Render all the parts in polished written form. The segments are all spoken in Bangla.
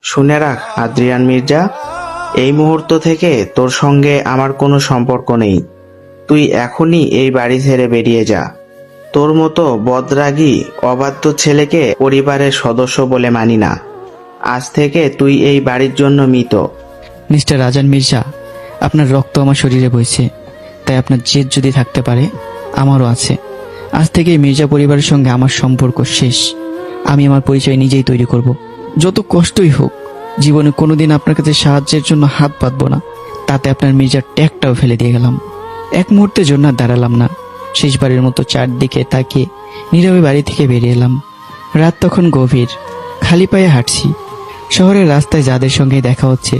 শুনে রাখ আদ্রিয়ান মির্জা, এই মুহূর্ত থেকে তোর সঙ্গে আমার কোনো সম্পর্ক নেই। তুই এখনই এই বাড়ি ছেড়ে বেরিয়ে যা। তোর মতো বদরাগী অবাধ্য ছেলেকে পরিবারের সদস্য বলে মানি না। আজ থেকে তুই এই বাড়ির জন্য মৃত। মিস্টার রাজান মির্জা, আপনার রক্ত আমার শরীরে বইছে, তাই আপনার জেদ যদি থাকতে পারে, আমারও আছে। আজ থেকে মির্জা পরিবারের সঙ্গে আমার সম্পর্ক শেষ। আমি আমার পরিচয় নিজেই তৈরি করব। যত কষ্টই হোক, জীবনে কোনোদিন আপনার কাছে সাহায্যের জন্য হাত পাতব না। তাতে আপনার মির্জার ট্যাগটাও ফেলে দিয়ে গেলাম। এক মুহূর্তের জন্য আর দাঁড়ালাম না। শেষবারের মতো চারদিকে তাকিয়ে নীরবে বাড়ি থেকে বেরিয়ে এলাম। রাত তখন গভীর, খালি পায়ে হাঁটছি। শহরের রাস্তায় যাদের সঙ্গে দেখা হচ্ছে,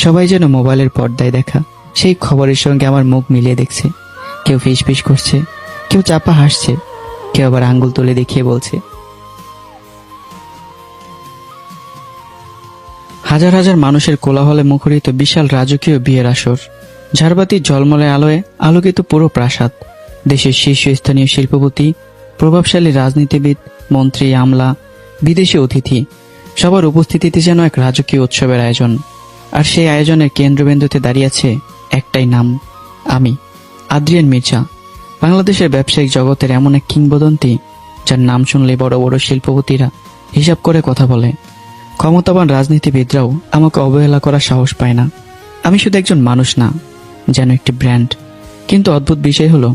সবাই যেন মোবাইলের পর্দায় দেখা সেই খবরের সঙ্গে আমার মুখ মিলিয়ে দেখছে। কেউ ফিসফিস করছে, কেউ চাপা হাসছে, কেউ আবার আঙ্গুল তুলে দেখিয়ে বলছে। হাজার হাজার মানুষের কোলাহলে মুখরিত বিশাল রাজকীয় বিয়ের আসর। ঝাড়বাতির ঝলমলে আলোয় আলোকিত পুরো প্রাসাদ। দেশের শীর্ষস্থানীয় শিল্পপতি, প্রভাবশালী রাজনীতিবিদ, মন্ত্রী, আমলা, বিদেশি অতিথি, সবার উপস্থিতিতে যেন এক রাজকীয় উৎসবের আয়োজন। আর সেই আয়োজনের কেন্দ্রবিন্দুতে দাঁড়িয়ে আছে একটাই নাম, আমি, আদ্রিয়ান মির্জা। বাংলাদেশের ব্যবসায়িক জগতের এমন এক কিংবদন্তি, যার নাম শুনলে বড় বড় শিল্পপতিরা হিসাব করে কথা বলে। ক্ষমতাবান রাজনীতিবিদরাও আমাকে অবহেলা করার সাহস পায় না। আমি শুধু একজন মানুষ না, যেন একটি ব্র্যান্ড। কিন্তু অদ্ভুত বিষয় হলো,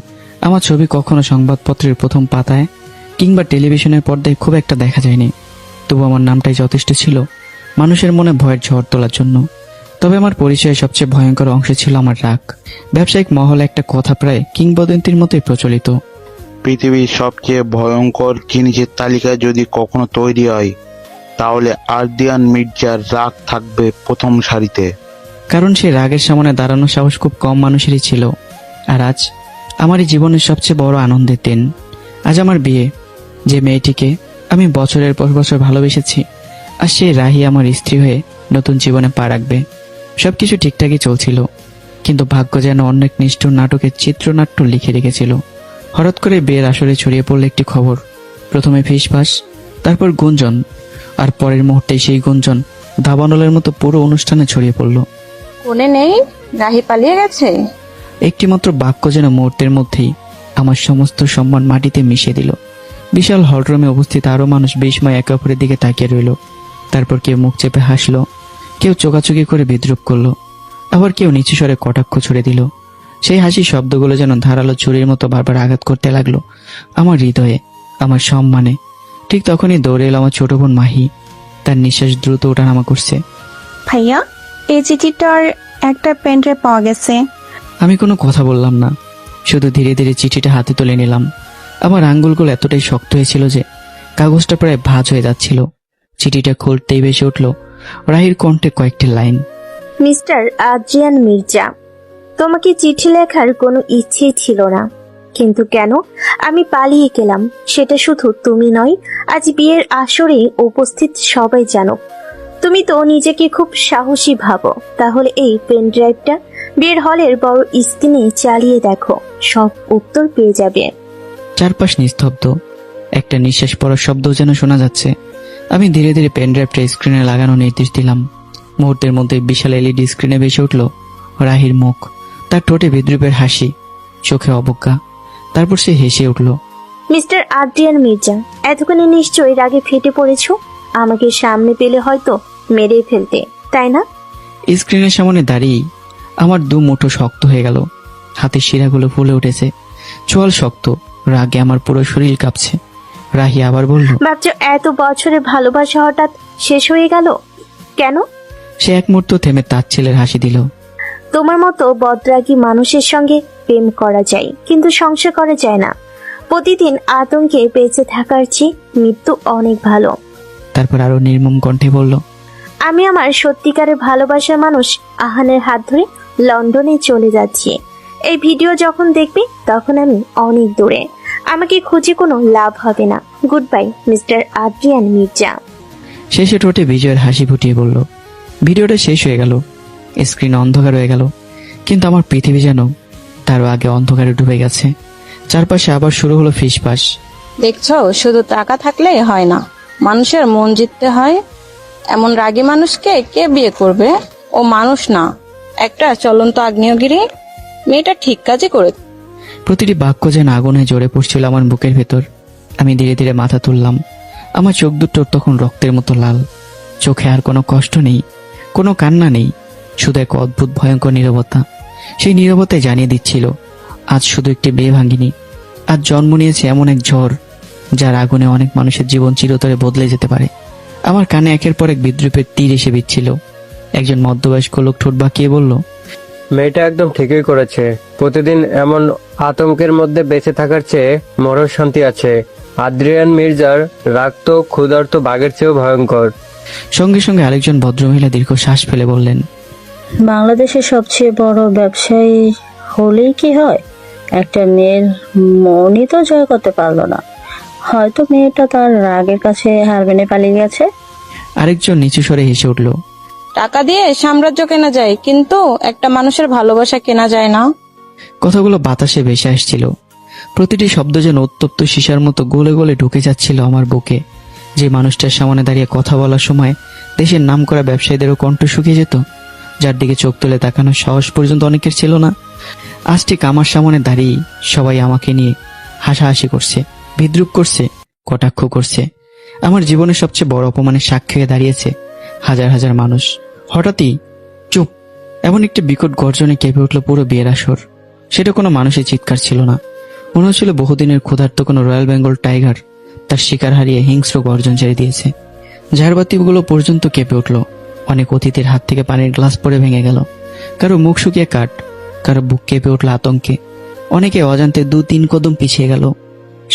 আমার ছবি কখনো সংবাদপত্রের প্রথম পাতায় কিংবা টেলিভিশনের পর্দায় খুব একটা দেখা যায়নি। তবু আমার নামটাই যথেষ্ট ছিল মানুষের মনে ভয়ের ঝড় তোলার জন্য। তবে আমার পরিচয়ের সবচেয়ে ভয়ঙ্কর অংশ ছিল আমার রাগ। ব্যবসায়িক মহলে একটা কথা প্রায় কিংবদন্তির মতোই প্রচলিত, পৃথিবীর সবচেয়ে ভয়ঙ্কর জিনিসের তালিকা যদি কখনো তৈরি হয়, তাহলে আদ্রিয়ান মির্জার রাগ থাকবে প্রথম সারিতে। কারণ সে রাগের সামনে দাঁড়ানোর সাহস খুব কম মানুষেরই ছিল। আর আজ আমারই জীবনের সবচেয়ে বড় আনন্দের দিন। আজ আমার বিয়ে। যে মেয়েটিকে আমি বছরের পর বছর ভালোবেসেছি, আর সেই রাহি আমার স্ত্রী হয়ে নতুন জীবনে পা রাখবে। সবকিছু ঠিকঠাকই চলছিল, কিন্তু ভাগ্য যেন অন্য এক নিষ্ঠুর নাটকের চিত্রনাট্য লিখে রেখেছিল। হঠাৎ করে বিয়ের আসরে ছড়িয়ে পড়ল একটি খবর। প্রথমে ফিসফাস, তারপর গুঞ্জন, আর পরের মুহূর্তে সেই গুঞ্জন দাবানলের মতো পুরো অনুষ্ঠানে ছড়িয়ে পড়ল। কোনে নেই, রাহি পালিয়ে গেছে। একটিমাত্র বাক্য যেন মুহূর্তের মধ্যেই আমার সমস্ত সম্মান মাটিতে মিশিয়ে দিল। বিশাল হলরুমে উপস্থিত আরো মানুষ বিস্ময় একে অপরের দিকে তাকিয়ে রইল। তারপর কেউ মুখ চেপে হাসলো, কেউ চোখাচোখি করে বিদ্রুপ করলো, আবার কেউ নিচু স্বরে কটাক্ষ ছুড়ে দিল। সেই হাসির শব্দগুলো যেন ধারালো ছুরির মতো বারবার আঘাত করতে লাগলো আমার হৃদয়ে, আমার সম্মানে। ঠিক তখনই দৌড়ে এলো আমার ছোট বোন মাহি। তার নিঃশ্বাস দ্রুত ওঠানামা করছে। ভাইয়া, এই চিঠিটার একটা পেনড্রাইভ পাওয়া গেছে। আমি কোনো কথা বললাম না, শুধু ধীরে ধীরে চিঠিটা হাতে তুলে নিলাম। আমার আঙ্গুলগুলো এতটাই শক্ত হয়েছিল যে কাগজটা প্রায় ভাঁজ হয়ে যাচ্ছিল। চিঠিটা খুলতেই ভেসে উঠল রাহির কণ্ঠে কয়েকটি লাইন। মিস্টার আদ্রিয়ান মির্জা, তোমাকে চিঠি লেখার কোনো ইচ্ছেই ছিল না, কিন্তু কেন আমি পালিয়ে গেলাম সেটা শুধু তুমি নয়, আজ বিয়ের আসরে উপস্থিত সবাই জানো। তুমি তো নিজেকে খুব সাহসী ভাবো, তাহলে এই পেন ড্রাইভটা বিয়ের হলের বড় স্ক্রিনে চালিয়ে দেখো, সব উত্তর পেয়ে যাবে। চারপাশ নিস্তব্ধ, একটা নিঃশ্বাস পড়ার শব্দ যেন শোনা যাচ্ছে। আমি ধীরে ধীরে পেন ড্রাইভটা স্ক্রিনে লাগানোর নির্দেশ দিলাম। মুহূর্তের মধ্যে বিশাল এলইডি স্ক্রিনে ভেসে উঠল রাহির মুখ, তার ঠোঁটে বিদ্রুপের হাসি, চোখে অবজ্ঞা। তারপর সে হেসে উঠল। মিস্টার আদ্রিয়ান মির্জা, এতক্ষণে নিশ্চয়ই রাগে ফেটে পড়েছো। আমাকে সামনে পেলে হয়তো মেরে ফেলতে, তাই না? স্ক্রিনের সামনে দাঁড়িয়ে আমার দু মুঠো শক্ত হয়ে গেল। হাতের শিরাগুলো ফুলে উঠেছে, চোয়াল শক্ত, রাগে আমার পুরো শরীর কাঁপছে। রাহি আবার বলল, ভাবছো এত বছরের ভালোবাসা হঠাৎ শেষ হয়ে গেল কেন? সে এক মুহূর্ত থেমে তার ছেলের হাসি দিল। তোমার মতো বদরাগী মানুষের সঙ্গে প্রেম করা যায়, কিন্তু সংসার করা যায় না। প্রতিদিন আতঙ্কে বেঁচে থাকার চেয়ে মৃত্যু অনেক ভালো। তারপর আরো নির্মম কণ্ঠে বলল, আমি আমার সত্যিকারের ভালোবাসার মানুষ আহানের হাত ধরে লন্ডনে চলে যাচ্ছি। এই ভিডিও যখন দেখবে তখন আমি অনেক দূরে, আমাকে খুঁজে কোনো লাভ হবে না। Good bye mister Adrian Mirza. শেষে ঠোঁটে বিজয়ের হাসি ফুটিয়ে বলল। ভিডিওটা শেষ হয়ে গেল, স্ক্রিন অন্ধকার হয়ে গেল, কিন্তু আমার পৃথিবী যেন তারও আগে অন্ধকারে ডুবে গেছে। চারপাশে আবার শুরু হলো ফিসফাস। দেখছো, শুধু টাকা থাকলেই হয় না, মানুষের মন জিততে হয়। এমন রাগী মানুষকে কে বিয়ে করবে? ও মানুষ না, একটা চলন্ত আগ্নেয়গিরি। মেয়েটা ঠিক কাজই করে। প্রতিটি বাক্য যেন আগুনে জ্বরে পড়ছিল আমার বুকের ভেতর। আমি ধীরে ধীরে মাথা তুললাম। আমার চোখ দুটো তখন রক্তের মতো লাল। চোখে আর কোনো কষ্ট নেই, কোনো কান্না নেই, শুধু এক অদ্ভুত ভয়ঙ্কর নীরবতা। সেই নীরবতায় জানিয়ে দিচ্ছিল আজ শুধু একটি বিয়ে ভাঙিনি, আজ জন্ম নিয়েছে এমন এক ঝড় যার আগুনে অনেক মানুষের জীবন চিরতরে বদলে যেতে পারে। আমার কানে একের পর এক বিদ্রুপের তীর এসে বিচ্ছিল। একজন মধ্যবয়স্ক লোক ঠোঁট বাঁকিয়ে বলল, মেয়েটা একদম ঠিকই করেছে। প্রতিদিন এমন আতঙ্কের মধ্যে বেঁচে থাকার চেয়ে মরণ শান্তি আছে। আদ্রিয়ান মির্জার রাগ তো ক্ষুধার্ত বাঘের চেয়েও ভয়ঙ্কর। সঙ্গে সঙ্গে আরেকজন ভদ্রমহিলা দীর্ঘ শ্বাস ফেলে বললেন, বাংলাদেশের সবচেয়ে বড় ব্যবসায়ী হলেই কি হয়? একটা মেয়ের মনই তো জয় করতে পারলো না। হয়তো মেয়েটা তার রাগের কাছে হার মেনে পালিয়ে গেছে। আরেকজন নিচু স্বরে হেসে উঠল, টাকা দিয়ে সাম্রাজ্য কেনা যায়, কিন্তু একটা মানুষের ভালোবাসা কেনা যায় না। কথাগুলো বাতাসে ভেসে আসছিল। প্রতিটি শব্দ যেন উত্তপ্ত সীসার মতো গলে গলে ঢুকে যাচ্ছিল আমার বুকে। যে মানুষটার সামনে দাঁড়িয়ে কথা বলার সময় দেশের নামকরা ব্যবসায়ীদেরও কণ্ঠ শুকিয়ে যেত, যার দিকে চোখ তুলে তাকানোর সাহস পর্যন্ত অনেকের ছিল না, আজ ঠিক আমার সামনে দাঁড়িয়ে সবাই আমাকে নিয়ে হাসাহাসি করছে, বিদ্রুপ করছে, কটাক্ষ করছে। আমার জীবনের সবচেয়ে বড় অপমানের সাক্ষী হয়ে দাঁড়িয়েছে হাজার হাজার মানুষ। হঠাৎই চুপ, এমন একটি বিকট গর্জনে কেঁপে উঠল পুরো বিয়ের আসর। সেটা কোনো মানুষের চিৎকার ছিল না, মনে হচ্ছিল বহুদিনের ক্ষুধার্ত কোনো রয়্যাল বেঙ্গল টাইগার তার শিকার হারিয়ে হিংস্র গর্জন ছেড়ে দিয়েছে। ঝাড়বাতিগুলো পর্যন্ত কেঁপে উঠল। অনেক অতিথির হাত থেকে পানির গ্লাস পরে ভেঙে গেল, কারো মুখ শুকিয়ে কাঠ, কারো বুক কেঁপে উঠল আতঙ্কে। অনেকে অজান্তে 2-3 কদম পিছিয়ে গেল।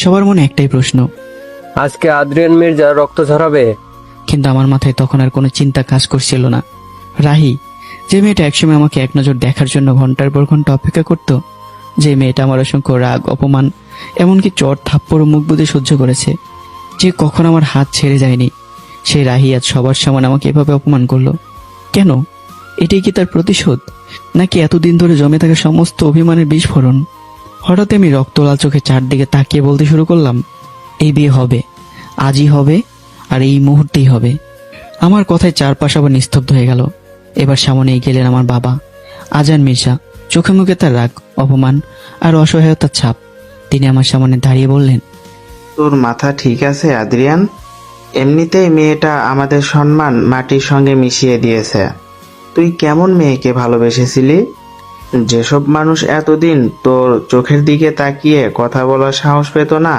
সবার মনে একটাই প্রশ্ন, আজকে আদ্রিয়ান মির্জা রক্ত ঝরাবে? কিন্তু আমার মাথায় তখন আর কোনো চিন্তা কাজ করছিল না। রাহি, যে মেয়েটা একসময় আমাকে এক নজর দেখার জন্য ঘন্টার পর ঘন্টা অপেক্ষা করত, যে মেয়েটা আমার অসংখ্য রাগ, অপমান, এমনকি চট থাপ্পড় ও মুখ বুজে সহ্য করেছে, যে কখন আমার হাত ছেড়ে যায়নি, সেই রাহি আজ সবার সামনে আমাকে এভাবে অপমান করলো। কেন? এটাই কি তার প্রতিশোধ, নাকি এতদিন ধরে জমে থাকা সমস্ত অভিমানের বিস্ফোরণ? হঠাৎ আমি রক্তলাল চোখে চারদিকে তাকিয়ে বলতে শুরু করলাম, এই বিয়ে হবে, আজই হবে, আর এই মুহূর্তেই হবে। আমার কথায় চারপাশ আবার নিস্তব্ধ হয়ে গেল। এবার সামনে গেলেন আমার বাবা, আজান মির্জা। চোখে মুখে তার রাগ, অপমান আর অসহায়তার ছাপ। তিনি আমার সামনে দাঁড়িয়ে বললেন, তোর মাথা ঠিক আছে আদ্রিয়ান? এমনিতেই মেয়েটা আমাদের সম্মান মাটির সঙ্গে মিশিয়ে দিয়েছে। তুই কেমন মেয়েকে ভালোবেসেছিলি? যেসব মানুষ এতদিন তোর চোখের দিকে তাকিয়ে কথা বলার সাহস পেত না,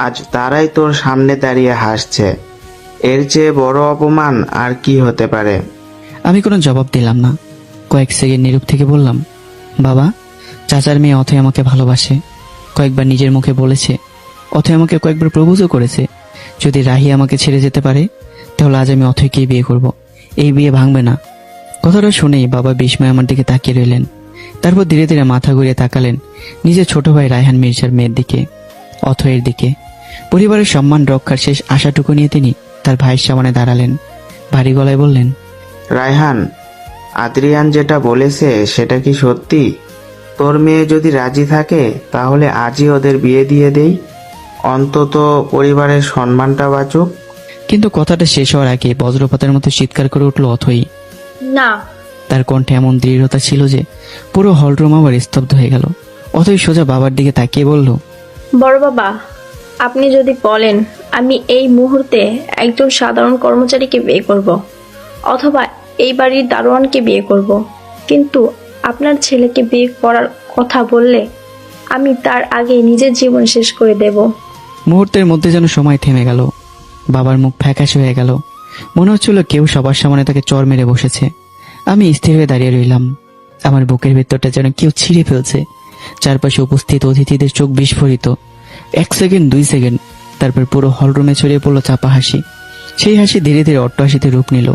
আজ তারাই তোর সামনে দাঁড়িয়ে হাসছে। এর চেয়ে বড় অপমান আর কি হতে পারে? আমি কোনো জবাব দিলাম না। কয়েক সেকেন্ড নীরব থেকে বললাম, বাবা, চাচার মেয়ে অথয় আমাকে ভালোবাসে। কয়েকবার নিজের মুখে বলেছে, অথয় আমাকে কয়েকবার প্রপোজও করেছে। যদি রাহি আমাকে ছেড়ে যেতে পারে, তাহলে আজ আমি অথয়কেই বিয়ে করব। এই বিয়ে ভাঙবে না। কথাটা শুনেই বাবা বিস্ময়ে আমার দিকে তাকিয়ে রইলেন। তারপর ধীরে ধীরে মাথা ঘুরিয়ে তাকালেন নিজের ছোট ভাই রায়হান মির্জার মেয়ের দিকে, অথয়ের দিকে। পরিবারের সম্মান রক্ষার শেষ আশাটুকু নিয়ে তিনি তার ভাইয়ের সামনে দাঁড়ালেন। ভারী গলায় বললেন, রায়হান, আদ্রিয়ান যেটা বলেছে সেটা কি সত্যি? তোর মেয়ে যদি রাজি থাকে তাহলে আজই ওদের বিয়ে দিয়ে দেই, অন্তত পরিবারের সম্মানটা বাঁচুক। কিন্তু কথাটা শেষ হওয়ার আগে বজ্রপাতের মতো চিৎকার করে উঠল অথই। না। তার কণ্ঠে এমন দৃঢ়তা ছিল যে পুরো হলরুম আবার স্তব্ধ হয়ে গেল। অথই সোজা বাবার দিকে তাকিয়ে বলল, বড় বাবা, আপনি যদি বলেন আমি এই মুহূর্তে একজন সাধারণ কর্মচারীকে বিয়ে করব, অথবা এই বাড়ির দারোয়ানকে বিয়ে করব, কিন্তু আপনার ছেলেকে বিয়ে করার কথা বললে আমি তার আগে নিজের জীবন শেষ করে দেব। মুহূর্তের মধ্যে যেন সময় থেমে গেল। বাবার মুখ ফ্যাকাশে হয়ে গেল। মনে হচ্ছিল কেউ সবার সামনে তাকে চর মেরে বসেছে। আমি স্থির হয়ে দাঁড়িয়ে রইলাম। আমার বুকের ভেতরটা যেন কেউ ছিঁড়ে ফেলছে। চারপাশে উপস্থিত অতিথিদের চোখ বিস্ফোরিত। 1 সেকেন্ড, 2 সেকেন্ড, তারপর পুরো হলরুমে ছড়িয়ে পড়লো চাপা হাসি। সেই হাসি ধীরে ধীরে অট্টহাসিতে রূপ নিল।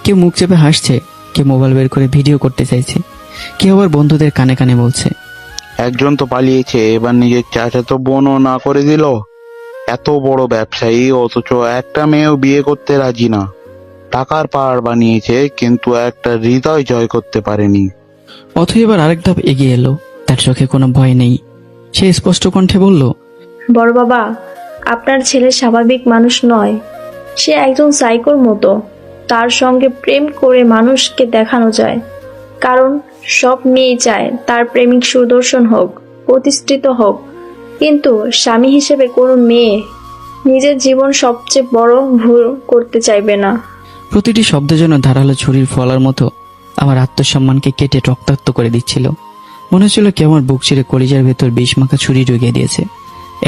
কেউ মুখ চেপে হাসছে, কেউ মোবাইল বের করে ভিডিও করতে চাইছে, কেউ আবার বন্ধুদের কানে কানে বলছে, একজন তো পালিয়েছে, এবার নিজের চাচাতো বোনও না করে দিল। এত বড় ব্যবসায়ী অথচ একটা মেয়েও বিয়ে করতে রাজি না। টাকার পাহাড় বানিয়েছে, কিন্তু একটা হৃদয় জয় করতে পারেনি। অথই এবার আরেক ধাপ এগিয়ে এলো। তার চোখে কোনো ভয় নেই। সে স্পষ্ট কণ্ঠে বলল, বড় বাবা, আপনার ছেলে স্বাভাবিক মানুষ নয়, সে একজন সাইকোর মতো। তার সঙ্গে প্রেম করে মানুষকে দেখানো যায়। কারণ সব মেয়ে চায় তার প্রেমিক সুদর্শন হোক, প্রতিষ্ঠিত হোক, কিন্তু স্বামী হিসেবে কোনো মেয়ে নিজের জীবন সবচেয়ে বড় ভুল করতে চাইবে না। প্রতিটি শব্দ যেন ধারালো ছুরির ফলার মতো আমার আত্মসম্মানকে কেটে রক্তাক্ত করে দিচ্ছিল। মনে হচ্ছিল কেউ আমার বুক চিরে কলিজার ভেতর বিষ মাখা ছুরি ঢুকিয়ে দিয়েছে।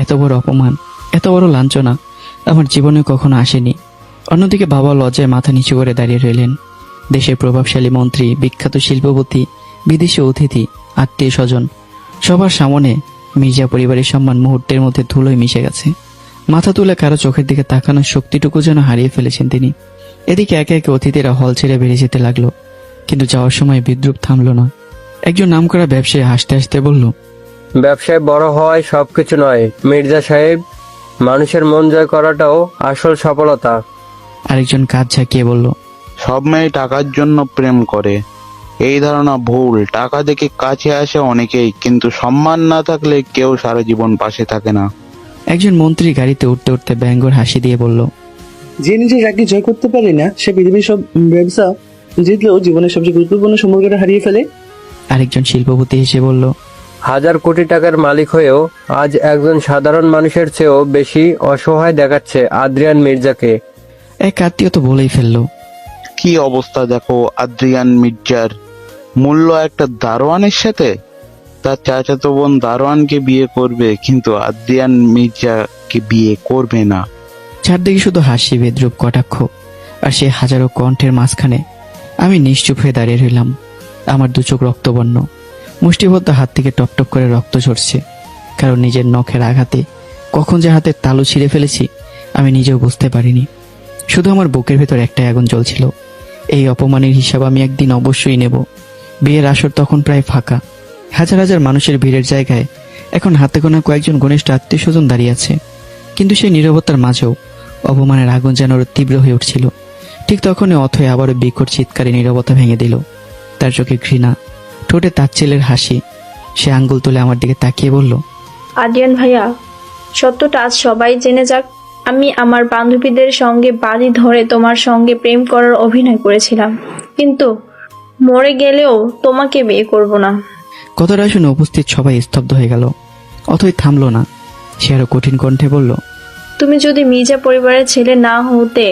এত বড় অপমান, এত বড় লাঞ্ছনা আমার জীবনে কখনো আসেনি। অন্যদিকে বাবা লজ্জায় মাথা নিচু করে দাঁড়িয়ে রইলেন। দেশের প্রভাবশালী মন্ত্রী, বিখ্যাত শিল্পপতি, বিদেশি অতিথি, আত্মীয় স্বজন সবার সামনে মির্জা পরিবারের সম্মান মুহূর্তের মধ্যে ধুলোয় মিশে গেছে। মাথা তুলে কারো চোখের দিকে তাকানোর শক্তিটুকু যেন হারিয়ে ফেলেছেন তিনি। এদিকে একে একে অতিথিরা হল ছেড়ে বেরিয়ে যেতে লাগলো, কিন্তু যাওয়ার সময় বিদ্রুপ থামলো না। একজন নামকরা ব্যবসায়ী হাসতে হাসতে বলল, ব্যবসায় বড় হওয়ায় সবকিছু নয় মির্জা সাহেব, মানুষের মন জয় করাটাও আসল সফলতা। আরেকজন কাঁধ ঝাঁকিয়ে বলল, সব মেয়ে টাকার জন্য প্রেম করে, এই ধারণা ভুল। টাকা দেখে কাছে আসে অনেকেই, কিন্তু সম্মান না থাকলে কেউ সারা জীবন পাশে থাকে না। একজন মন্ত্রী গাড়িতে উঠতে উঠতে ব্যঙ্গর হাসি দিয়ে বলল, যে নিজের রাগকে জয় করতে পারে না সে পৃথিবীর সব ব্যবসা জিতলেও জীবনের সবচেয়ে গুরুত্বপূর্ণ সম্পর্কটা হারিয়ে ফেলে। আরেকজন শিল্পপতি হেসে বলল, হাজার কোটি টাকার মালিক হয়েও আজ একজন সাধারণ মানুষের চেয়েও বেশি অসহায় দেখাচ্ছে আদ্রিয়ান মির্জাকে। এক আত্মীয় তো বলেই ফেললো, কি অবস্থা দেখো আদ্রিয়ান মির্জার, মূল্য একটা দারোয়ানের সাথে। তার চাচাতো বোন দারোয়ানকে বিয়ে করবে, কিন্তু আদ্রিয়ান মির্জাকে বিয়ে করবে না। চারদিকে শুধু হাসি, বিদ্রুপ, কটাক্ষ, আর সে হাজারো কণ্ঠের মাঝখানে আমি নিশ্চুপ হয়ে দাঁড়িয়ে রইলাম। আমার দু চোখ রক্তবর্ণ, মুষ্টিবদ্ধ হাত থেকে টপটপ করে রক্ত ঝরছে। কারণ নিজের নখের আঘাতে কখন যে হাতের তালু ছিঁড়ে ফেলেছি আমি নিজেও বুঝতে পারিনি। শুধু আমার বুকের ভেতর একটাই আগুন জ্বলছিল, এই অপমানের হিসাব আমি একদিন অবশ্যই নেব। বিয়ের আসর তখন প্রায় ফাঁকা। হাজার হাজার মানুষের ভিড়ের জায়গায় এখন হাতে গোনা কয়েকজন ঘনিষ্ঠ আত্মীয় স্বজন দাঁড়িয়ে আছে, কিন্তু সেই নীরবতার মাঝেও অপমানের আগুন যেন আরো তীব্র হয়ে উঠছিল। ঠিক তখনই অথয় আবারও বিকট চিৎকারে নীরবতা ভেঙে দিল। তার চোখে ঘৃণা, ঠোঁটে তাচ্ছিল্যের হাসি। সে আঙ্গুল তুলে আমার দিকে তাকিয়ে বলল, আদ্রিয়ান ভাইয়া, সত্যটা আজ সবাই জেনে যাক। আমি আমার বান্ধবীদের সঙ্গে বাড়ি ধরে তোমার সঙ্গে প্রেম করার অভিনয় করেছিলাম, কিন্তু মরে গেলেও তোমাকে বিয়ে করব না। কথাটা শুনে উপস্থিত সবাই স্তব্ধ হয়ে গেল। অথই থামলো না, সে আরো কঠিন কণ্ঠে বলল, তুমি যদি মির্জা পরিবারের ছেলে না হতে,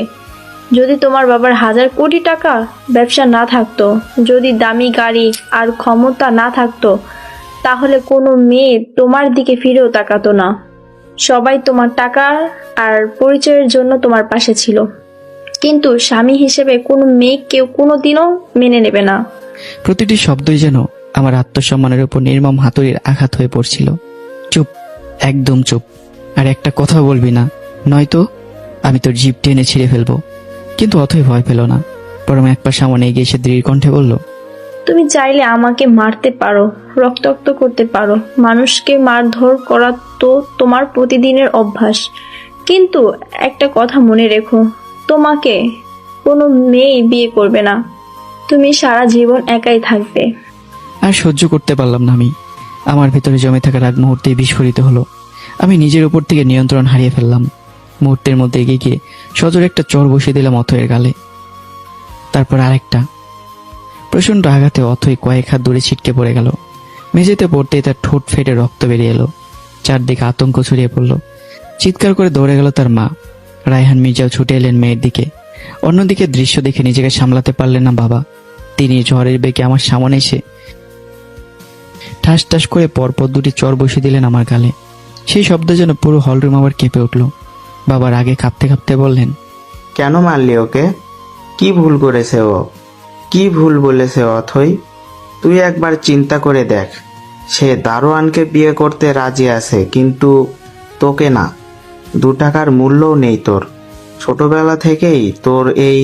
যদি তোমার বাবার হাজার কোটি টাকা ব্যবসা না থাকতো, যদি দামি গাড়ি আর ক্ষমতা না থাকতো, তাহলে কোনো মেয়ে তোমার দিকে ফিরেও তাকাতো না। সবাই তোমার টাকা আর পরিচয়ের জন্য তোমার পাশে ছিল, কিন্তু স্বামী হিসেবে কোনো মেয়ে কেউ কোনোদিনও মেনে নেবে না। প্রতিটি শব্দই যেন আমার আত্মসম্মানের উপর নির্মম হাতুড়ির আঘাত হয়ে পড়ছিল। চুপ, একদম চুপ, আর একটা কথা বলবি না, নয়তো আমি তোর জিভ টেনে ছিঁড়ে ফেলবো। কিন্তু অথই ভয় পেল না, বরং এক পা সামনে এগিয়ে এসে দৃঢ় কণ্ঠে বলল, তুমি চাইলে আমাকে মারতে পারো, রক্তাক্ত করতে পারো, মানুষকে মারধর করা তো তোমার প্রতিদিনের অভ্যাস, কিন্তু একটা কথা মনে রেখো, তোমাকে কোনো মেয়েই বিয়ে করবে না। তুমি সারা জীবন একাই থাকবে। আর সহ্য করতে পারলাম না আমি। আমার ভেতরে জমে থাকা রাগ মুহূর্তেই বিস্ফোরিত হলো। আমি নিজের উপর থেকে নিয়ন্ত্রণ হারিয়ে ফেললাম। মুহূর্তের মধ্যে এগিয়ে গিয়ে সজোরে একটা চর বসিয়ে দিলাম অথয়ের গালে, তারপর আরেকটা। প্রচন্ড আঘাতে অথই কয়েক হাত দূরে ছিটকে পড়ে গেল। মেঝেতে পড়তেই তার ঠোঁট ফেটে রক্ত বেরিয়ে এলো। চারদিকে আতঙ্ক ছড়িয়ে পড়ল। চিৎকার করে দৌড়ে গেল তার মা। রায়হান মির্জাও ছুটে এলেন মেয়ের দিকে। অন্যদিকে দৃশ্য দেখে নিজেকে সামলাতে পারলেন না বাবা। তিনি ঝড়ের বেগে আমার সামনে এসে ঠাস ঠাস করে পরপর দুটি চর বসিয়ে দিলেন আমার গালে। সেই শব্দ যেন পুরো হলরুম আবার কেঁপে উঠল। বাবার আগে কাঁপতে কাঁপতে বললেন, কেন মারলি ওকে? কি ভুল করেছে ও? কি ভুল বলেছে অথই? তুই একবার চিন্তা করে দেখ, সে দারোয়ানকে বিয়ে করতে রাজি আছে, কিন্তু তোকে না। 2 টাকার মূল্যও নেই তোর। ছোটবেলা থেকেই তোর এই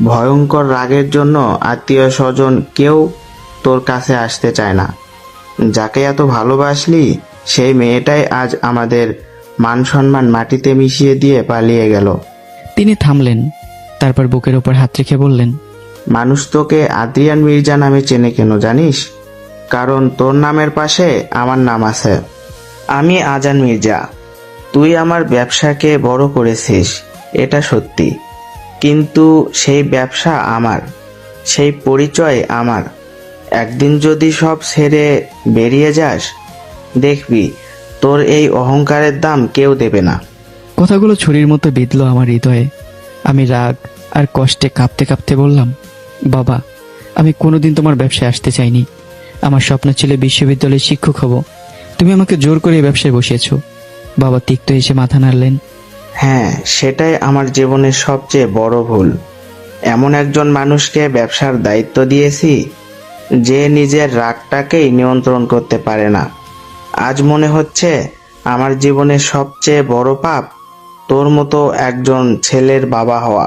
ভয়ঙ্কর রাগের জন্য আত্মীয় স্বজন কেউ তোর কাছে আসতে চায় না। যাকে এত ভালোবাসলি সেই মেয়েটাই আজ আমাদের মান সম্মান মাটিতে মিশিয়ে দিয়ে পালিয়ে গেল। তিনি থামলেন, তারপর বুকের উপর হাত রেখে বললেন, মানুষ তোকে আদ্রিয়ান মির্জা নামে চেনে কেন জানিস? কারণ তোর নামের পাশে আমার নাম আছে। আমি আজান মির্জা। তুই আমার ব্যবসাকে বড় করেছিস, এটা সত্যি, কিন্তু সেই ব্যবসা আমার, সেই পরিচয় আমার। একদিন যদি সব ছেড়ে বেরিয়ে যাস, দেখবি তোর এই অহংকারের দাম কেউ দেবে না। কথাগুলো ছুরির মতো বিঁধল আমার হৃদয়ে। আমি রাগ আর কষ্টে কাঁপতে কাঁপতে বললাম, বাবা, আমি কোনোদিন তোমার ব্যবসায় আসতে চাইনি। আমার স্বপ্ন ছিল বিশ্ববিদ্যালয়ের শিক্ষক হব। তুমি আমাকে জোর করে এই ব্যবসায় বসিয়েছো। বাবা তিক্ত এসে মাথা নাড়লেন। হ্যাঁ, সেটাই আমার জীবনের সবচেয়ে বড় ভুল। এমন একজন মানুষকে ব্যবসার দায়িত্ব দিয়েছি যে নিজের রাগটাকেই নিয়ন্ত্রণ করতে পারে না। আজ মনে হচ্ছে আমার জীবনের সবচেয়ে বড় পাপ তোর মতো একজন ছেলের বাবা হওয়া।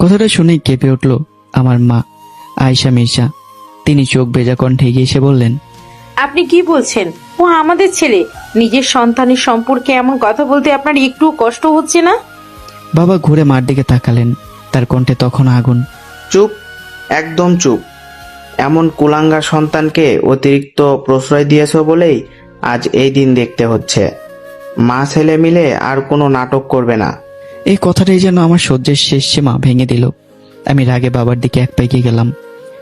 কথাটা শুনেই কেঁপে উঠল আমার মা আয়েশা মির্জা। তিনি চোখ ভেজা কণ্ঠে এগিয়ে এসে বললেন, আপনি কি বলছেন? ও আমাদের ছেলে। নিজের সন্তানের সম্পর্কে এমন কথা বলতে আপনার একটু কষ্ট হচ্ছে না? বাবা ঘুরে মার দিকে তাকালেন। তার কণ্ঠে তখন আগুন। চুপ, একদম চুপ। এমন কুলাঙ্গা সন্তানকে অতিরিক্ত প্রশ্রয় দিয়েছো বলেই আজ এই দিন দেখতে হচ্ছে। মা ছেলে মিলে আর কোনো নাটক করবে না। এই কথাটাই যেন আমার সহ্যের শেষ সীমা ভেঙে দিল। আমি রাগে বাবার দিকে এক পা এগিয়ে গেলাম।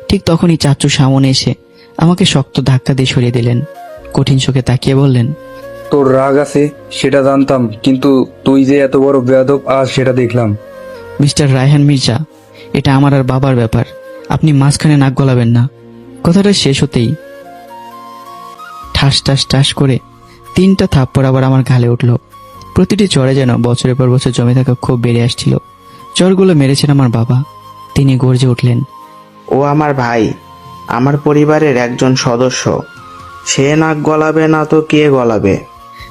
ঠিক তখনই চাচু সামনে এসে আমাকে শক্ত ধাক্কা দিয়ে সরিয়ে দিলেন। কঠিন চোখে তাকিয়ে বললেন, তোর রাগ আছে সেটা জানতাম, কিন্তু তুই যে এত বড় বেয়াদব আজ সেটা দেখলাম। মিস্টার রায়হান মির্জা, এটা আমার আর বাবার ব্যাপার। আপনি মাঝখানে নাক গলাবেন না। কথাটা শেষ হতেই ঠাস ঠাস ঠাস করে 3টা থাপ্পড় আবার আমার গালে উঠল। প্রতিটি চড়ে যেন বছরের পর বছর জমে থাকা ক্ষোভ বেড়ে আসছিল। চড়গুলো মেরেছেন আমার বাবা। তিনি গর্জে উঠলেন, ও আমার ভাই, আমার পরিবারের একজন সদস্য। সে নাক গলাবে না তো কে গলাবে?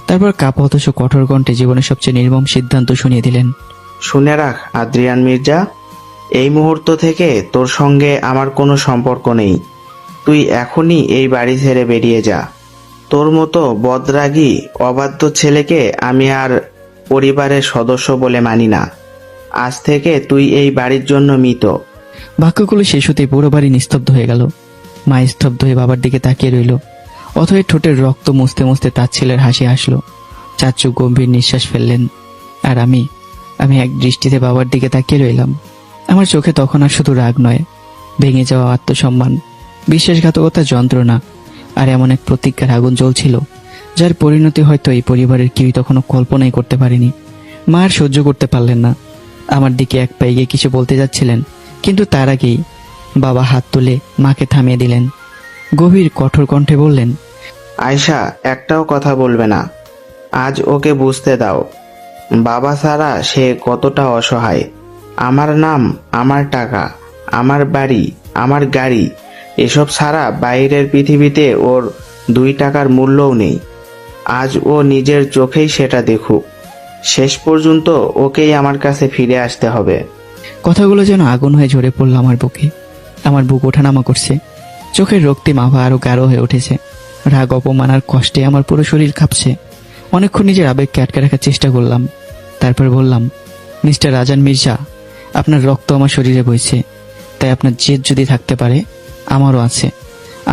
তারপর কাপা অথচ কঠোর কণ্ঠে জীবনের সবচেয়ে নির্মম সিদ্ধান্ত শুনিয়ে দিলেন, শুনে রাখ আদ্রিয়ান মির্জা, এই মুহূর্ত থেকে তোর সঙ্গে আমার কোনো সম্পর্ক নেই। তুই এখনই এই বাড়ি ছেড়ে বেরিয়ে যা। তোর মতো বদরাগী অবাধ্য ছেলেকে আমি আর পরিবারের সদস্য বলে মানি না। আজ থেকে তুই এই বাড়ির জন্য মৃত। বাক্যগুলো শেষ হতেই পুরো বাড়ি নিস্তব্ধ হয়ে গেল। মা স্তব্ধ হয়ে বাবার দিকে তাকিয়ে রইল। অথবা ঠোঁটের রক্ত মুছতে মুছতে তার ছেলের হাসি আসলো। চাচু গম্ভীর নিঃশ্বাস ফেললেন। আর আমি এক দৃষ্টিতে বাবার দিকে তাকিয়ে রইলাম। আমার চোখে তখন আর শুধু রাগ নয়, ভেঙে যাওয়া আত্মসম্মান, বিশ্বাসঘাতকতা, যন্ত্রণা আর এমন এক প্রতিজ্ঞার আগুন জ্বলছিল, যার পরিণতি হয়তো এই পরিবারের কেউই তখনও কল্পনাই করতে পারেনি। মা আর সহ্য করতে পারলেন না। আমার দিকে এক পা এগিয়ে কিছু বলতে যাচ্ছিলেন, কিন্তু তার আগেই বাবা হাত তুলে মাকে থামিয়ে দিলেন। গভীর কঠোর কণ্ঠে বললেন, আয়শা, একটাও কথা বলবে না। আজ ওকে বুঝতে দাও বাবা ছাড়া সে কতটা অসহায়। আমার নাম, আমার টাকা, আমার বাড়ি, আমার গাড়ি, এসব ছাড়া বাইরের পৃথিবীতে ওর 2 টাকার মূল্যও নেই। আজ ও নিজের চোখেই সেটা দেখুক। শেষ পর্যন্ত ওকেই আমার কাছে ফিরে আসতে হবে। কথাগুলো যেন আগুন হয়ে ঝরে পড়ল আমার বুকে। আমার বুক ওঠানামা করছে। চোখের রক্তিম আভা আরো গাঢ় হয়ে উঠেছে। রাগ, অপমান আর কষ্টে আমার পুরো শরীর কাঁপছে। অনেকক্ষণ নিজের আবেগকে আটকে রাখার চেষ্টা করলাম। তারপর বললাম, মিস্টার রাজান মির্জা, আপনার রক্ত আমার শরীরে বইছে, তাই আপনার জেদ যদি থাকতে পারে, আমারও আছে।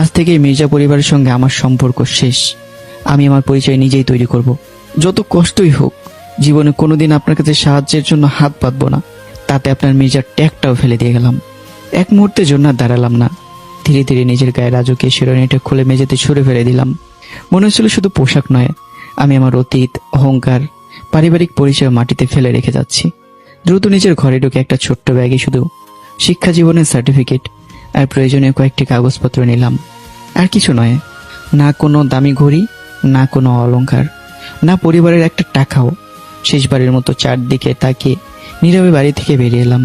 আজ থেকে মির্জা পরিবারের সঙ্গে আমার সম্পর্ক শেষ। আমি আমার পরিচয় নিজেই তৈরি করব। যত কষ্টই হোক, জীবনে কোনোদিন আপনার কাছে সাহায্যের জন্য হাত পাতব না। তাতে আপনার মির্জার ট্যাগটাও ফেলে দিয়ে গেলাম। এক মুহূর্তের জন্য আর দাঁড়ালাম না। ধীরে ধীরে নিজের গায়ে রাজকীয় শিরোনাইটা খুলে মেঝেতে ছুঁড়ে ফেলে দিলাম। মনে হচ্ছিল শুধু পোশাক নয়, আমি আমার অতীত, অহংকার, পারিবারিক পরিচয় মাটিতে ফেলে রেখে যাচ্ছি। দ্রুত নিজের ঘরে ঢুকে একটা ছোট্ট ব্যাগে শুধু শিক্ষা জীবনের সার্টিফিকেট আর প্রয়োজনীয় কয়েকটি কাগজপত্র নিলাম। আর কিছু নয়, না কোনো দামি ঘড়ি, না কোনো অলংকার, না পরিবারের একটা টাকাও। শেষবারের মতো চারদিকে তাকিয়ে নীরবে বাড়ি থেকে বেরিয়ে এলাম।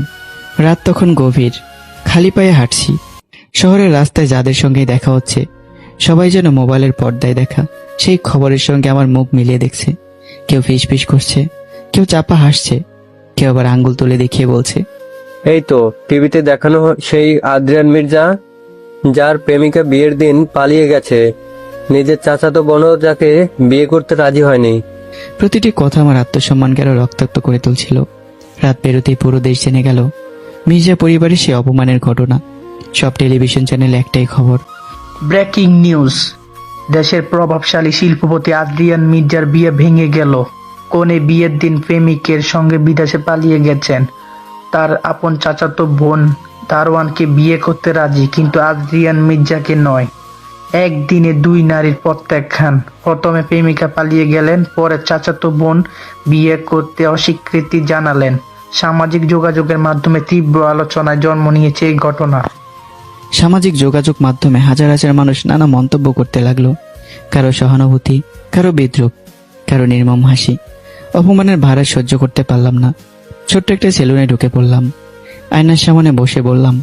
রাত তখন গভীর। খালি পায়ে হাঁটছি। শহরের রাস্তায় যাদের সঙ্গে দেখা হচ্ছে, সবাই যেন মোবাইলের পর্দায় দেখা সেই খবরের সঙ্গে আমার মুখ মিলিয়ে দেখছে। কেউ ফিস ফিস করছে, কেউ চাপা হাসছে, কেউ আবার আঙ্গুল তুলে দেখিয়ে বলছে, এই তো টিভিতে দেখানো সেই আদ্রিয়ান মির্জা, যার প্রেমিকা বিয়ের দিন পালিয়ে গেছে। নিজের চাচাতো বোনও যাকে বিয়ে করতে রাজি হয়নি। প্রতিটি কথা আমার আত্মসম্মানকে আরো রক্তাক্ত করে তুলছিল। রাত বেরোতেই পুরো দেশ জেনে গেল মির্জা পরিবারের সে অপমানের ঘটনা। সব টেলিভিশন চ্যানেলে একটাই খবর, ব্রেকিং নিউজ, দেশের প্রভাবশালী শিল্পপতি আদ্রিয়ান মির্জার বিয়ে ভেঙে গেল। কনে বিয়ের দিন প্রেমিকের সঙ্গে বিদেশে পালিয়ে গেছেন। তার আপন চাচাতো বোন দারোয়ানকে বিয়ে করতে রাজি, কিন্তু আদ্রিয়ান মির্জাকে নয়। একদিনে দুই নারীর প্রত্যাখ্যান। প্রথমে প্রেমিকা পালিয়ে গেলেন, পরে চাচাতো বোন বিয়ে করতে অস্বীকৃতি জানালেন। সামাজিক যোগাযোগের মাধ্যমে তীব্র আলোচনায় জন্ম নিয়েছে এই ঘটনা। সামাজিক যোগাযোগ মাধ্যমে হাজার হাজার মানুষ নানা মন্তব্য করতে লাগলো। কারো সহানুভূতি, কারো বিদ্রুপ, কারো নির্মম হাসি। অপমানের ভাড়া সহ্য করতে পারলাম না। ছোট্ট একটা সেলুনে ঢুকে পড়লাম। আয়নার সামনে বসে বললাম,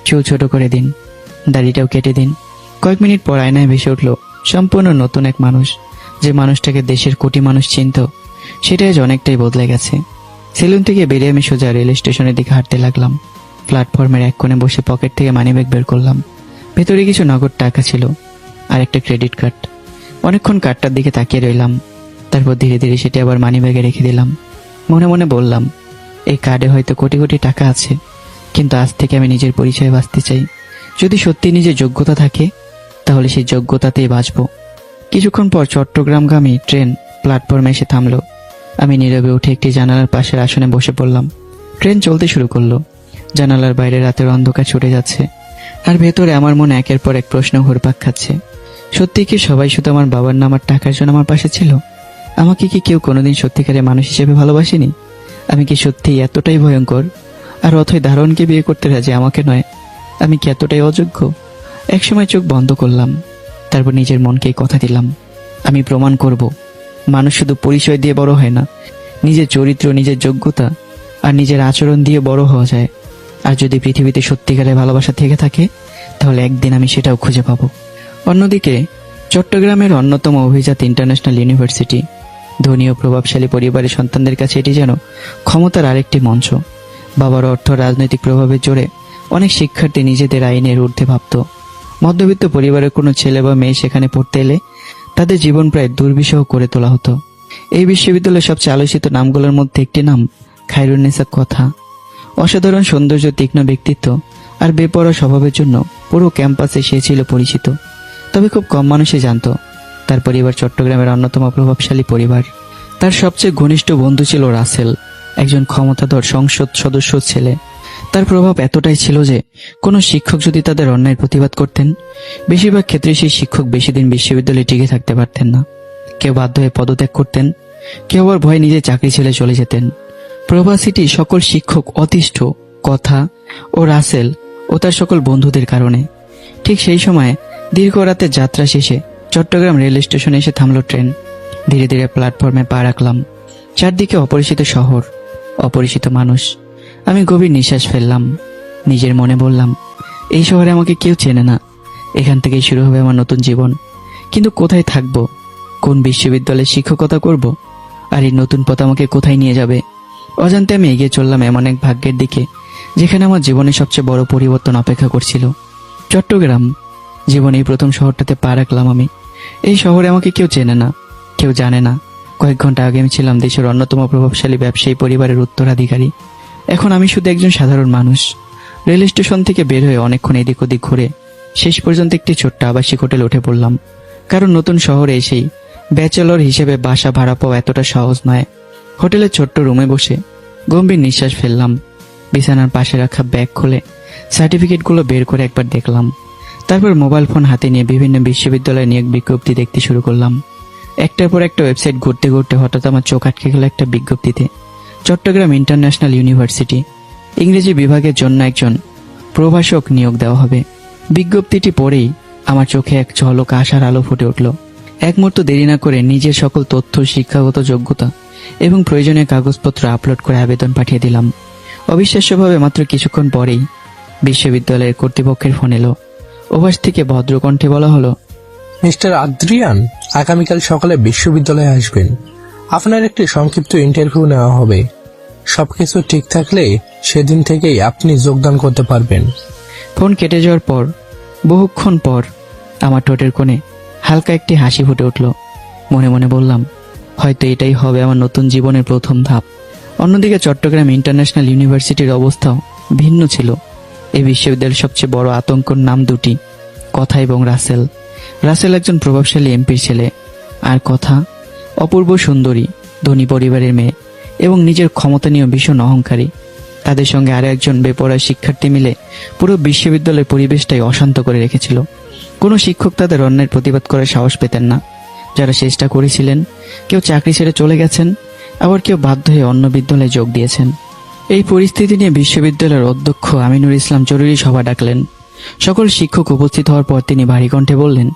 চুল ছোট করে দিন, দাড়িটাও কেটে দিন। কয়েক মিনিট পর আয়নায় ভেসে উঠল সম্পূর্ণ নতুন এক মানুষ। যে মানুষটাকে দেশের কোটি মানুষ চিনত, সেটাই আজ অনেকটাই বদলে গেছে। সেলুন থেকে বেরিয়ে আমি সোজা রেল স্টেশনের দিকে হাঁটতে লাগলাম। প্ল্যাটফর্মের এক কোণে বসে পকেট থেকে মানিব্যাগ বের করলাম। ভেতরে কিছু নগদ টাকা ছিল আর একটা ক্রেডিট কার্ড। অনেকক্ষণ কার্ডটার দিকে তাকিয়ে রইলাম। তারপর ধীরে ধীরে সেটি আবার মানিব্যাগে রেখে দিলাম। মনে মনে বললাম, এই কার্ডে হয়তো কোটি কোটি টাকা আছে, কিন্তু আজ থেকে আমি নিজের পরিচয়ে বাঁচতে চাই। যদি সত্যি নিজের যোগ্যতা থাকে, তাহলে সেই যোগ্যতাতেই বাঁচব। কিছুক্ষণ পর চট্টগ্রামগামী ট্রেন প্ল্যাটফর্মে এসে থামলো। আমি নীরবে উঠে একটি জানালার পাশের আসনে বসে পড়লাম। ট্রেন চলতে শুরু করলো। জানালার বাইরে রাতের অন্ধকার ছুটে যাচ্ছে, আর ভেতরে আমার মনে একের পর এক প্রশ্ন ঘুরপাক খাচ্ছে। সত্যি কি সবাই শুধু আমার বাবার নাম আর টাকার জন্য আমার পাশে ছিল? আমাকে কি কেউ কোনোদিন সত্যিকারের মানুষ হিসেবে ভালোবাসেনি? আমি কি সত্যিই এতটাই ভয়ঙ্কর? আর অথই দারোয়ানকে বিয়ে করতে রাজি, আমাকে নয়? আমি কি এতটাই অযোগ্য? একসময় চোখ বন্ধ করলাম, তারপর নিজের মনকে কথা দিলাম, আমি প্রমাণ করব, মানুষ শুধু পরিচয় দিয়ে বড় হয় না, নিজের চরিত্র, নিজের যোগ্যতা আর নিজের আচরণ দিয়ে বড় হওয়া যায়। আর যদি পৃথিবীতে সত্যিকারের ভালোবাসা থেকে থাকে, তাহলে একদিন আমি সেটাও খুঁজে পাবো। অন্যদিকে চট্টগ্রামের অন্যতম অভিজাত ইন্টারন্যাশনাল ইউনিভার্সিটি, ধনী ও প্রভাবশালী পরিবারের সন্তানদের কাছে এটি যেন ক্ষমতার আরেকটি মঞ্চ। বাবার অর্থ, রাজনৈতিক প্রভাবের জোরে অনেক শিক্ষার্থী নিজেদের আইনের ঊর্ধ্বে ভাবত। মধ্যবিত্ত পরিবারের কোনো ছেলে বা মেয়ে সেখানে পড়তে এলে তাদের জীবন প্রায় দুর্বিষহ করে তোলা হতো। এই বিশ্ববিদ্যালয়ের সবচেয়ে আলোচিত নামগুলোর মধ্যে একটি নাম খায়রুন্নেসা কথা। অসাধারণ সৌন্দর্য, তীক্ষ্ণ ব্যক্তিত্ব আর বেপরোয়া স্বভাবের জন্য পুরো ক্যাম্পাসে সে ছিল পরিচিত। তবে খুব কম মানুষই জানত তার পরিবার চট্টগ্রামের অন্যতম প্রভাবশালী পরিবার। তার সবচেয়ে ঘনিষ্ঠ বন্ধু ছিল রাসেল, একজন ক্ষমতাধর সংসদ সদস্য ছেলে। তার প্রভাব এতটাই ছিল যে কোনো শিক্ষক যদি তাদের অন্যায়ের প্রতিবাদ করতেন, বেশিরভাগ ক্ষেত্রে সেই শিক্ষক বেশি দিন বিশ্ববিদ্যালয়ে টিকে থাকতে পারতেন না। কেউ বাধ্য হয়ে পদত্যাগ করতেন, কেউ আবার ভয়ে নিজের চাকরি ছেড়ে চলে যেতেন। প্রভাসিটি সকল শিক্ষক অতিষ্ঠ কথা ও রাসেল ও তার সকল বন্ধুদের কারণে। ঠিক সেই সময় দীর্ঘ রাতের যাত্রা শেষে চট্টগ্রাম রেল স্টেশনে এসে থামল ট্রেন। ধীরে ধীরে প্ল্যাটফর্মে পা রাখলাম। চারদিকে অপরিচিত শহর, অপরিচিত মানুষ। আমি গভীর নিঃশ্বাস ফেললাম। নিজের মনে বললাম, এই শহরে আমাকে কেউ চেনে না, এখান থেকেই শুরু হবে আমার নতুন জীবন। কিন্তু কোথায় থাকবো, কোন বিশ্ববিদ্যালয়ে শিক্ষকতা করব, আর এই নতুন পথ আমাকে কোথায় নিয়ে যাবে? অজান্তে আমি এগিয়ে চললাম এমন এক ভাগ্যের দিকে যেখানে আমার জীবনের সবচেয়ে বড় পরিবর্তন অপেক্ষা করছিল। চট্টগ্রাম, জীবনে এই প্রথম শহরটাতে পা রাখলাম আমি। এই শহরে আমাকে কেউ চেনে না, কেউ জানে না। কয়েক ঘন্টা আগে আমি ছিলাম দেশের অন্যতম প্রভাবশালী ব্যবসায়ী পরিবারের উত্তরাধিকারী। এখন আমি শুধু একজন সাধারণ মানুষ। রেল স্টেশন থেকে বের হয়ে অনেকক্ষণ এদিক ওদিক ঘুরে শেষ পর্যন্ত একটি ছোট্ট আবাসিক হোটেলে উঠে পড়লাম। কারণ নতুন শহরে এসেই ব্যাচেলর হিসেবে বাসা ভাড়া পাওয়া এতটা সহজ নয়। হোটেলের ছোট্ট রুমে বসে গম্ভীর নিঃশ্বাস ফেললাম। বিছানার পাশে রাখা ব্যাগ খুলে সার্টিফিকেটগুলো বের করে একবার দেখলাম। তারপর মোবাইল ফোন হাতে নিয়ে বিভিন্ন বিশ্ববিদ্যালয়ে নিয়োগ বিজ্ঞপ্তি দেখতে শুরু করলাম। একটার পর একটা ওয়েবসাইট ঘুরতে ঘুরতে হঠাৎ আমার চোখ আটকে গেল একটা বিজ্ঞপ্তিতে। চট্টগ্রাম ইন্টারন্যাশনাল ইউনিভার্সিটি, ইংরেজি বিভাগের জন্য একজন প্রভাষক নিয়োগ দেওয়া হবে। বিজ্ঞপ্তিটি পড়েই আমার চোখে এক ঝলক আশার আলো ফুটে উঠল। এক মুহূর্ত দেরি না করে নিজের সকল তথ্য, শিক্ষাগত যোগ্যতা এবং প্রয়োজনীয় কাগজপত্র আপলোড করে আবেদন পাঠিয়ে দিলাম। অবিশ্বাস্যভাবে মাত্র কিছুক্ষণ পরেই বিশ্ববিদ্যালয়ের কর্তৃপক্ষের ফোন এলো। ওভাস থেকে ভদ্রকণ্ঠে বলা হলো, মিস্টার আদ্রিয়ান, আগামীকাল সকালে বিশ্ববিদ্যালয়ে আসবেন। আপনার একটি সংক্ষিপ্ত ইন্টারভিউ নেওয়া হবে। সবকিছু ঠিক থাকলে সেদিন থেকেই আপনি যোগদান করতে পারবেন। ফোন কেটে যাওয়ার পর বহুক্ষণ পর আমার ঠোঁটের কোণে হালকা একটি হাসি ফুটে উঠল। মনে মনে বললাম, হয়তো এটাই হবে আমার নতুন জীবনের প্রথম ধাপ। অন্যদিকে চট্টগ্রাম ইন্টারন্যাশনাল ইউনিভার্সিটির অবস্থাও ভিন্ন ছিল। এই বিশ্ববিদ্যালয়ের সবচেয়ে বড় আতঙ্কর নাম দুটি, কথা এবং রাসেল। রাসেল একজন প্রভাবশালী এমপির ছেলে, আর কথা অপূর্ব সুন্দরী, ধনী পরিবারের মেয়ে এবং নিজের ক্ষমতা নিয়ে ভীষণ অহংকারী। তাদের সঙ্গে আরো একজন বেপরোয়া শিক্ষার্থী মিলে পুরো বিশ্ববিদ্যালয়ের পরিবেশটাই অশান্ত করে রেখেছিল। কোনো শিক্ষক তাদের অন্যের প্রতিবাদ করার সাহস পেতেন না। যারা চেষ্টা করেছিলেন, কেউ চাকরি ছেড়ে চলে গেছেন, আবার কেউ বাধ্য হয়ে অন্য বিদ্যালয়ে যোগ দিয়েছেন। এই পরিস্থিতি নিয়ে বিশ্ববিদ্যালয়ের অধ্যক্ষ আমিনুল ইসলাম জরুরি সভা ডাকলেন। সকল শিক্ষক উপস্থিত হওয়ার পর তিনি ভারী কণ্ঠে বললেন,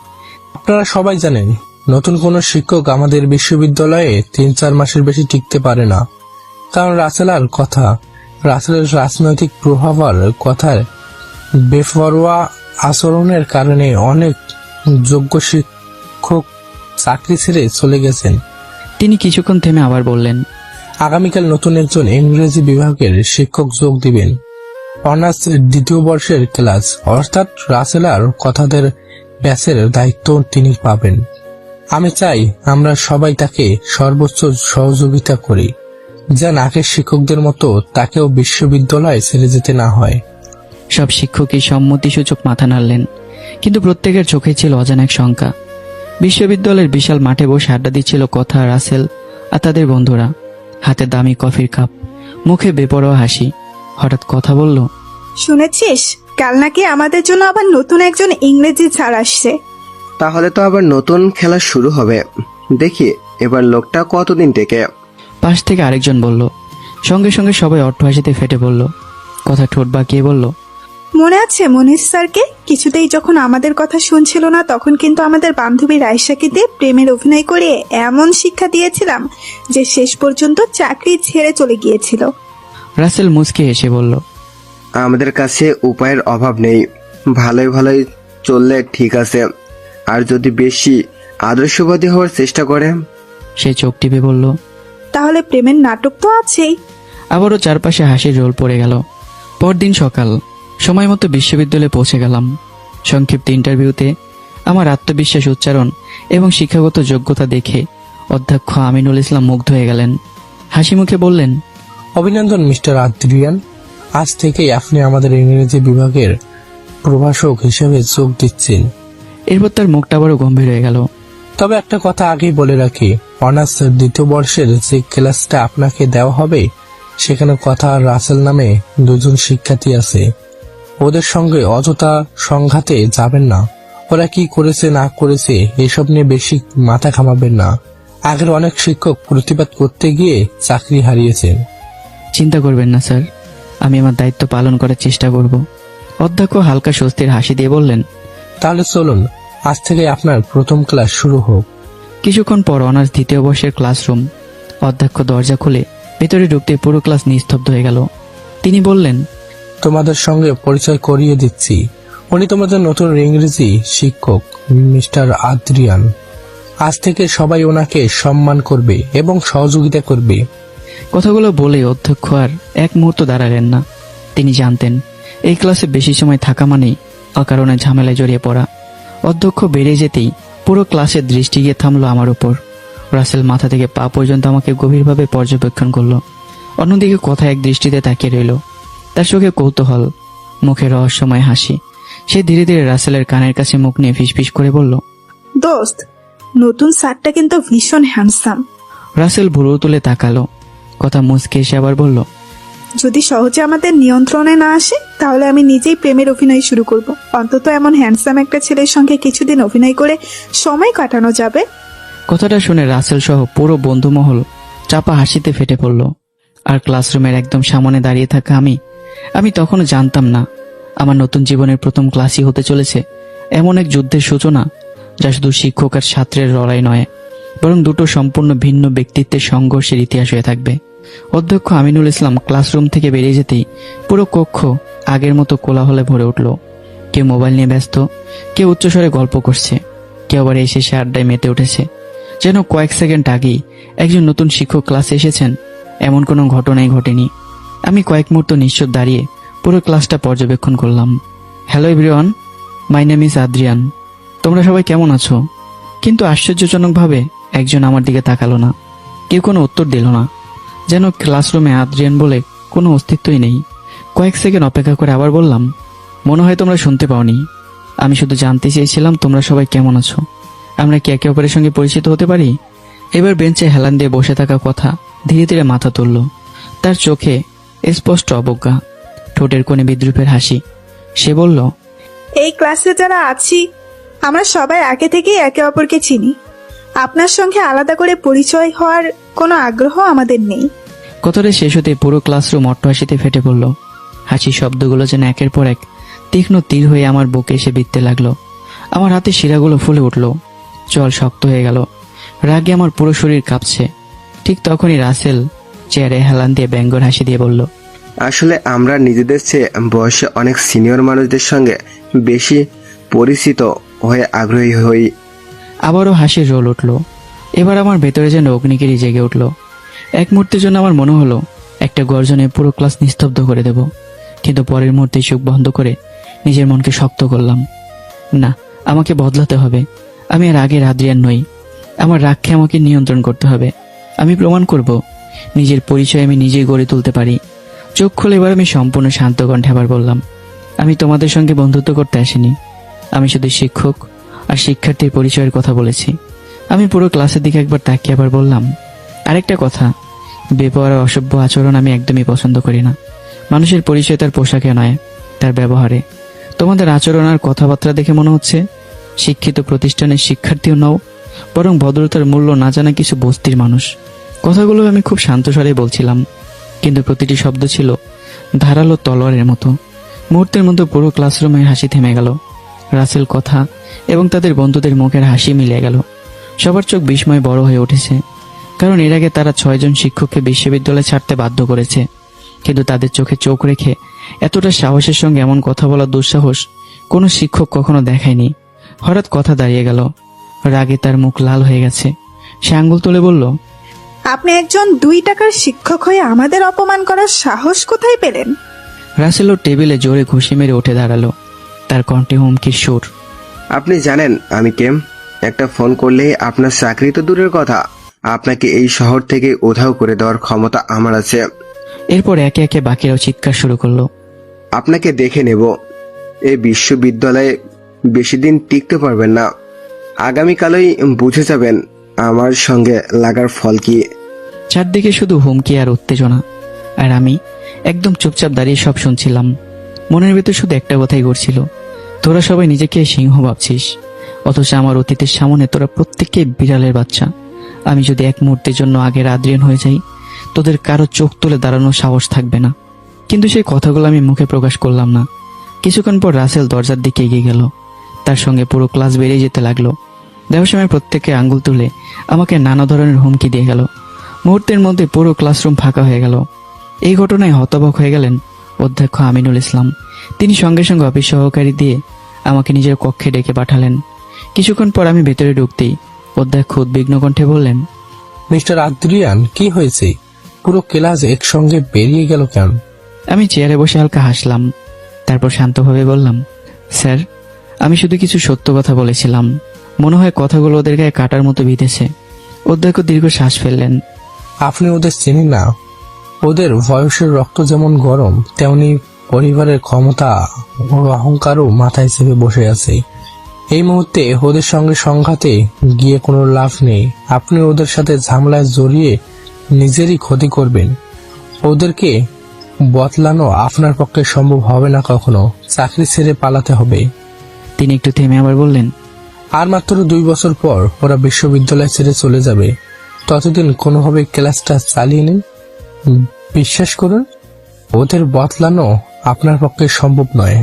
আপনারা সবাই জানেন নতুন কোনো শিক্ষক আমাদের বিশ্ববিদ্যালয়ে 3-4 মাসের বেশি টিকতে পারে না। কারণ রাসেলের রাজনৈতিক প্রভাব আর কথার বেপরোয়া আচরণের কারণে অনেক যোগ্য শিক্ষক চাকরি ছেড়ে চলে গেছেন। তিনি কিছুক্ষণ থেমে আবার বললেন, আগামীকাল নতুন একজন ইংরেজি বিভাগের শিক্ষক যোগ দিবেন। অনার্স 2য় বর্ষের ক্লাস, অর্থাৎ রাসেল আর কথাদের ব্যাচের দায়িত্ব তিনি পাবেন। আমি চাই আমরা সবাই তাকে সর্বোচ্চ সহযোগিতা করি, যেন আগের শিক্ষকদের মতো তাকেও বিশ্ববিদ্যালয়ে ছেড়ে যেতে না হয়। সব শিক্ষকই সম্মতিসূচক মাথা নাড়লেন, কিন্তু প্রত্যেকের চোখে ছিল অজানা এক শঙ্কা। বিশ্ববিদ্যালয়ের বিশাল মাঠে বসে আড্ডা দিচ্ছিল কথা, রাসেল আর তাদের বন্ধুরা, হাতে দামি কফির কাপ, মুখে বেপরোয়া হাসি। হঠাৎ কথা বলল, শুনেছিস কাল নাকি আমাদের জন্য আবার নতুন একজন ইংরেজি স্যার আসছে। তাহলে তো আবার নতুন খেলা শুরু হবে। দেখি এবার লোকটা কতদিন টেকে। পাশ থেকে আরেকজন বলল। সঙ্গে সঙ্গে সবাই অট্টহাসিতে ফেটে পড়ল। কথা ঠোঁট বাঁকিয়ে বলল, মনে আছে মনীষ স্যারকে? কিছুতেই যখন আমাদের কথা শুনছিল না, তখন কিন্তু আমাদের বান্ধবী রাইসাকে দিয়ে প্রেমের অভিনয় করে এমন শিক্ষা দিয়েছিলাম যে শেষ পর্যন্ত চাকরি ছেড়ে চলে গিয়েছিল। রাসেল মুচকে হেসে বলল, আমাদের কাছে উপায়ের অভাব নেই। ভালোই ভালোই চললে ঠিক আছে, আর যদি বেশি আদর্শবাদী হওয়ার চেষ্টা করে। সে চোখ টিপে বলল, তাহলে প্রেমের নাটক তো আছেই। আবারও চারপাশে হাসির রোল পড়ে গেল। পরদিন সকাল, সময় মতো বিশ্ববিদ্যালয়ে পৌঁছে গেলাম। সংক্ষিপ্ত ইন্টারভিউতে আমার আত্মবিশ্বাস, উচ্চারণ এবং শিক্ষাগত যোগ্যতা দেখে অধ্যক্ষ আমিনুল ইসলাম মুগ্ধ হয়ে গেলেন। হাসি মুখে বললেন, অভিনন্দন মিস্টার আদ্রিয়ান, আজ থেকেই আপনি আমাদের ইংরেজি বিভাগের প্রভাষক হিসেবে যোগ দিচ্ছেন। এরপর তার মুখটা আবারও গম্ভীর হয়ে গেল। তবে একটা কথা আগেই বলে রাখি, অনার্স 2য় বর্ষের যে ক্লাসটা আপনাকে দেওয়া হবে, সেখানে কথা আর রাসেল নামে 2জন শিক্ষার্থী আছে। ওদের সঙ্গে অযথা সংঘাতে যাবেন না। ওরা কি করেছে না করেছে এসব নিয়ে বেশি মাথা ঘামাবেন না। আগের অনেক শিক্ষক প্রতিবাদ করতে গিয়ে চাকরি হারিয়েছেন। চিন্তা করবেন না স্যার, আমি আমার দায়িত্ব পালন করার চেষ্টা করব। অধ্যক্ষ হালকা স্বস্তির হাসি দিয়ে বললেন, তাহলে চলুন আজ থেকে আপনার প্রথম ক্লাস শুরু হোক। কিছুক্ষণ পর অনার্স 2য় বর্ষের ক্লাসরুম। অধ্যক্ষ দরজা খুলে ভেতরে ঢুকতে পুরো ক্লাস নিস্তব্ধ হয়ে গেল। তিনি বললেন, তোমাদের সঙ্গে পরিচয় করিয়ে দিচ্ছি, উনি তোমাদের নতুন ইংরেজি শিক্ষক মিস্টার আদ্রিয়ান। আজ থেকে সবাই ওনাকে সম্মান করবে এবং সহযোগিতা করবে। কথাগুলো বলে অধ্যক্ষ আর এক মুহূর্ত দাঁড়ালেন না। তিনি জানতেন এই ক্লাসে বেশি সময় থাকা মানেই অকারণে ঝামেলায় জড়িয়ে পড়া। অধ্যক্ষ বেরিয়ে যেতেই পুরো ক্লাসের দৃষ্টি গিয়ে থামলো আমার উপর। রাসেল মাথা থেকে পা পর্যন্ত আমাকে গভীরভাবে পর্যবেক্ষণ করলো। অন্যদিকে কথা এক দৃষ্টিতে তাকিয়ে রইল। তার চোখে কৌতূহল, মুখে রহস্যময় হাসি। সে ধীরে ধীরে রাসেলের কানের কাছে মুখ নিয়ে ফিসফিস করে বলল, দোস্ত, নতুন স্যারটা কিন্তু ভীষণ হ্যান্ডসাম। রাসেল ভুরু তুলে তাকালো। কথা মুচকে এসে আবার বলল, যদি সহজে আমাদের নিয়ন্ত্রণে না আসে তাহলে আমি নিজেই প্রেমের অভিনয় শুরু করব। অন্তত এমন হ্যান্ডসাম একটা ছেলের সঙ্গে কিছুদিন অভিনয় করে সময় কাটানো যাবে। কথাটা শুনে রাসেল সহ পুরো বন্ধুমহল চাপা হাসিতে ফেটে পড়ল। আর ক্লাসরুমের একদম সামনে দাঁড়িয়ে থাকা আমি তখনও জানতাম না আমার নতুন জীবনের প্রথম ক্লাসই হতে চলেছে এমন এক যুদ্ধের সূচনা, যা শুধু শিক্ষক আর ছাত্রের লড়াই নয়, বরং দুটো সম্পূর্ণ ভিন্ন ব্যক্তিত্বের সংঘর্ষের ইতিহাস হয়ে থাকবে। অধ্যক্ষ আমিনুল ইসলাম ক্লাসরুম থেকে বেরিয়ে যেতেই পুরো কক্ষ আগের মতো কোলাহলে ভরে উঠল। কেউ মোবাইল নিয়ে ব্যস্ত, কেউ উচ্চস্বরে গল্প করছে, কেউ আবার এই শেষে আড্ডায় মেতে উঠেছে। যেন কয়েক সেকেন্ড আগেই একজন নতুন শিক্ষক ক্লাসে এসেছেন, এমন কোনো ঘটনাই ঘটেনি। আমি কয়েক মুহূর্ত নিশ্চুপ দাঁড়িয়ে পুরো ক্লাসটা পর্যবেক্ষণ করলাম। Hello everyone, my name is Adrian. তোমরা সবাই কেমন আছো? কিন্তু আশ্চর্যজনকভাবে একজন আমার দিকে তাকালো না। কেউ কোনো উত্তর দিল না। যেন ক্লাসরুমে আদ্রিয়ান বলে কোনো অস্তিত্বই নেই। কয়েক সেকেন্ড অপেক্ষা করে আবার বললাম, মনে হয় তোমরা শুনতে পাওনি। আমি শুধু জানতে চেয়েছিলাম তোমরা সবাই কেমন আছো। আমরা কি একে অপরের সঙ্গে পরিচিত হতে পারি? এবার বেঞ্চে হেলান দিয়ে বসে থাকা কথা ধীরে ধীরে মাথা তুলল। তার চোখে স্পষ্ট অবজ্ঞা, ঠোঁটের কোণে বিদ্রুপের হাসি। সে বলল, এই ক্লাসে যারা আছি আমরা সবাই আগে থেকেই একে অপরকে চিনি। আপনার সঙ্গে আলাদা করে পরিচয় হওয়ার কোনো আগ্রহ আমাদের নেই। কথাটা শেষ হতে পুরো ক্লাসরুম অট্টহাসিতে ফেটে পড়ল। হাসির শব্দগুলো যেন একের পর এক তীক্ষ্ণ তীর হয়ে আমার বুকে এসে বিঁধতে লাগলো। আমার হাতে শিরাগুলো ফুলে উঠল, চল শক্ত হয়ে গেল, রাগে আমার পুরো শরীর কাঁপছে। ঠিক তখনই রাসেল চেয়ারে হেলান দিয়ে ব্যঙ্গর হাসি দিয়ে বলল, আসলে আমরা নিজেদের চেয়ে বয়সে অনেক সিনিয়র মানুষদের সঙ্গে বেশি পরিচিত হয়ে আগ্রহী হই। আবারও হাসির রোল উঠল। এবার আমার ভেতরে যেন অগ্নিগিরি জেগে উঠল। এক মুহূর্তের জন্য আমার মনে হলো একটা গর্জনে পুরো ক্লাস নিস্তব্ধ করে দেব, কিন্তু পরের মুহূর্তে চোখ বন্ধ করে নিজের মনকে শক্ত করলাম। না, আমাকে বদলাতে হবে। আমি আর আগের আদ্রিয়ান নই। আমার রাগকে আমাকে নিয়ন্ত্রণ করতে হবে। আমি প্রমাণ করব নিজের পরিচয় আমি নিজেই গড়ে তুলতে পারি। চোখ খুলে এবার আমি সম্পূর্ণ শান্ত কণ্ঠে আবার বললাম, আমি তোমাদের সঙ্গে বন্ধুত্ব করতে আসিনি। আমি শুধু শিক্ষক আর শিক্ষার্থীর পরিচয়ের কথা বলেছি। আমি পুরো ক্লাসের দিকে একবার তাকিয়ে আবার বললাম, আরেকটা কথা, বেপরোয়া অসভ্য আচরণ আমি একদমই পছন্দ করি না। মানুষের পরিচয় তার পোশাকে নয়, তার ব্যবহারে। তোমাদের আচরণ আর কথাবার্তা দেখে মনে হচ্ছে শিক্ষিত প্রতিষ্ঠানের শিক্ষার্থীও নও, বরং ভদ্রতার মূল্য না জানা কিছু বস্তির মানুষ। কথাগুলো আমি খুব শান্ত স্বরে বলছিলাম, কিন্তু প্রতিটি শব্দ ছিল ধারালো তলোয়ারের মতো। মুহূর্তের মধ্যে পুরো ক্লাসরুমের হাসি থেমে গেল। রাসেল কথা এবং তাদের বন্ধুদের মুখের হাসি মিলে গেল। সবার চোখ বিস্ময় বড় হয়ে উঠেছে, কারণ এর আগে তারা 6 জন শিক্ষককে বিশ্ববিদ্যালয় ছাড়তে বাধ্য করেছে, কিন্তু তাদের চোখে চোখ রেখে এতটা সাহসের সঙ্গে এমন কথা বলার দুঃসাহস কোনো শিক্ষক কখনো দেখায়নি। হঠাৎ কথা দাঁড়িয়ে গেল, রাগে তার মুখ লাল হয়ে গেছে। সে আঙ্গুল তুলে বলল, আপনি একজন 2 টাকার শিক্ষক হয়ে আমাদের অপমান করার সাহস কোথায় পেলেন? রাসেলও টেবিলে জোরে ঘুষি মেরে উঠে দাঁড়ালো, তার কণ্ঠে হুমকির সুর। আপনি জানেন আমি কেম? একটা ফোন করলেই আপনার চাকরি তো দূরের কথা, আপনাকে এই শহর থেকে উধাও করে দেওয়ার ক্ষমতা আমার আছে। এরপর একে একে বাকিরাও চিৎকার শুরু করলো, আপনাকে দেখে নেব। এই বিশ্ববিদ্যালয়ে বেশি দিন টিকতে পারবেন না। আগামীকালই বুঝে যাবেন আমার সঙ্গে লাগার ফল কি। চারদিকে শুধু হুমকি আর উত্তেজনা, আর আমি একদম চুপচাপ দাঁড়িয়ে সব শুনছিলাম। মনের ভেতর শুধু একটা কথাই ঘুরছিল, তোরা সবাই নিজেকে সিংহ ভাবছিস, অথচ আমার অতীতের সামনে তোরা প্রত্যেককে বিড়ালের বাচ্চা। আমি যদি এক মুহূর্তের জন্য আগের আদ্রিয়ান হয়ে যাই, তোদের কারো চোখ তুলে দাঁড়ানোর সাহস থাকবে না। কিন্তু সেই কথাগুলো আমি মুখে প্রকাশ করলাম না। কিছুক্ষণ পর রাসেল দরজার দিকে এগিয়ে গেল, তার সঙ্গে পুরো ক্লাস বেরিয়ে যেতে লাগলো। দেওয়ার সময় প্রত্যেকে আঙ্গুল তুলে আমাকে নানা ধরনের হুমকি দিয়ে গেল। মুহূর্তের মধ্যে পুরো ক্লাসরুম ফাঁকা হয়ে গেল। এই ঘটনায় হতবাক হয়ে গেলেন অধ্যক্ষ আমিনুল ইসলাম। তিনি সঙ্গে সঙ্গে অফিস সহকারী দিয়ে আমাকে নিজের কক্ষে ডেকে পাঠালেন। কিছুক্ষণ পর আমি ভেতরে ঢুকতেই অধ্যক্ষ উদ্বিগ্ন কণ্ঠে বললেন, মিস্টার আদ্রিয়ান, কি হয়েছে? পুরো ক্লাস একসঙ্গে বেরিয়ে গেল কেন? আমি চেয়ারে বসে হালকা হাসলাম, তারপর শান্তভাবে বললাম, স্যার, আমি শুধু কিছু সত্য কথা বলেছিলাম। মনে হয় কথাগুলো ওদের গায়ে কাটার মতো বিঁধেছে। অধ্যক্ষ দীর্ঘ শ্বাস ফেললেন। আপনি ওদের চেনেন না? ওদের বয়সের রক্ত যেমন গরম, তেমনি পরিবারের ক্ষমতা ও অহংকারও মাথায় চেপে বসে আছে। এই মুহূর্তে ওদের সঙ্গে সংঘাতে গিয়ে কোনো লাভ নেই। আপনি ওদের সাথে ঝামেলায় জড়িয়ে নিজেরই ক্ষতি করবেন। ওদেরকে বদলানো আপনার পক্ষে সম্ভব হবে না কখনো। চাকরি ছেড়ে পালাতে হবে। তিনি একটু থেমে আবার বললেন, আর মাত্র 2 বছর পর ওরা বিশ্ববিদ্যালয় ছেড়ে চলে যাবে। ততদিন কোনোভাবে ক্লাসটা চালিয়ে নিন। বিশ্বাস করুন, ওদের বদলানো আপনার পক্ষে সম্ভব নয়।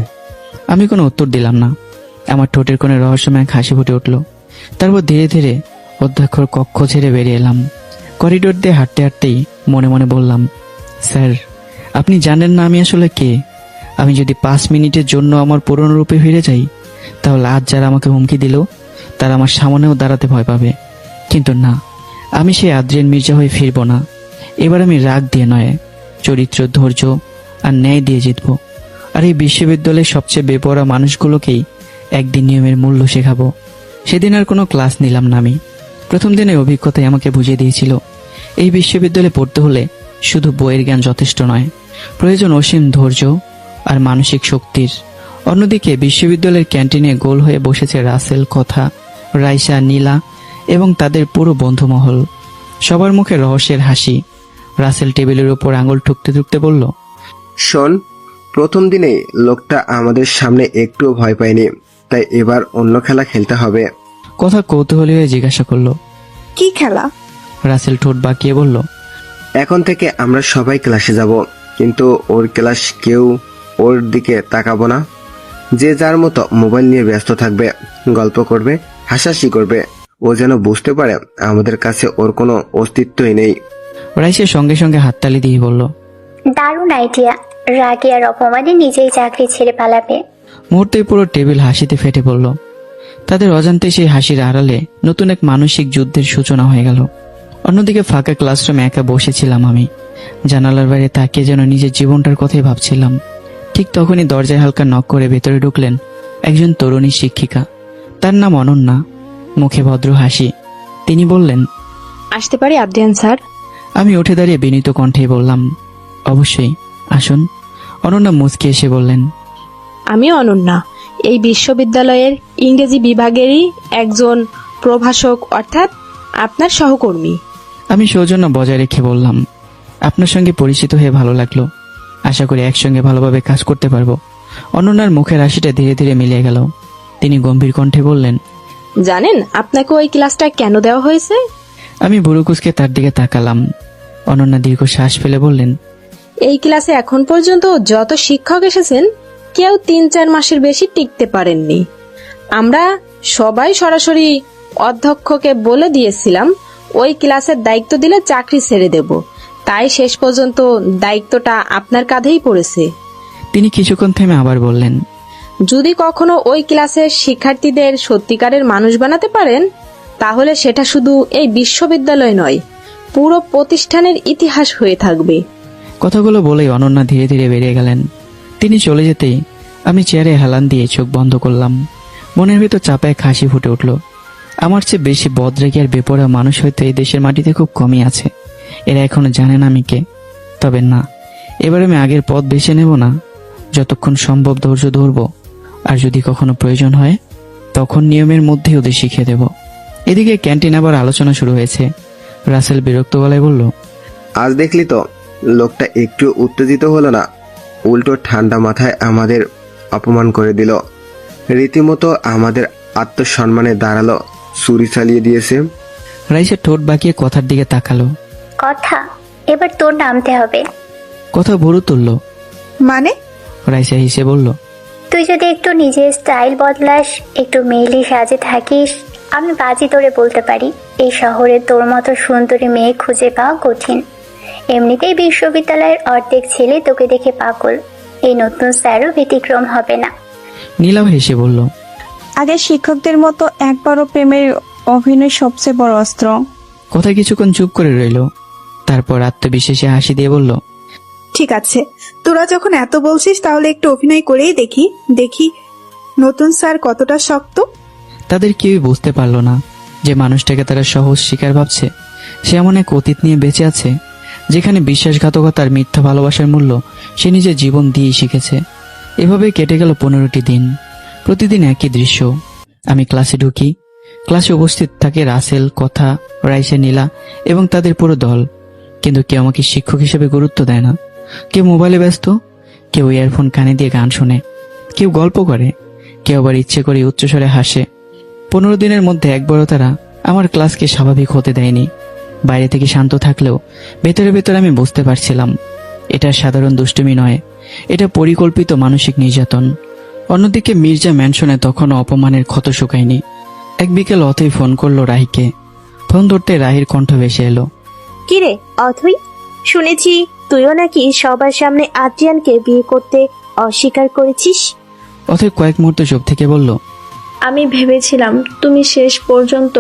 আমি কোনো উত্তর দিলাম না। আমার ঠোঁটের কোণে রহস্যময় হাসি ফুটে উঠল। তারপর ধীরে ধীরে অধ্যক্ষর কক্ষ ছেড়ে বেরিয়ে এলাম। করিডোর দিয়ে হাঁটতে হাঁটতেই মনে মনে বললাম, স্যার, আপনি জানেন না আমি আসলে কে। আমি যদি 5 মিনিটের জন্য আমার পুরনো রূপে ফিরে যাই, তাহলে আজ যারা আমাকে হুমকি দিল তারা আমার সামনেও দাঁড়াতে ভয় পাবে। কিন্তু না, আমি সেই আদ্রিয়ান মির্জা হয়ে ফিরব না। এবার আমি রাগ দিয়ে নয়, চরিত্র, ধৈর্য আর ন্যায় দিয়ে জিতব। আর এই বিশ্ববিদ্যালয়ের সবচেয়ে বেপরোয়া মানুষগুলোকেই একদিন নিয়মের মূল্য শেখাবো। সেদিন আর কোনো ক্লাস নিলাম না আমি। প্রথম দিনের অভিজ্ঞতাই আমাকে বুঝিয়ে দিয়েছিল, এই বিশ্ববিদ্যালয়ে পড়তে হলে শুধু বইয়ের জ্ঞান যথেষ্ট নয়, প্রয়োজন অসীম ধৈর্য আর মানসিক শক্তির। অন্যদিকে বিশ্ববিদ্যালয়ের ক্যান্টিনে গোল হয়ে বসেছে রাসেল, কথা, রাইসা, নীলা এবং তাদের পুরো বন্ধুমহল। সবার মুখে রহস্যের হাসি। রাসেল টেবিলের উপর আঙুল ঠুকতে ঠুকতে বলল, শোন, প্রথম দিনেই লোকটা আমাদের সামনে একটুও ভয় পায়নি, তাই এবার অন্য খেলা খেলতে হবে। কথা কৌতূহলী হয়ে জিজ্ঞাসা করলো, কি খেলা? রাসেল ঠোঁট বাঁকিয়ে বলল, এখন থেকে আমরা সবাই ক্লাসে যাব, কিন্তু ওর ক্লাস কেউ ওর দিকে তাকাবো না। যে যার মতো মোবাইল নিয়ে ব্যস্ত থাকবে, গল্প করবে, হাসাহাসি করবে। ও যেন বুঝতে পারে আমাদের কাছে ওর কোনো অস্তিত্বই নেই। রাইসের সঙ্গে সঙ্গে হাততালি দিয়ে বলল, দারুণ আইডিয়া। রাগে আর অপমানে নিজেই চাকরি ছেড়ে পালাবে। মুহূর্তে পুরো টেবিল হাসিতে ফেটে পড়ল। তাদের অজান্তে সেই হাসির আড়ালে নতুন এক মানসিক যুদ্ধের সূচনা হয়ে গেল। অন্যদিকে ফাঁকা ক্লাসরুমে একা বসেছিলাম আমি। জানালার বাইরে তাকিয়ে যেন নিজের জীবনটার কথাই ভাবছিলাম। ঠিক তখনই দরজায় হালকা নক করে ভেতরে ঢুকলেন একজন তরুণী শিক্ষিকা। তার নাম অনন্যা, মুখে ভদ্র হাসি। তিনি বললেন, আসতে পারি আদ্রিয়ান স্যার? আমি উঠে দাঁড়িয়ে বিনীত কণ্ঠে বললাম, অবশ্যই, আসুন। অনন্যা মুচকি এসে বললেন, আমি অনন্যা, এই বিশ্ববিদ্যালয়ের ইংরেজি বিভাগেরই একজন প্রভাষক, অর্থাৎ আপনার সহকর্মী। আমি সৌজন্য বজায় রেখে বললাম, আপনার সঙ্গে পরিচিত হয়ে ভালো লাগলো। আশা করি একসঙ্গে ভালোভাবে কাজ করতে পারবো। অনন্যার মুখের হাসিটা ধীরে ধীরে মিলিয়ে গেল। তিনি গম্ভীর কণ্ঠে বললেন, জানেন আপনাকে ওই ক্লাসটা কেন দেওয়া হয়েছে? আমি বুড়ো কুচকে তার দিকে তাকালাম। অনন্যা দীর্ঘ শ্বাস ফেলে বললেন, এই ক্লাসে এখন পর্যন্ত যত শিক্ষক এসেছেন কেউ 3-4 মাসের বেশি টিকতে পারেননি। আমরা সবাই সরাসরি অধ্যক্ষকে বলে দিয়েছিলাম ওই ক্লাসের দায়িত্ব দিলে চাকরি ছেড়ে দেব, তাই শেষ পর্যন্ত দায়িত্বটা আপনার কাঁধেই পড়েছে। তিনি কিছুক্ষণ থেমে আবার বললেন, যদি কখনো ওই ক্লাসের শিক্ষার্থীদের সত্যিকারের মানুষ বানাতে পারেন, তাহলে সেটা শুধু এই বিশ্ববিদ্যালয় নয়, পুরো প্রতিষ্ঠানের ইতিহাস হয়ে থাকবে। কথাগুলো বলেই অনন্যা ধীরে ধীরে বেরিয়ে গেলেন। তিনি চলে যেতেই আমি চেয়ারে হেলান দিয়ে চোখ বন্ধ করলাম। মনের ভিতর চাপায় হাসি ফুটে উঠল। আমার চেয়ে বেশি বদরেগী আর বেপরোয়া মানুষ হয়তো এই দেশের মাটিতে খুব কমই আছে। এরা এখনো জানে না আমি কে। তবে না, এবার আমি আগের পথ বেছে নেব না। যতক্ষণ সম্ভব ধৈর্য ধরব, আর যদি কখনো প্রয়োজন হয় তখন নিয়মের মধ্যে ওদের শিখিয়ে দেব। এদিকে ক্যান্টিন আবার আলোচনা শুরু হয়েছে। রাসেল বিরক্ত গলায় বলল, আজ দেখলি তো, লোকটা একটু উত্তেজিত হলো না, উল্টো ঠান্ডা মাথায় আমাদের অপমান করে দিল। রীতিমতো আমাদের আত্মসম্মানে দাঁড়ালো, ছুরি চালিয়ে দিয়েছে। রাইসের ঠোঁট বাঁকিয়ে কথার দিকে তাকালো। কথা এবার তোর নামতে হবে। কথা ভুরু তুলল। মানে? রাইসা হেসে বলল, তুই যদি একটু নিজের স্টাইল বদলাস, একটু মেয়েলি সাজে থাকিস, আমি বাজি ধরে বলতে পারি এই শহরে তোর মতো সুন্দরী মেয়ে খুঁজে পাওয়া কঠিন। এমনিতেই বিশ্ববিদ্যালয়ের অর্ধেক ছেলে তোকে দেখে পাগল, এই নতুন স্যারও ব্যতিক্রম হবে না। নীলাও হেসে বলল, আগে শিক্ষকদের মতো একবারও প্রেমের অভিনয় সবচেয়ে বড় অস্ত্র। কথা কিছুক্ষণ চুপ করে রইল। তারপর আত্মবিশ্বাসে হাসি দিয়ে বলল, ঠিক আছে, তোরা যখন এত বলছিস তাহলে একটু অভিনয় করেই দেখি নতুন স্যার কতটা শক্ত। তাদের কেউই বুঝতে পারল না যে মানুষটাকে তারা সহজ শিকার ভাবছে। সে এমন এক অতীত নিয়ে বেঁচে আছে যেখানে বিশ্বাসঘাতকতার মিথ্যা ভালোবাসার মূল্য সে নিজের জীবন দিয়েই শিখেছে। এভাবে কেটে গেল 15টি দিন। প্রতিদিন একই দৃশ্য। আমি ক্লাসে ঢুকি। ক্লাসে উপস্থিত থাকে রাসেল, কথা, রাইসা, নীলা এবং তাদের পুরো দল। কিন্তু কেউ আমাকে শিক্ষক হিসেবে গুরুত্ব দেয় না। কেউ মোবাইলে ব্যস্ত, কেউ ইয়ারফোন কানে দিয়ে গান শোনে, কেউ গল্প করে, কেউ আবার ইচ্ছে করে উচ্চস্বরে হাসে। 15 দিনের মধ্যে একবারও তারা আমার ক্লাসকে স্বাভাবিক হতে দেয়নি। বাইরে থেকে শান্ত থাকলেও ভেতরে ভেতরে আমি বুঝতে পারছিলাম এটা সাধারণ দুষ্টুমি নয়, এটা পরিকল্পিত মানসিক নির্যাতন। অন্যদিকে মির্জা ম্যানশনে তখনও অপমানের ক্ষত শুকায়নি। এক বিকেল অথই ফোন করলো রাহিকে। ফোন ধরতে রাহির কণ্ঠ ভেসে এলো, কিরে অথই, শুনেছি তুইও নাকি সবার সামনে আদ্রিয়ানকে বিয়ে করতে অস্বীকার করেছিস। অথই কয়েক মুহূর্ত চুপ থেকে বলল, আমি ভেবেছিলাম তুমি শেষ পর্যন্ত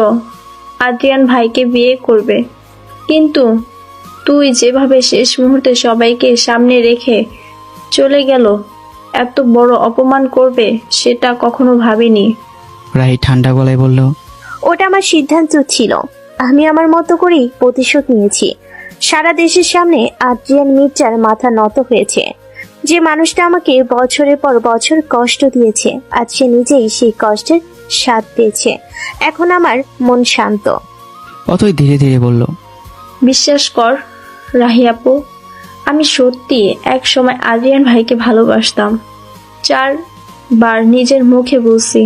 আদ্রিয়ান ভাইকে বিয়ে করবে, কিন্তু তুই যেভাবে শেষ মুহূর্তে সবাইকে সামনে রেখে চলে গেল, এত বড় অপমান করবে সেটা কখনো ভাবিনি। রাহি ঠান্ডা গলায় বলল, ওটা আমার সিদ্ধান্ত ছিল। আমি আমার মতো করেই প্রতিশোধ নিয়েছি। সারা দেশের সামনে আদ্রিয়ান মির্জার মাথা নত হয়েছে। যে মানুষটা আমাকে বছরের পর বছর কষ্ট দিয়েছে, আজ সে নিজেই সেই কষ্টের স্বাদ পেয়েছে। এখন আমার মন শান্ত। অথই ধীরে ধীরে বলল, বিশ্বাস কর রাহি আপু, আমি সত্যি এক সময় আদ্রিয়ান ভাইকে ভালোবাসতাম। 4 বার নিজের মুখে বলছি,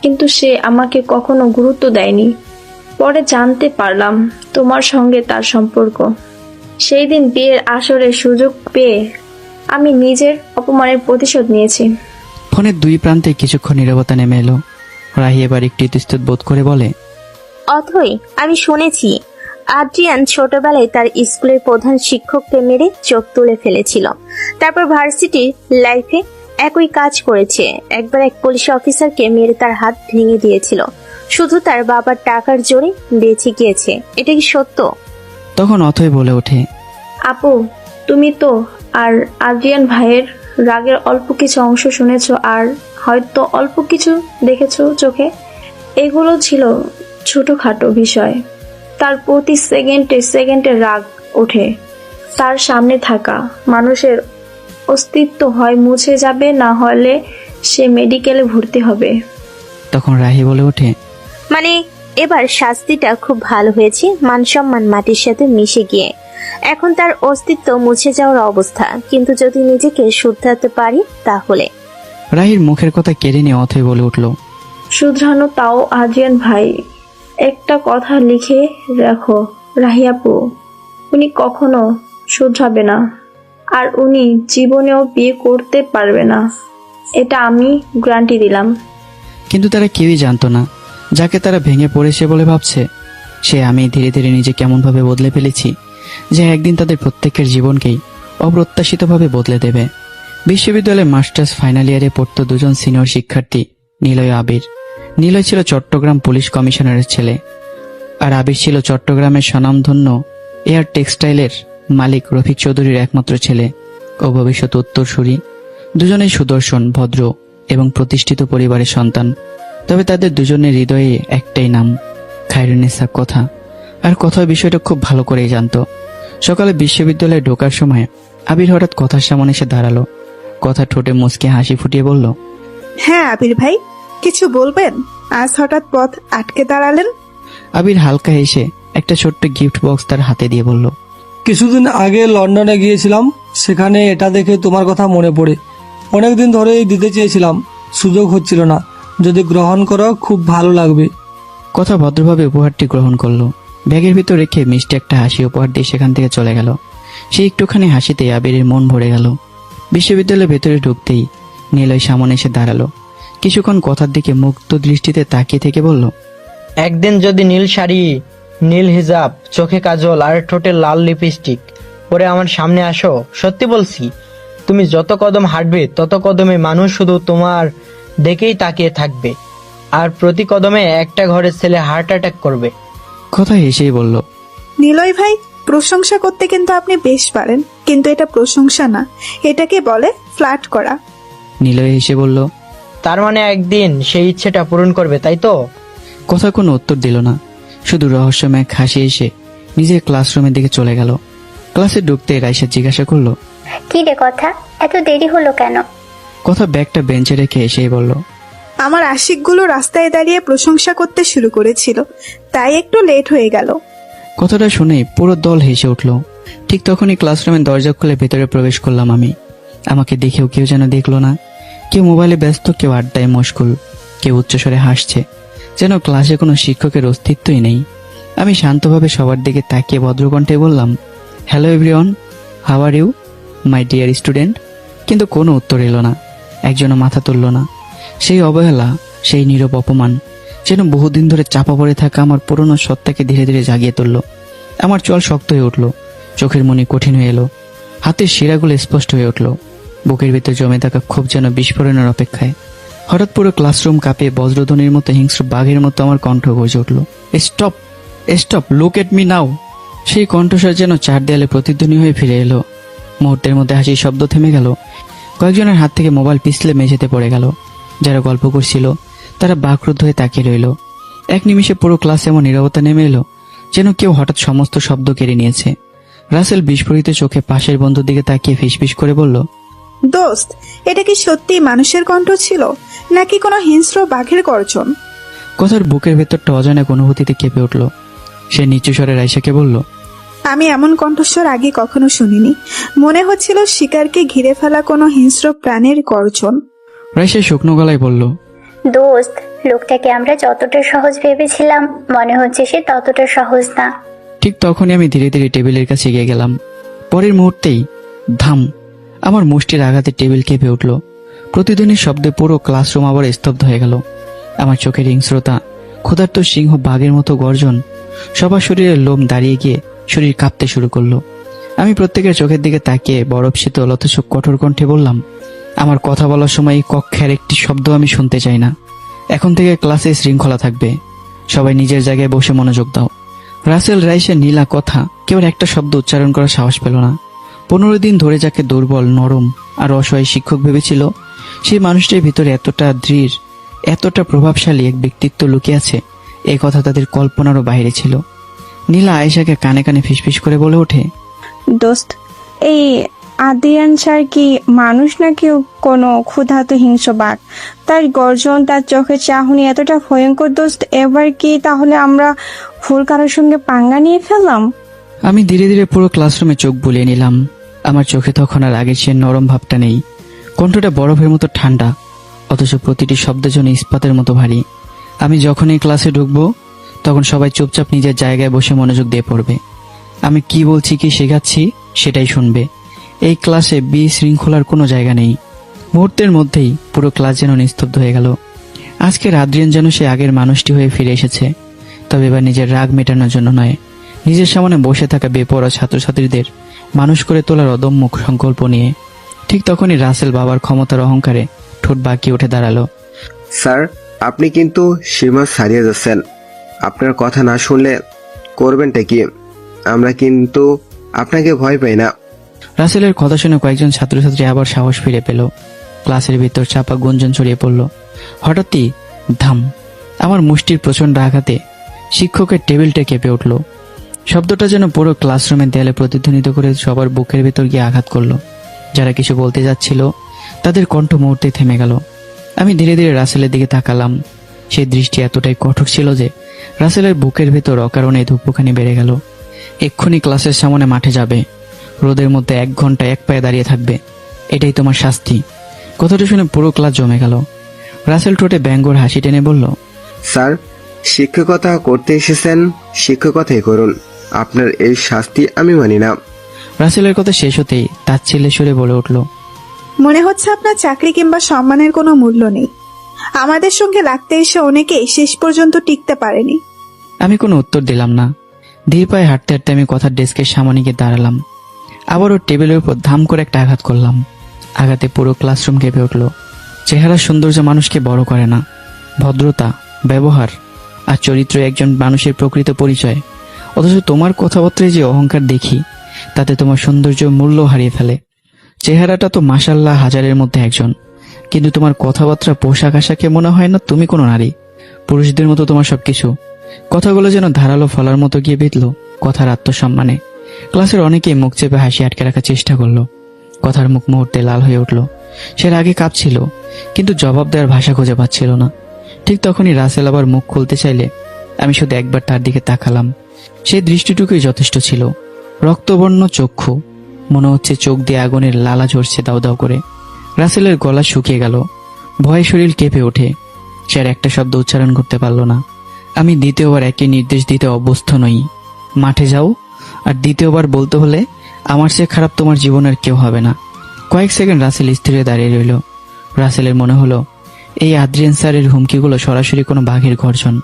কিন্তু সে আমাকে কখনো গুরুত্ব দেয়নি। পরে জানতে পারলাম তোমার সঙ্গে তার সম্পর্ক। সেই দিন বিয়ের আসরের সুযোগ পেয়ে আমি নিজের অপমানের প্রতিশোধ নিয়েছি। ফোনের দুই প্রান্তে কিছুক্ষণ নীরবতা নেমে এলো। রাহি এবার একটু ইতস্তত বোধ করে বলে, অথই, আমি শুনেছি আদ্রিয়ান ছোটবেলায় তার স্কুলের প্রধান শিক্ষককে মেরে চোখ তুলে ফেলেছিল। তারপর ভার্সিটি লাইফে একই কাজ করেছে। একবার এক পুলিশ অফিসারকে মেরে তার হাত ভেঙে দিয়েছিল, শুধু তার বাবার টাকার জোরে বেঁচে গিয়েছে। এটা কি সত্য? তখন অথই বলে ওঠে, আপু, তুমি তো আর আদ্রিয়ান ভাইয়ের রাগের অল্প কিছু অংশ শুনেছো, আর হয়তো অল্প কিছু দেখেছো চোখে। এগুলো ছিল ছোটখাটো বিষয়। তার প্রতি সেকেন্ডে সেকেন্ডে রাগ ওঠে। তার সামনে থাকা মানুষের অস্তিত্ব হয় মুছে যাবে, না হলে সে মেডিকেলে ভর্তি হবে। তখন রাহি বলে ওঠে, মানে এবার শাস্তিটা খুব ভালো হয়েছে, মান সম্মান মাটির সাথে মিশে গিয়ে এখন তার অস্তিত্ব মুছে যাওয়ার অবস্থা। কিন্তু যদি নিজেকে শুধরাতে পারি তাহলে। রাহির মুখের কথা কেড়ে নিয়ে অথই বলে উঠল, শুধরানো তাও আদ্রিয়ান ভাই। একটা কথা লিখে রাখো রাহি আপু, উনি কখনো শুধরাবে না, আর উনি জীবনেও বিয়ে করতে পারবে না, এটা আমি গ্যারান্টি দিলাম। কিন্তু তারা কেউই জানতো না যাকে তারা ভেঙে পড়েছে বলে ভাবছে সে আমি ধীরে ধীরে নিজে কেমনভাবে বদলে ফেলেছি যে একদিন তাদের প্রত্যেকের জীবনকেই অপ্রত্যাশিতভাবে বদলে দেবে। বিশ্ববিদ্যালয়ের মাস্টার্স ফাইনাল ইয়ারে পড়তো দুজন সিনিয়র শিক্ষার্থী, নিলয় ও আবির। নিলয় ছিল চট্টগ্রাম পুলিশ কমিশনারের ছেলে, আর আবির ছিল চট্টগ্রামের স্বনামধন্য এয়ার টেক্সটাইলের মালিক রফিক চৌধুরীর একমাত্র ছেলে ও ভবিষ্যৎ উত্তরসূরি। দুজনেই সুদর্শন, ভদ্র এবং প্রতিষ্ঠিত পরিবারের সন্তান। তবে তাদের দুজনের হৃদয়ে একটাই নাম, খায়রুন্নেসা কথা। আর কথা বিষয়টা খুব ভালো করেই জানতো। সকালে বিশ্ববিদ্যালয়ে ঢোকার সময় আবির হঠাৎ কথার সামনে এসে দাঁড়ালো। কথা ঠোঁটে মুচকে হাসি ফুটিয়ে বলল, হ্যাঁ আবির ভাই, কিছু বলবেন? আজ হঠাৎ পথ আটকে দাঁড়ালেন। আবির হালকা হেসে একটা ছোট্ট গিফট বক্স তার হাতে দিয়ে বলল, কিছুদিন আগে লন্ডনে গিয়েছিলাম, সেখানে এটা দেখে তোমার কথা মনে পড়ে। অনেকদিন ধরেই দিতে চেয়েছিলাম, সুযোগ হচ্ছিল না। যদি গ্রহণ করো খুব ভালো লাগবে। কথা ভদ্রভাবে উপহারটি গ্রহণ করলো। ব্যাগের ভিতর রেখে মিষ্টি একটা হাসি উপহার দিয়ে সেখান থেকে চলে গেল। সে একটুখানি হাসিতে আবিরের মন ভরে গেল। বিশ্ববিদ্যালয়ের ভেতরে ঢুকতেই নীলয় সামনে এসে দাঁড়ালো। কিছুক্ষণ কথার দিকে মুগ্ধ দৃষ্টিতে তাকিয়ে থেকে বলল, একদিন যদি নীল শাড়ি, নীল হিজাব, চোখে কাজল আর ঠোঁটে লাল লিপস্টিক পরে আমার সামনে আসো, সত্যি বলছি তুমি যত কদম হাঁটবে তত কদমে মানুষ শুধু তোমার দেখেই তাকিয়ে থাকবে, আর প্রতি কদমে একটা ঘরের ছেলে হার্ট অ্যাটাক করবে। কথা হেসেই বলল, নিলয় ভাই, প্রশংসা করতে কিন্তু আপনি বেশ পারেন, কিন্তু এটা প্রশংসা না, এটাকে বলে ফ্ল্যাট করা। নিলয় হেসে বলল, তার মানে একদিন সেই ইচ্ছেটা পূরণ করবে, তাই তো? কথা কোনো উত্তর দিল না, শুধু রহস্যময় হাসি এসে নিজের ক্লাসরুমের দিকে চলে গেল। ক্লাসে ঢুকতে রাইসা জিজ্ঞাসা করলো, কি রে কথা, এত দেরি হলো কেন? কথা ব্যাগটা বেঞ্চে রেখে এসেই বলল, আমার আশিকগুলো রাস্তায় দাঁড়িয়ে প্রশংসা করতে শুরু করেছিল, তাই একটু লেট হয়ে গেল। কথাটা শুনে পুরো দল হেসে উঠল। ঠিক তখনই ক্লাসরুমের দরজা খুলে ভেতরে প্রবেশ করলাম আমি। আমাকে দেখেও কেউ যেন দেখলো না। কেউ মোবাইলে ব্যস্ত, কেউ আড্ডায় মশগুল, কেউ উচ্চস্বরে হাসছে, যেন ক্লাসে কোনো শিক্ষকের অস্তিত্বই নেই। আমি শান্তভাবে সবার দিকে তাকিয়ে ভদ্রকণ্ঠে বললাম, hello everyone, how are you my dear student. কিন্তু কোনো উত্তর এলো না, একজনও মাথা তুলল না। সেই অবহেলা, সেই নীরব অপমান যেন বহুদিন ধরে চাপা পড়ে থাকা আমার পুরনো সত্তাকে ধীরে ধীরে জাগিয়ে তুলল। আমার চোয়াল শক্ত হয়ে উঠল, চোখের মনি কঠিন হয়ে এলো, হাতের শিরাগুলো স্পষ্ট হয়ে উঠল। বুকের ভিতর জমে থাকা ক্ষোভ যেন বিস্ফোরণের অপেক্ষায়। হঠাৎ পুরো ক্লাসরুম কাঁপে বজ্রধ্বনির মতো, হিংস্র বাঘের মতো আমার কণ্ঠ গর্জে উঠল, stop stop, look at me now. সেই কণ্ঠস্বর যেন চার দেয়ালে প্রতিধ্বনি হয়ে ফিরে এলো। মুহূর্তের মধ্যে হাসির শব্দ থেমে গেল। কয়েকজনের হাত থেকে মোবাইল পিছলে মেঝেতে পড়ে গেল। যারা গল্প করছিল তারা বাকরুদ্ধ হয়ে তাকিয়ে রইল। এক নিমিষে পুরো ক্লাসে এমন নীরবতা নেমে এলো যেন কেউ হঠাৎ সমস্ত শব্দ কেড়ে নিয়েছে। রাসেল বিস্ফোরিত চোখে পাশের বন্ধুর দিকে তাকিয়ে ফিসফিস করে বলল, দোস্ত, এটা কি সত্যি মানুষের কণ্ঠ ছিল নাকি কোনো হিংস্র বাঘের গর্জন? কথার বুকের ভেতরটা অজানা এক অনুভূতিতে কেঁপে উঠল। সে নিচু স্বরে রাইসাকে বলল, আমি এমন কণ্ঠস্বর আগে কখনো শুনিনি। মনে হচ্ছিল শিকারকে ঘিরে ফেলা কোনো হিংস্র প্রাণের গর্জন। রাইসা শুকনো গলায় বলল, দোস্ত, লোকটাকে আমরা যতটা সহজ ভেবেছিলাম মনে হচ্ছে সে ততটা সহজ না। ঠিক তখনই আমি ধীরে ধীরে টেবিলের কাছে এগিয়ে গেলাম। পরের মুহূর্তেই ধাম, আমার মুষ্টির আঘাতে টেবিল কেঁপে উঠল। প্রতিদিনের শব্দে পুরো ক্লাসরুম আবার স্তব্ধ হয়ে গেল। আমার চোখের হিংস্রতা, ক্ষুধার্ত সিংহ বাঘের মতো গর্জন, সবার শরীরের লোম দাঁড়িয়ে গিয়ে শরীর কাঁপতে শুরু করলো। আমি প্রত্যেকের চোখের দিকে তাকিয়ে বরফ শীতল অথচ কঠোর কণ্ঠে বললাম, আমার কথা বলার সময় কক্ষের একটি শব্দ আমি শুনতে চাই না। এখন থেকে ক্লাসে শৃঙ্খলা থাকবে, সবাই নিজের জায়গায় বসে মনোযোগ দাও। রাসেল, রাইসা, নীলা কথা কেউ একটা শব্দ উচ্চারণ করার সাহস পেল না। 15 দিন ধরে যাকে দুর্বল, নরম আর অসহায় শিক্ষক ভেবেছিল, সেই মানুষটির ভিতরে এতটা দৃঢ়, এতটা প্রভাবশালী এক ব্যক্তিত্ব লুকিয়ে আছে, এই কথা তাদের কল্পনারও বাইরে ছিল। নীলা আয়েশাকে কানে কানে ফিসফিস করে বলে ওঠে, দোস্ত, এই আদিয়ান স্যার কি মানুষ নাকি কোনো ক্ষুধার্ত হিংস্র বাঘ? তার গর্জন, তার চোখের চাহনি এতটা ভয়ঙ্কর দোস্ত। এবার কি তাহলে আমরা ভুল কারোর সঙ্গে পাঙ্গা নিয়ে ফেললাম? আমি ধীরে ধীরে পুরো ক্লাসরুমে চোখ বুলিয়ে নিলাম। আমার চোখে তখন আর আগের সে নরম ভাবটা নেই। কণ্ঠটা বরফের মতো ঠান্ডা, অথচ প্রতিটি শব্দের জন্য ইস্পাতের মতো ভারী। আমি যখনই ক্লাসে ঢুকবো তখন সবাই চুপচাপ নিজের জায়গায় বসে মনোযোগ দিয়ে পড়বে। আমি কি বলছি, কি শেখাচ্ছি সেটাই শুনবে। এই ক্লাসে বিশৃঙ্খলার কোনো জায়গা নেই। মুহূর্তের মধ্যেই পুরো ক্লাস যেন নিস্তব্ধ হয়ে গেল। আজকের আদ্রিয়ান যেন সে আগের মানুষটি হয়ে ফিরে এসেছে, তবে এবার নিজের রাগ মেটানোর জন্য নয়, নিজের সামনে বসে থাকা বেপরোয়া ছাত্রছাত্রীদের মানুষ করে তোলার অদম্য সংকল্প নিয়ে। ঠিক তখনই রাসেল বাবার ক্ষমতার অহংকারে ঠোঁট বাঁকিয়ে উঠে দাঁড়ালো। স্যার, আপনি কিন্তু সীমা ছাড়িয়ে যাচ্ছেন। আপনার কথা না শুনলে করবেনটা কি? আমরা কিন্তু আপনাকে ভয় পাই না। রাসেলের কথা শুনে কয়েকজন ছাত্রছাত্রী আবার সাহস ফিরে পেল। ক্লাসের ভিতর চাপা গুঞ্জন ছড়িয়ে পড়ল। হঠাৎই ধাম, আমার মুষ্টির প্রচন্ড আঘাতে শিক্ষকের টেবিলটা কেঁপে উঠল। শব্দটা যেন পুরো ক্লাসরুমের দেয়ালে প্রতিধ্বনিত করে সবার বুকের ভেতর গিয়ে আঘাত করলো। যারা কিছু বলতে যাচ্ছিল তাদের কণ্ঠ মুহূর্তে থেমে গেল। আমি ধীরে ধীরে রাসেলের দিকে তাকালাম। সেই দৃষ্টি এতটাই কঠোর ছিল যে রাসেলের বুকের ভেতর অকারণে ধুকপুকানি বেড়ে গেল। এক্ষুনি ক্লাসের সামনে মাঠে যাবে, রোদের মধ্যে 1 ঘন্টা এক পায়ে দাঁড়িয়ে থাকবে, এটাই তোমার শাস্তি। কথাটা শুনে পুরো ক্লাস জমে গেল। রাসেল ঠোঁটে ব্যঙ্গর হাসি টেনে বলল, স্যার, শিক্ষকতা করতে এসেছেন, শিক্ষকতাই করুন। আপনার এই শাস্তি আমি মানি না। রাসেলের কথা শেষ হতেই তার ছেলে সুরে বলে উঠল, মনে হচ্ছে আপনার চাকরি কিংবা সম্মানের কোনো মূল্য নেই। আমাদের সঙ্গে লাগতে এসে অনেকেই শেষ পর্যন্ত টিকতে পারেনি। আমি কোনো উত্তর দিলাম না। ধীর পায়ে হাঁটতে হাঁটতে আমি কথার ডেস্কের সামনে গিয়ে দাঁড়ালাম। আবারও টেবিলের উপর ধাম করে একটা আঘাত করলাম। আঘাতে পুরো ক্লাসরুম কেঁপে উঠল। চেহারার সৌন্দর্য মানুষকে বড় করে না, ভদ্রতা, ব্যবহার আর চরিত্র একজন মানুষের প্রকৃত পরিচয়। অথচ তোমার কথাবার্তায় যে অহংকার দেখি, তাতে তোমার সৌন্দর্য মূল্য হারিয়ে ফেলে। চেহারাটা তো মাশাল্লাহ হাজারের মধ্যে একজন, কিন্তু তোমার কথাবার্তা, পোশাক আশাকে মনে হয় না তুমি কোনো নারী। পুরুষদের মতো তোমার সবকিছু। কথাগুলো যেন ধারালো ফলার মতো গিয়ে বিঁধল কথার আত্মসম্মানে। ক্লাসের অনেকেই মুখ চেপে হাসি আটকে রাখার চেষ্টা করলো। কথার মুখ মুহূর্তে লাল হয়ে উঠল। সে রাগে কাঁপছিল, কিন্তু জবাব দেওয়ার ভাষা খুঁজে পাচ্ছিল না। ঠিক তখনই রাসেল আবার মুখ খুলতে চাইলে আমি শুধু একবার তার দিকে তাকালাম। সেই দৃষ্টিটুকুই যথেষ্ট ছিল। রক্তবর্ণ চক্ষু, মনে হচ্ছে চোখ দিয়ে আগুনের লালা ঝরছে দাউ দাউ করে। রাসেলের গলা শুকিয়ে গেল, ভয়ে শরীর কেঁপে ওঠে। সে আর একটা শব্দ উচ্চারণ করতে পারল না। আমি দ্বিতীয়বার একই নির্দেশ দিতে অভ্যস্ত নই, মাঠে যাও। আর দ্বিতীয়বার বলতে হলে, আমার চেয়ে খারাপ তোমার জীবনের কেউ হবে না। কয়েক সেকেন্ড রাসেল স্থিরে দাঁড়িয়ে রইল। রাসেলের মনে হলো এই আদ্রিয়ান স্যারের হুমকিগুলো সরাসরি কোনো বাঘের গর্জন।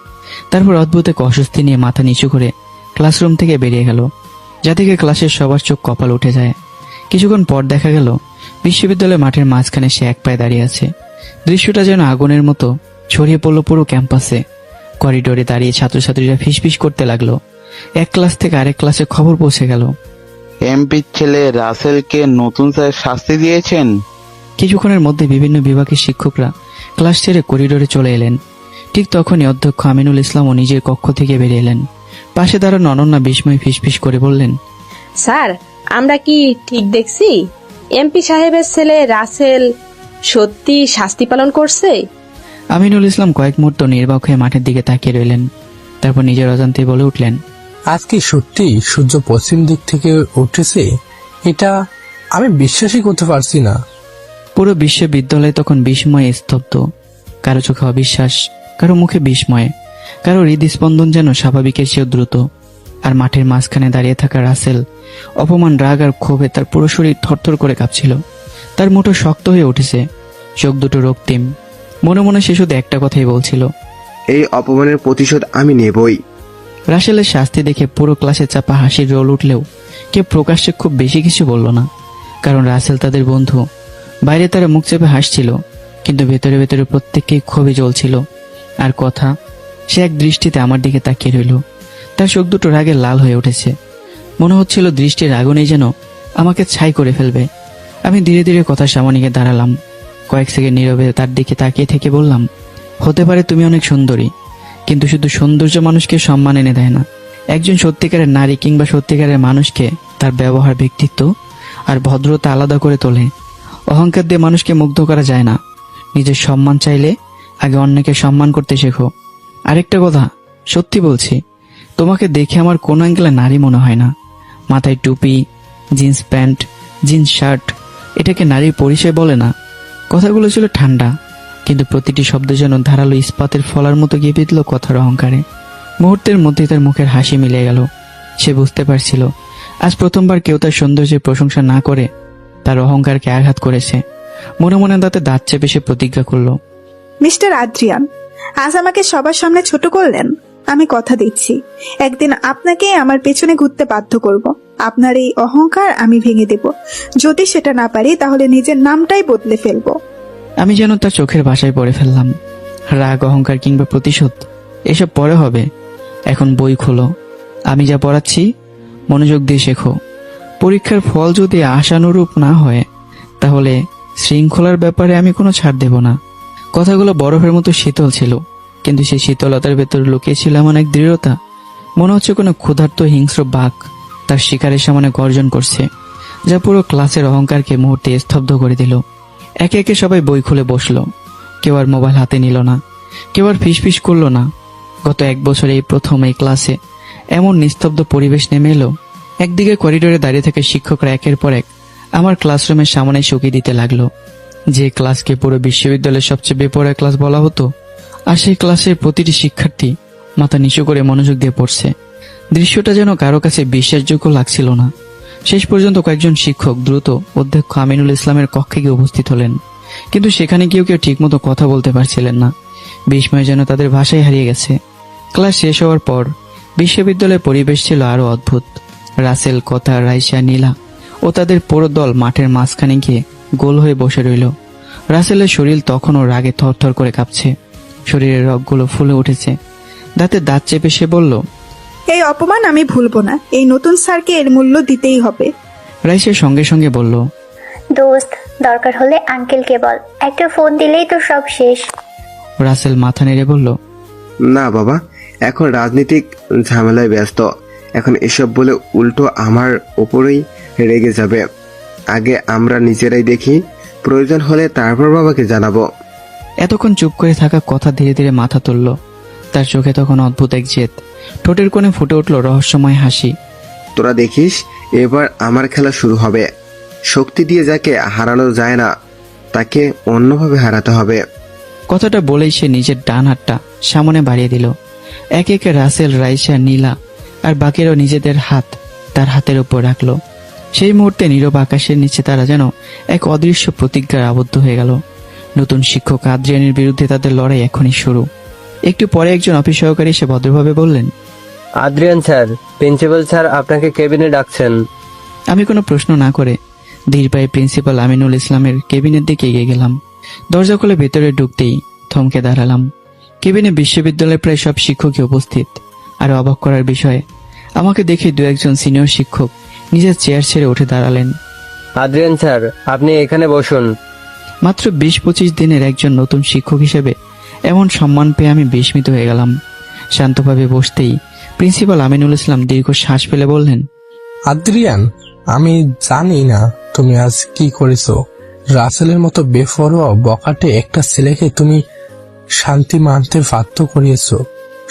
তারপর অদ্ভুত এক অস্বস্তি নিয়ে মাথা নিচু করে ক্লাসরুম থেকে বেরিয়ে গেল, যা থেকে ক্লাসের সবার চোখ কপাল উঠে যায়। কিছুক্ষণ পর দেখা গেল বিশ্ববিদ্যালয় মাঠের মাঝখানে সে এক পায়ে দাঁড়িয়ে আছে। দৃশ্যটা যেন আগুনের মতো ছড়িয়ে পড়ল পুরো ক্যাম্পাসে। করিডোরে দাঁড়িয়ে ছাত্রছাত্রীরা ফিসফিস করতে লাগলো। এক ক্লাস থেকে আরেক ক্লাসে খবর পৌঁছে গেল, এমপির ছেলে রাসেলকে নতুন স্যার শাস্তি দিয়েছেন। কিছুক্ষণের মধ্যে বিভিন্ন বিভাগের শিক্ষকরা ক্লাস ছেড়ে করিডোরে চলে এলেন। ঠিক তখনই অধ্যক্ষ আমিনুল ইসলামও নিজের কক্ষ থেকে বেরিয়ে এলেন। পাশে দাঁড়ানো অনন্যা বিস্ময় ফিসফিস করে বললেন, স্যার, আমরা কি ঠিক দেখছি? এমপি সাহেবের ছেলে রাসেল সত্যি শাস্তি পালন করছে? আমিনুল ইসলাম কয়েক মুহূর্ত নির্বাক হয়ে মাঠের দিকে তাকিয়ে রইলেন। তারপর নিজের অজান্তে বলে উঠলেন, আজ কি সত্যি সূর্য পশ্চিম দিক থেকে উঠেছে? এটা আমি বিশ্বাসই করতে পারছি না। পুরো বিশ্ববিদ্যালয় তখন বিস্ময়ে স্তব্ধ। কারো চোখে অবিশ্বাস, কারো মুখে বিস্ময়, কারো হৃদস্পন্দন যেন স্বাভাবিকের চেয়েও দ্রুত। আর মাঠের মাঝখানে দাঁড়িয়ে থাকা রাসেল অপমান, রাগ আর ক্ষোভে তার পুরো শরীর থরথর করে কাঁপছিল। তার মুঠো শক্ত হয়ে উঠেছে, চোখ দুটো রক্তিম। মনে মনে সে শুধু একটা কথাই বলছিল, এই অপমানের প্রতিশোধ আমি নেবই। রাসেলের শাস্তি দেখে পুরো ক্লাসে চাপা হাসির রোল উঠলেও কেউ প্রকাশ্যে খুব বেশি কিছু বলল না, কারণ রাসেল তাদের বন্ধু। বাইরে তারা মুখ চেপে হাসছিল, কিন্তু ভেতরে ভেতরে প্রত্যেককেই ক্ষোভে জ্বলছিল। আর কথা, সে এক দৃষ্টিতে আমার দিকে তাকিয়ে রইল। তার চোখ দুটো রাগে লাল হয়ে উঠেছে। মনে হচ্ছিল দৃষ্টির আগুনেই যেন আমাকে ছাই করে ফেলবে। আমি ধীরে ধীরে কথার সামনে গিয়ে দাঁড়ালাম। কয়েক সেকেন্ড নীরবে তার দিকে তাকিয়ে থেকে বললাম, হতে পারে তুমি অনেক সুন্দরী, কিন্তু শুধু সৌন্দর্য মানুষকে সম্মান এনে দেয় না। একজন সত্যিকারের নারী কিংবা সত্যিকারের মানুষকে তার ব্যবহার, ব্যক্তিত্ব আর ভদ্রতা আলাদা করে তোলে। অহংকার দিয়ে মানুষকে মুগ্ধ করা যায় না। নিজের সম্মান চাইলে আগে অন্যকে সম্মান করতে শেখো। আরেকটা কথা, সত্যি বলছি, তোমাকে দেখে আমার কোনো অ্যাঙ্গেলে নারী মনে হয় না। মাথায় টুপি, জিন্স প্যান্ট, জিন্স শার্ট, এটাকে নারীর পরিচয় বলে না। কথাগুলো ছিল ঠান্ডা, কিন্তু প্রতিটি শব্দ যেন ধারালো ইস্পাতের ফলার মতো গিয়ে বিঁধল কথার অহংকারে। মুহূর্তের মধ্যেই তার মুখের হাসি মিলে গেল। সে বুঝতে পারছিল আজ প্রথমবার কেউ তার সৌন্দর্যের প্রশংসা না করে তার অহংকারকে আঘাত করেছে। মনে মনে তাতে দাঁত চেপে সে প্রতিজ্ঞা করল, মিস্টার আদ্রিয়ান, আজ আমাকে সবার সামনে ছোট করলেন। আমি কথা দিচ্ছি, একদিন আপনাকে আমার পেছনে ঘুরতে বাধ্য করব। আপনার এই অহংকার আমি ভেঙে দেব। যদি সেটা না পারি তাহলে নিজের নামটাই বদলে ফেলবো। আমি যেন তার চোখের ভাষায় পড়ে ফেললাম। রাগ, অহংকার কিংবা প্রতিশোধ এসব পরে হবে। এখন বই খোলো, আমি যা পড়াচ্ছি মনোযোগ দিয়ে শেখো। পরীক্ষার ফল যদি আশানুরূপ না হয় তাহলে শৃঙ্খলার ব্যাপারে আমি কোনো ছাড় দেব না। কথাগুলো বরফের মতো শীতল ছিল, কিন্তু সেই শীতলতার ভেতর লুকিয়ে ছিল এমন এক দৃঢ়তা। মনে হচ্ছে কোনো ক্ষুধার্ত হিংস্র বাঘ তার শিকারের সামনে গর্জন করছে, যা পুরো ক্লাসের অহংকারকে মুহূর্তে স্তব্ধ করে দিল। একে একে সবাই বই খুলে বসলো। কেউ আর মোবাইল হাতে নিল না, কেউ আর ফিসফিস করলো না। গত 1 বছরে এই প্রথম এই ক্লাসে এমন নিস্তব্ধ পরিবেশ নেমে এলো। একদিকে করিডোরে দাঁড়িয়ে থাকা শিক্ষকরা একের পর এক আমার ক্লাসরুমের সামনে শুকি দিতে লাগলো। যে ক্লাসকে পুরো বিশ্ববিদ্যালয়ের সবচেয়ে বেপরোয়া ক্লাস বলা হতো, আর সেই ক্লাসের প্রতিটি শিক্ষার্থী মাথা নিচু করে মনোযোগ দিয়ে পড়ছে। দৃশ্যটা যেন কারো কাছে বিশ্বাসযোগ্য লাগছিল না। শেষ পর্যন্ত কয়েকজন শিক্ষক দ্রুত অধ্যক্ষ আমিনুল ইসলামের কক্ষে গিয়ে উপস্থিত হলেন, কিন্তু সেখানে কেউ ঠিকমতো কথা বলতে পারছিলেন না। বিস্ময় যেন তাদের ভাষায় হারিয়ে গেছে। ক্লাস শেষ হওয়ার পর বিশ্ববিদ্যালয়ের পরিবেশ ছিল আরো অদ্ভুত। রাসেল, কথা, রাইসা, নীলা ও তাদের পুরো দল মাঠের মাঝখানে গিয়ে গোল হয়ে বসে রইল। রাসেলের শরীর তখনও রাগে থরথর করে কাঁপছে, শরীরের রগগুলো ফুলে উঠেছে। দাঁতে দাঁত চেপে সে বলল, এই অপমান আমি ভুলবো না। এই নতুন স্যারকে এর মূল্য দিতেই হবে। রাইসা সঙ্গে সঙ্গে বলল, দোস্ত, দরকার হলে আঙ্কেলকে বল, একটা ফোন দিলেই তো সব শেষ। রাসেল মাথা নেড়ে বলল, না বাবা, এখন রাজনীতিক ঝামেলায় ব্যস্ত। এখন এসব বলে উল্টো আমার উপরেই রেগে যাবে। আগে আমরা নিজেরাই দেখি, প্রয়োজন হলে তারপর বাবাকে জানাবো। এতক্ষণ চুপ করে থাকা কথা ধীরে ধীরে মাথা তুলল। তার চোখে তখন অদ্ভুত এক জেদ, ঠোঁটের কোণে ফুটে উঠল রহস্যময় হাসি। তোরা দেখিস, এবার আমার খেলা শুরু হবে। শক্তি দিয়ে যাকে হারানো যায় না তাকে অন্যভাবে হারাতে হবে। কথাটা বলেই সে নিজের ডান হাতটা সামনে বাড়িয়ে দিল। একে একে রাসেল, রাইসা, নীলা আর বাকিরাও নিজেদের হাত তার হাতের উপর রাখলো। সেই মুহূর্তে নীরব আকাশের নিচে তারা যেন এক অদৃশ্য প্রতিজ্ঞায় আবদ্ধ হয়ে গেল। নতুন শিক্ষক আদ্রিয়ানের বিরুদ্ধে তাদের লড়াই এখনই শুরু। একটু পরে একজন অফিস সহকারী এসে ভদ্রভাবে বললেন, আদ্রিয়ান স্যার, প্রিন্সিপাল স্যার আপনাকে কেবিনে ডাকছেন। আমি কোনো প্রশ্ন না করে ধীর পায়ে প্রিন্সিপাল আমিনুল ইসলামের কেবিনের দিকে এগিয়ে গেলাম। দরজা খুলে ভেতরে ঢুকতেই থমকে দাঁড়ালাম। কেবিনে বিশ্ববিদ্যালয়ের প্রায় সব শিক্ষকই উপস্থিত। আর অবাক করার বিষয়ে আমাকে দেখে 2-1 সিনিয়র শিক্ষক নিজের চেয়ার ছেড়ে উঠে দাঁড়ালেন। আদ্রিয়ান স্যার, আপনি এখানে বসুন। মাত্র 20-25 দিনের একজন নতুন শিক্ষক হিসেবে এমন সম্মান পেয়ে আমি বিস্মিত হয়ে গেলাম। শান্তভাবে বসতেই প্রিন্সিপাল আমিনুল ইসলাম দীর্ঘ শ্বাস ফেলে বললেন, আদ্রিয়ান, আমি জানি না তুমি আজ কি করেছো। রাসেলের মতো বেফরোয়া বকাটে একটা ছেলেকে তুমি শান্তি মানতে বাধ্য করিয়েছো।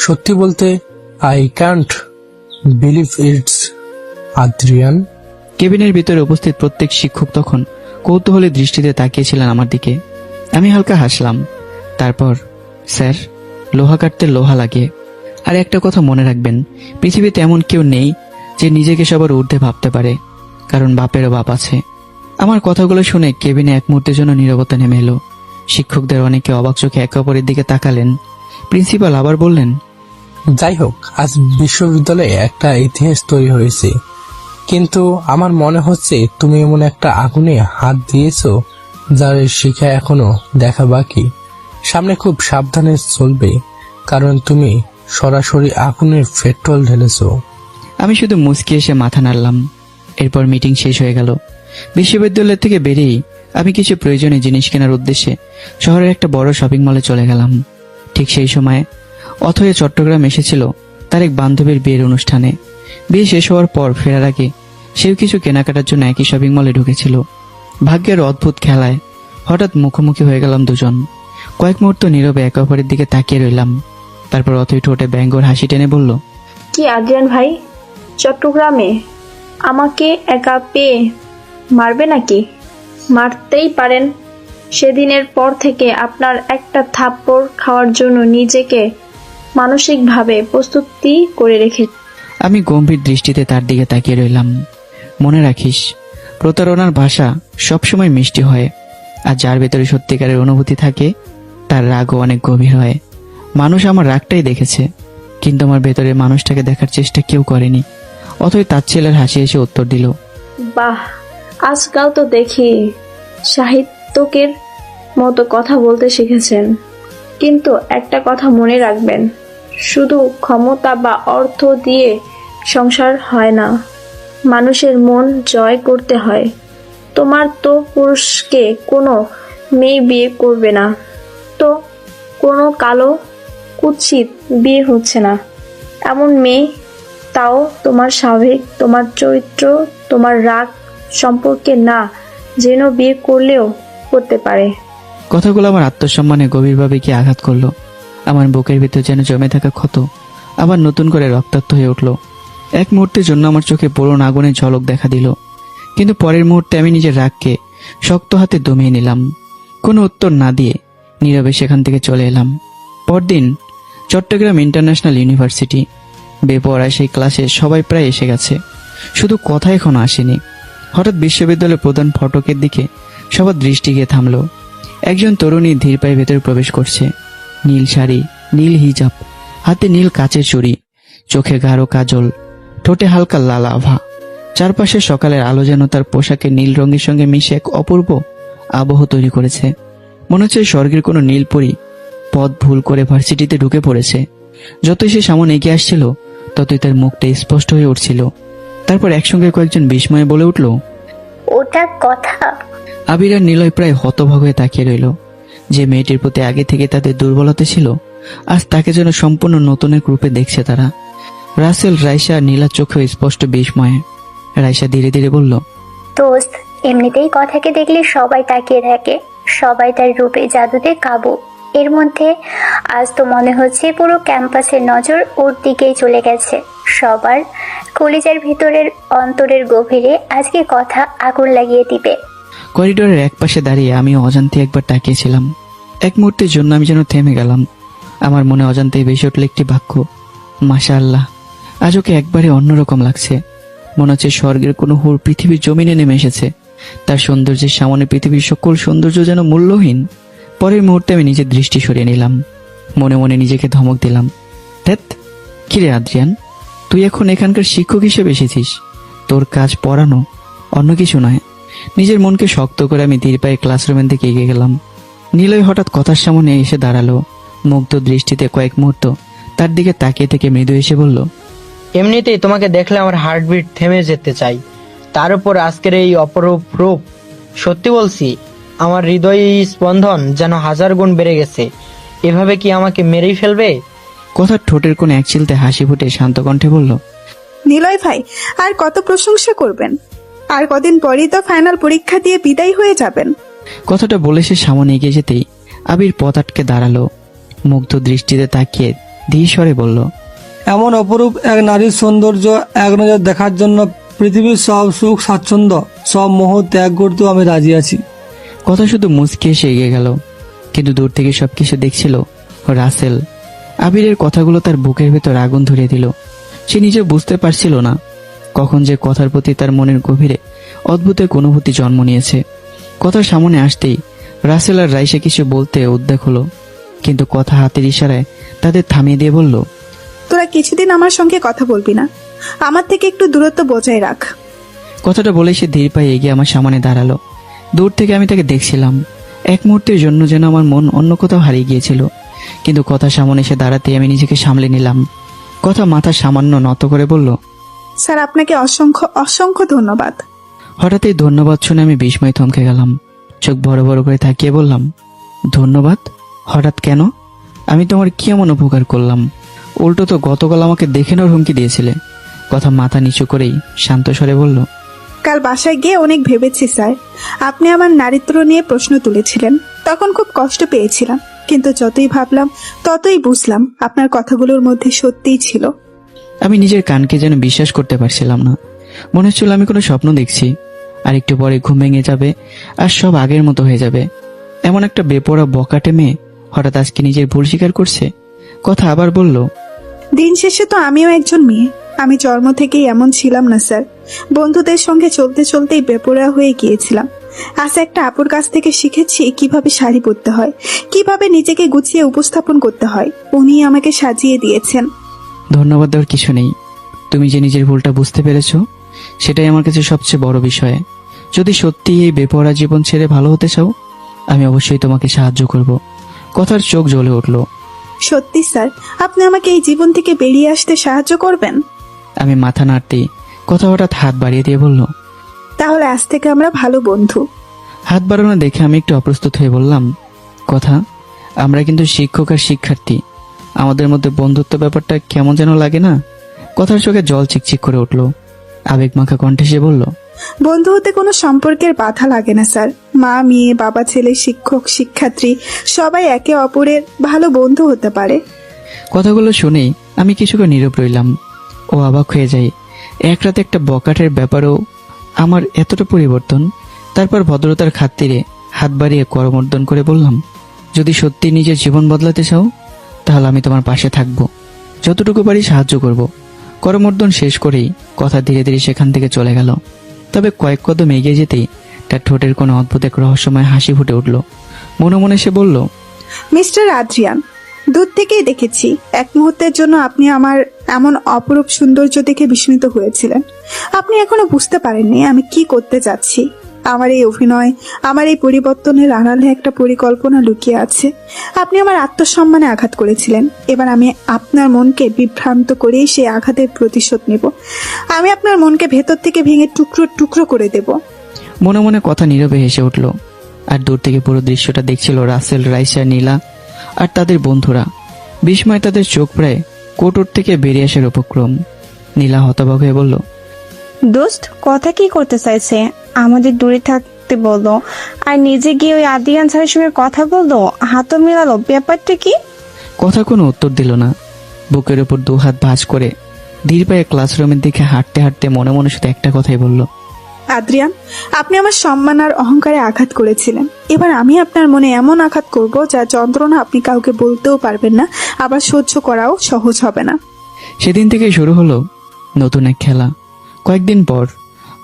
সত্যি বলতে I can't believe it's Adrian. কেবিনের ভিতরে উপস্থিত প্রত্যেক শিক্ষক তখন কৌতূহলী দৃষ্টিতে তাকিয়েছিলেন আমার দিকে। আমি হালকা হাসলাম। তারপর, স্যার, লোহা কাটতে লোহা লাগে। আর একটা কথা মনে রাখবেন, পৃথিবীতে এমন কেউ নেই যে নিজেকে সবার ঊর্ধ্বে ভাবতে পারে, কারণ বাপেরও বাপ আছে। আমার কথাগুলো শুনে কেবিনে এক মুহূর্তের জন্য নীরবতা নেমে এলো। শিক্ষকদের অনেকে অবাক চোখে একে অপরের দিকে তাকালেন। প্রিন্সিপাল আবার বললেন, যাই হোক, আজ বিশ্ববিদ্যালয়ে একটা ইতিহাস তৈরি হয়েছে, কিন্তু আমার মনে হচ্ছে তুমি এমন একটা আগুনে হাত দিয়েছো যার শিখা এখনো দেখা বাকি। সামনে খুব সাবধানে চলবে, কারণ তুমি সরাসরি আগুনের পেট্রোল ঢেলেছো। আমি শুধু মুচকি এসে মাথা নাড়লাম। এরপর মিটিং শেষ হয়ে গেল। বিশ্ববিদ্যালয় থেকে বেরিয়েই আমি কিছু প্রয়োজনীয় জিনিস কেনার উদ্দেশ্যে শহরের একটা বড় শপিং মলে চলে গেলাম। ঠিক সেই সময় অথয় চট্টগ্রাম এসেছিল তার এক বান্ধবীর বিয়ের অনুষ্ঠানে। বিয়ে শেষ হওয়ার পর ফেরার আগে সেও কিছু কেনাকাটার জন্য একই শপিং মলে ঢুকেছিল। ভাগ্যের অদ্ভুত খেলায় হঠাৎ মুখোমুখি হয়ে গেলাম দুজন। কয়েক মুহূর্ত নীরবে একে অপরের দিকে তাকিয়ে রইলাম। তারপর অথই ঠোঁটে ব্যঙ্গর হাসি টেনে বলল, কি আদ্রিয়ান ভাই, চট্টগ্রামে আমাকে একা পেয়ে মারবে নাকি? মারতেই পারেন। সেদিনের পর থেকে আপনার একটা থাপ্পড় খাওয়ার জন্য নিজেকে মানসিকভাবে প্রস্তুতি করে রেখে। আমি গম্ভীর দৃষ্টিতে তার দিকে তাকিয়ে রইলাম। মনে রাখিস, প্রতারণার ভাষা সবসময় মিষ্টি হয়, আর যার ভেতরে সত্যিকারের অনুভূতি থাকে তার রাগও অনেক গভীর হয়। মানুষ আমার রাগটাই দেখেছে, কিন্তু আমার ভেতরে মানুষটাকে দেখার চেষ্টা কেউ করেনি। অথই তার ছেলের হাসি এসে উত্তর দিল, বাহ, আজকাল তো দেখি সাহিত্যকের মতো কথা বলতে শিখেছেন। কিন্তু একটা কথা মনে রাখবেন, শুধু ক্ষমতা বা অর্থ দিয়ে সংসার হয় না, মানুষের মন জয় করতে হয়। তোমার তো পুরুষকে কোনো মেয়ে বিয়ে করবে না, তো কোনো কালো কুৎসিত বিয়ে হচ্ছে না এমন মেয়ে, তাও তোমার স্বাভাবিক, তোমার চরিত্র, তোমার রাগ সম্পর্কে না যেন বিয়ে করলেও করতে পারে। কথাগুলো আমার আত্মসম্মানে গভীরভাবে কি আঘাত করলো। আমার বুকের ভিতর যেন জমে থাকা ক্ষত আবার নতুন করে রক্তাক্ত হয়ে উঠল। এক মুহূর্তের জন্য আমার চোখে পুরো আগুনের ঝলক দেখা দিল, কিন্তু পরের মুহূর্তে আমি নিজের রাগকে শক্ত হাতে দমিয়ে নিলাম। কোনো উত্তর না দিয়ে নীরবে সেখান থেকে চলে এলাম। পরদিন চট্টগ্রাম ইন্টারন্যাশনাল ইউনিভার্সিটি। বেপরোয়া সেই ক্লাসে সবাই প্রায় এসে গেছে, শুধু কথা এখনো আসেনি। হঠাৎ বিশ্ববিদ্যালয়ের প্রধান ফটকের দিকে সবার দৃষ্টি গিয়ে থামল। একজন তরুণী ধীর পায়ে ভেতরে প্রবেশ করছে। নীল শাড়ি, নীল হিজাব, হাতে নীল কাচের চুড়ি, চোখে গাঢ় কাজল, ঠোঁটে হালকা লাল আভা। চারপাশে সকালের আলো যেন তার পোশাকে নীল রঙের সঙ্গে মিশে এক অপূর্ব আবহ তৈরি করেছে। মনে হচ্ছে স্বর্গের কোনো নীল পরী পথ ভুল করে ভার্সিটিতে ঢুকে পড়েছে। যতই সে সামনে এগিয়ে আসছিল, ততই তার মুখটা স্পষ্ট হয়ে উঠছিল। তারপর একসঙ্গে কয়েকজন বিস্ময়ে বলে উঠল, ওটা কথা। আবির আর নিলয় প্রায় হতভগ হয়ে তাকিয়ে রইল। যে মেয়েটির প্রতি আগে থেকে তাদের দুর্বলতা ছিল, আজ তাকে যেন সম্পূর্ণ নতুন এক রূপে দেখছে তারা। রাসেল, রাইসা আর নীলার চোখেও স্পষ্ট বিস্ময়ে। রাইসা ধীরে ধীরে বলল, দোস্ত, এমনিতেই কথাকে দেখলে সবাই তাকিয়ে থাকে, সবাই তার রূপে জাদুতে কাবু। এর মধ্যে আজ তো মনে হচ্ছে পুরো ক্যাম্পাসের নজর ওর দিকেই চলে গেছে। সবার কলিজার ভিতরের অন্তরের গভীরে আজকে কথা আগুন লাগিয়ে দিবে। করিডোরের এক পাশে দাঁড়িয়ে আমি অজান্তে একবার তাকিয়েছিলাম। এক মুহূর্তের জন্য আমি যেন থেমে গেলাম। আমার মনে অজান্তেই ভেসে উঠল একটি বাক্য, মাশাআল্লাহ। আজ ওকে একবারে অন্যরকম লাগছে। মনে হচ্ছে স্বর্গের কোনো হুর পৃথিবীর জমিনে নেমে এসেছে। তার সৌন্দর্যের সামনে পৃথিবীর সকল সৌন্দর্য যেন মূল্যহীন। পরের মুহূর্তে আমি নিজের দৃষ্টি সরিয়ে নিলাম। মনে মনে নিজেকে ধমক দিলাম, ধ্যাৎ, কিরে আদ্রিয়ান, তুই এখন এখানকার শিক্ষক হিসেবে এসেছিস, তোর কাজ পড়ানো, অন্য কিছু নয়। নিজের মনকে শক্ত করে আমি ধীর পায়ে ক্লাসরুমের দিকে এগিয়ে গেলাম। নীলয় হঠাৎ কথার সামনে এসে দাঁড়ালো। মুগ্ধ দৃষ্টিতে কয়েক মুহূর্ত তার দিকে তাকিয়ে থেকে মৃদু এসে বলল, এমনিতেই তোমাকে দেখলে আমার হার্টবিট থেমে যেতে চাই, তার উপর আজকের এই অপরূপ রূপ। সত্যি বলছি, আমার হৃদয় স্পন্দন যেন 1000 গুণ বেড়ে গেছে। এভাবে কি আমাকে মেরেই ফেলবে? কথার ঠোঁটের কোণে এক চিলতে হাসি ফুটে শান্ত কণ্ঠে বলল, নিলয় ভাই, আর কত প্রশংসা করবেন? আর কদিন পরেই তো ফাইনাল পরীক্ষা দিয়ে বিদায় হয়ে যাবেন। কথাটা বলে সে সামনে এগিয়ে যেতেই আবির পথ আটকে দাঁড়ালো। মুগ্ধ দৃষ্টিতে তাকিয়ে ধীর স্বরে বলল, এমন অপরূপ এক নারীর সৌন্দর্য এক নজর দেখার জন্য পৃথিবীর সব সুখ স্বাচ্ছন্দ্য সব মোহ ত্যাগ করতেও আমি রাজি আছি। কথা শুধু মুচকি এসে এগিয়ে গেল, কিন্তু দূর থেকে সবকিছু দেখছিল রাসেল। আবিরের কথাগুলো তার বুকের ভেতর আগুন ধরিয়ে দিল। সে নিজে বুঝতে পারছিল না কখন যে কথার প্রতি তার মনের গভীরে অদ্ভুত এক অনুভূতি জন্ম নিয়েছে। কথার সামনে আসতেই রাসেল আর রাইসা কিছু বলতে উদ্বেগ হলো, কিন্তু কথা হাতের ইশারায় তাদের থামিয়ে দিয়ে বলল, তোরা কিছুদিন আমার সঙ্গে কথা বলবি না, আমার থেকে একটু দূরত্ব বজায় রাখ। কথাটা বলে সে ধীর পায়ে এগিয়ে আমার সামনে দাঁড়ালো। দূর থেকে আমি তাকে দেখছিলাম। এক মুহূর্তের জন্য যেন আমার মন অন্য কোথাও হারিয়ে গিয়েছিল, কিন্তু কথা সামনে এসে দাঁড়াতেই আমি নিজেকে সামলে নিলাম। কথা মাথা সামান্য নত করে বলল, স্যার আপনাকে অসংখ্য অসংখ্য ধন্যবাদ। হঠাৎ এই ধন্যবাদ শুনে আমি বিস্ময়ে থমকে গেলাম। চোখ বড় বড় করে তাকিয়ে বললাম, ধন্যবাদ? হঠাৎ কেন? আমি তোমার কি এমন উপকার করলাম? উল্টো তো গতকাল আমাকে দেখে নেওয়ার হুমকি দিয়েছিলে। কথা মাথা নিচু করেই শান্ত স্বরে বলল, কাল বাসায় গিয়ে অনেক ভেবেছি স্যার। আপনি আমার নারীত্ব নিয়ে প্রশ্ন তুলেছিলেন, তখন খুব কষ্ট পেয়েছিলাম, কিন্তু যতই ভাবলাম ততই বুঝলাম আপনার কথাগুলোর মধ্যে সত্যিই ছিল। আমি নিজের কানকে যেন বিশ্বাস করতে পারছিলাম না। মনে হচ্ছিল আমি কোনো স্বপ্ন দেখছি, আর একটু পরে ঘুম ভেঙে যাবে আর সব আগের মতো হয়ে যাবে। এমন একটা বেপরোয়া বকাটে মেয়ে হঠাৎ আজকে নিজের ভুল স্বীকার করছে। কথা আবার বলল, দিন শেষে তো আমিও একজন মেয়ে। আমি জন্ম থেকেই এমন ছিলাম না স্যার। বন্ধুদের সঙ্গে চলতে চলতেই বেপরোয়া হয়ে গিয়েছিলাম। আজ একটা আপুর কাছ থেকে শিখেছি কিভাবে শাড়ি পরতে হয়, কিভাবে নিজেকে গুছিয়ে উপস্থাপন করতে হয়। উনি আমাকে সাজিয়ে দিয়েছেন। ধন্যবাদ দেওয়ার কিছু নেই। তুমি যে নিজের ভুলটা বুঝতে পেরেছো, সেটাই আমার কাছে সবচেয়ে বড় বিষয়। যদি সত্যি এই বেপরোয়া জীবন ছেড়ে ভালো হতে চাও, আমি অবশ্যই তোমাকে সাহায্য করব। কথার চোখ জ্বলে উঠল। সত্যি স্যার, আপনি আমাকে এই জীবন থেকে বেরিয়ে আসতে সাহায্য করবেন? আমি মাথা নাড়তেই কথা হঠাৎ হাত বাড়িয়ে দিয়ে বলল, তাহলে আজ থেকে আমরা ভালো বন্ধু। হাত বাড়ানো দেখে আমি একটু অপ্রস্তুত হয়ে বললাম, কথা, আমরা কিন্তু শিক্ষক আর শিক্ষার্থী, আমাদের মধ্যে বন্ধুত্ব ব্যাপারটা কেমন যেন লাগে না? কথার চোখে জল চিকচিক করে উঠল। আবেগ মাখা কণ্ঠে সে বলল, বন্ধু হতে কোনো সম্পর্কের বাধা লাগে না স্যার। মা মেয়ে, বাবা ছেলে, শিক্ষক শিক্ষার্থী সবাই একে অপরের ভালো বন্ধু হতে পারে। কথাগুলো শুনেই আমি কিছুক্ষণ নীরব রইলাম। ও অবাক হয়ে যায়, এক রাতে একটা বকাটের ব্যাপারেও আমার এতটা পরিবর্তন। তারপর ভদ্রতার খাতিরে হাত বাড়িয়ে করমর্দন করে বললাম, যদি সত্যি নিজের জীবন বদলাতে চাও, তাহলে আমি তোমার পাশে থাকবো, যতটুকু পারি সাহায্য করব। করমর্দন শেষ করেই কথা ধীরে ধীরে সেখান থেকে চলে গেল। তবে কয়েক কদম এগিয়ে যেতেই তার ঠোঁটের কোনো অদ্ভুত এক রহস্যময় হাসি ফুটে উঠল। মনে মনে সে বলল, মিস্টার আদ্রিয়ান, দূর থেকেই দেখেছি এক মুহূর্তের জন্য আপনি আমার এমন অপরূপ সৌন্দর্য দেখে বিস্মিত হয়েছিলেন। আপনি এখনো বুঝতে পারেননি আমি কি করতে যাচ্ছি। আমার এই অভিনয়, আমার এই পরিবর্তনের আড়ালে একটা পরিকল্পনা লুকিয়ে আছে। আপনি আমার আত্মসম্মানে আঘাত করেছিলেন, এবার আমি আপনার মনকে বিভ্রান্ত করেই সেই আঘাতের প্রতিশোধ নেব। আমি আপনার মনকে ভেতর থেকে ভেঙে টুকরো টুকরো করে দেব। মনে মনে কথা নীরবে হেসে উঠল। আর দূর থেকে পুরো দৃশ্যটা দেখছিল রাসেল, রাইসা, নীলা আর তাদের বন্ধুরা। বিস্ময় তাদের চোখ প্রায় কোটর থেকে বেরিয়ে আসার উপক্রম। নীলা হতবাক হয়ে বলল, দোস্ত, কথা কি করতে চাইছে? আমাদের দূরে থাকতে বললো আর নিজে গিয়ে ওই আদিয়ান স্যারের সঙ্গে কথা বললো, হাতও মেলালো, ব্যাপারটা কি? কথা কোনো উত্তর দিল না। বুকের উপর দু হাত ভাঁজ করে ধীর পায়ে ক্লাসরুমের দিকে হাঁটতে হাঁটতে মনে মনে শুধু একটা কথাই বলল, আদ্রিয়ান, আপনি আমার সম্মান আর অহংকারে আঘাত করেছিলেন। এবার আমি আপনার মনে এমন আঘাত করব যা যন্ত্রণা আপনি কাউকে বলতেও পারবেন না, আবার সহ্য করাও সহজ হবে না। সেদিন থেকে শুরু হলো নতুন এক খেলা। কয়েকদিন পর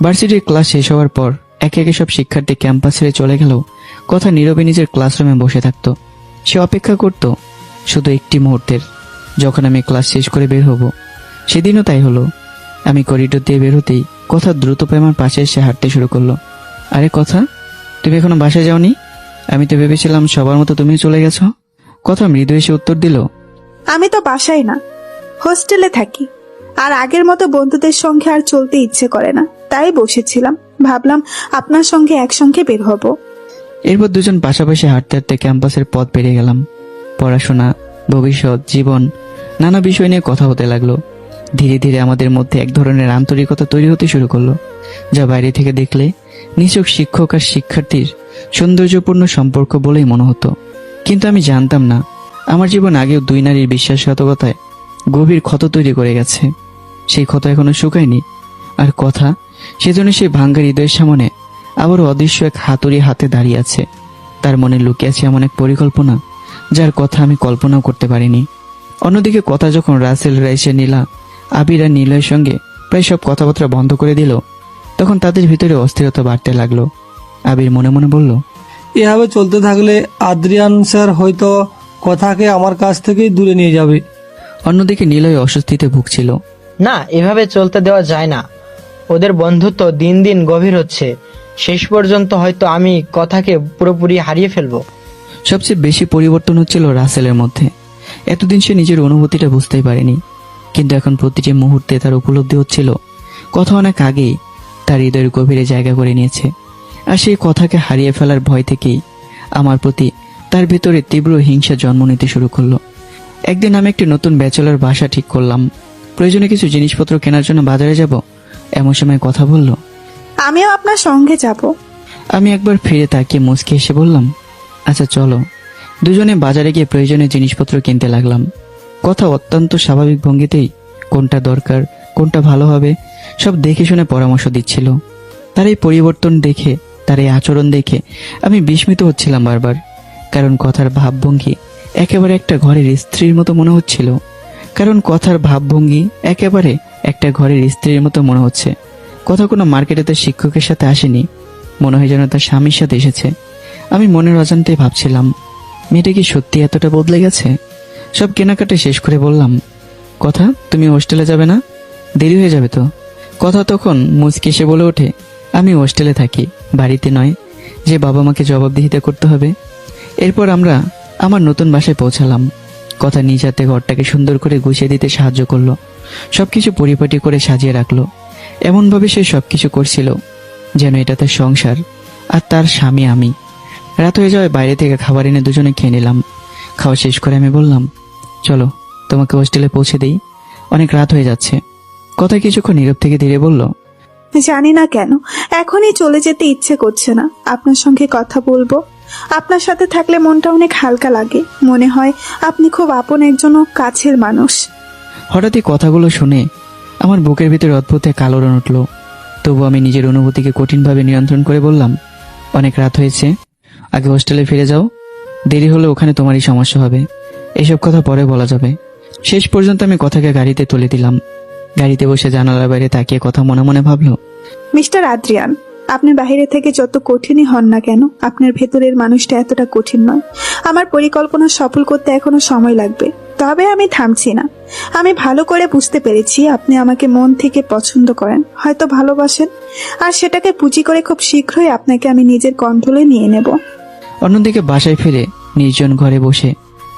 ভার্সিটির ক্লাস শেষ হওয়ার পর একে একে সব শিক্ষার্থী ক্যাম্পাস ছেড়ে চলে গেল। কথা নীরবে নিজের ক্লাসরুমে বসে থাকতো। সে অপেক্ষা করত শুধু একটি মুহূর্তের, যখন আমি ক্লাস শেষ করে বের হব। সেদিনও তাই হলো। আমি করিডোর দিয়ে বের হতেই কথা দ্রুত পায়ে আমার পাশে এসে হাঁটতে শুরু করলো। আরে কথা, তুমি এখনো বাসায় যাওনি? আমি তো ভেবেছিলাম সবার মতো তুমি চলে গেছো। কথা মৃদু এসে উত্তর দিল, আমি তো বাসায় না, হোস্টেলে থাকি। আর আগের মতো বন্ধুদের সঙ্গে আর চলতে ইচ্ছে করে না, তাই বসেছিলাম, ভাবলাম আপনার সঙ্গে একসঙ্গে বের হব। এরপর দুজন পাশাপাশি হাঁটতে হাঁটতে ক্যাম্পাসের পথ পেরিয়ে গেলাম। পড়াশোনা, ভবিষ্যৎ, জীবন, নানা বিষয় নিয়ে কথা হতে লাগলো। ধীরে ধীরে আমাদের মধ্যে এক ধরনের আন্তরিকতা তৈরি হতে শুরু করলো, যা বাইরে থেকে দেখলে নিছক শিক্ষক আর শিক্ষার্থীর সৌন্দর্যপূর্ণ সম্পর্ক বলেই মনে হতো। কিন্তু আমি জানতাম না, আমার জীবন আগেও দুই নারীর বিশ্বাসঘাতকতায় গভীর ক্ষত তৈরি করে গেছে। সেই ক্ষত এখনো শুকায়নি। আর কথা, সেজন্য সেই ভাঙ্গা হৃদয়ের সামনে আবারও অদৃশ্য এক হাতুড়ি হাতে দাঁড়িয়ে আছে। তার মনে লুকিয়ে আছে এমন এক পরিকল্পনা যার কথা আমি কল্পনাও করতে পারিনি। অন্যদিকে কথা যখন রাসেল, রাইসা, নীলা, আবির আর নিলয়ের সঙ্গে প্রায় সব কথাবার্তা বন্ধ করে দিল, তখন তাদের ভিতরে অস্থিরতা বাড়তে লাগলো। আবির মনে মনে বলল, এভাবে চলতে থাকলে আদ্রিয়ান স্যার হয়তো কথাকে আমার কাছ থেকেই দূরে নিয়ে যাবে। অন্যদিকে নিলয় অস্বস্তিতে ভুগছিল। না, এভাবে চলতে দেওয়া যায় না। ওদের বন্ধুত্ব দিন দিন গভীর হচ্ছে। শেষ পর্যন্ত হয়তো আমি কথাকে পুরোপুরি হারিয়ে ফেলবো। সবচেয়ে বেশি পরিবর্তন হচ্ছিল রাসেলের মধ্যে। এতদিন সে নিজের অনুভূতিটা বুঝতেই পারেনি, কিন্তু এখন প্রতিটি মুহূর্তে তার উপলব্ধি হচ্ছিল কথা অনেক আগেই তার হৃদয়ের গভীরে জায়গা করে নিয়েছে। আর সেই কথাকে হারিয়ে ফেলার ভয় থেকেই আমার প্রতি তার ভিতরে তীব্র হিংসা জন্ম নিতে শুরু করলো। একদিন আমি একটি নতুন ব্যাচেলর বাসা ঠিক করলাম। প্রয়োজনে কিছু জিনিসপত্র কেনার জন্য বাজারে যাব। এমন সময় কথা বলল, আমিও আপনার সঙ্গে যাব। আমি একবার ফিরে তাকিয়ে মুচকে এসে বললাম, আচ্ছা চলো। দুজনে বাজারে গিয়ে প্রয়োজনীয় জিনিসপত্র কিনতে লাগলাম। কথা অত্যন্ত স্বাভাবিক ভঙ্গিতেই কোনটা দরকার, কোনটা ভালো হবে সব দেখে শুনে পরামর্শ দিচ্ছিল। তার এই পরিবর্তন দেখে, তার এই আচরণ দেখে আমি বিস্মিত হচ্ছিলাম বারবার। কারণ কথার ভাবভঙ্গি একেবারে একটা ঘরের স্ত্রীর মতো মনে হচ্ছিল। কথা কোনো মার্কেটে শিক্ষকের সাথে আসেনি, মনে হয় যেন তার স্বামীর সাথে এসেছে। আমি মনের অজান্তেই ভাবছিলাম, মেয়েটা কি সত্যি এতটা বদলে গেছে? সব কেনাকাটা শেষ করে বললাম, কথা তুমি হোস্টেলে যাবে না? দেরি হয়ে যাবে তো। কথা তখন মুচকি এসে বলে ওঠে, আমি হোস্টেলে থাকি, বাড়িতে নয় যে বাবা মাকে জবাবদিহিতা করতে হবে। এরপর আমরা আমার নতুন বাসায় পৌঁছালাম। কথা নিজ হাতে ঘরটাকে সুন্দর করে গুছিয়ে দিতে সাহায্য করলো। সবকিছু পরিপাটি করে সাজিয়ে রাখলো। এমনভাবে সে সবকিছু করছিল যেন এটা তার সংসার আর তার স্বামী আমি। রাত হয়ে যাওয়ায় বাইরে থেকে খাবার এনে দুজনে খেয়ে নিলাম। খাওয়া শেষ করে আমি বললাম, চলো তোমাকে হোস্টেলে পৌঁছে দেই, অনেক রাত হয়ে যাচ্ছে। কথা কিছুক্ষণ নীরব থেকে ধীরে বলল, জানি না কেন এখনই চলে যেতে ইচ্ছে করছে না। আপনার সঙ্গে কথা বলবো। আপনার সাথে থাকলে মনটা অনেক হালকা লাগে। মনে হয় আপনি খুব আপন একজন কাছের মানুষ। হঠাৎই কথাগুলো শুনে আমার বুকের ভিতরে অদ্ভুত এক আলোড়ন উঠল। তবু আমি নিজের অনুভূতিকে কঠিনভাবে নিয়ন্ত্রণ করে বললাম, অনেক রাত হয়েছে, আগে হোস্টেলে ফিরে যাও। দেরি হলে ওখানে তোমারই সমস্যা হবে। এসব কথা পরে বলা যাবে। শেষ পর্যন্ত আমি কথাকে গাড়িতে তুলে দিলাম। গাড়িতে বসে জানালার বাইরে তাকিয়ে কথা মনে মনে ভাবলো, মিস্টার আদ্রিয়ান, আপনি বাইরে থেকে যত কঠিনই হন না কেন, আপনার ভেতরের মানুষটা এতটা কঠিন নয়। আমার পরিকল্পনা সফল করতে এখনো সময় লাগবে, তবে আমি থামছি না। আমি ভালো করে বুঝতে পেরেছি আপনি আমাকে মন থেকে পছন্দ করেন, হয়তো ভালোবাসেন, আর সেটাকে পুঁজি করে খুব শীঘ্রই আপনাকে আমি নিজের কন্ট্রোলে নিয়ে নেব। অন্যদিকে বাসায় ফিরে নির্জন ঘরে বসে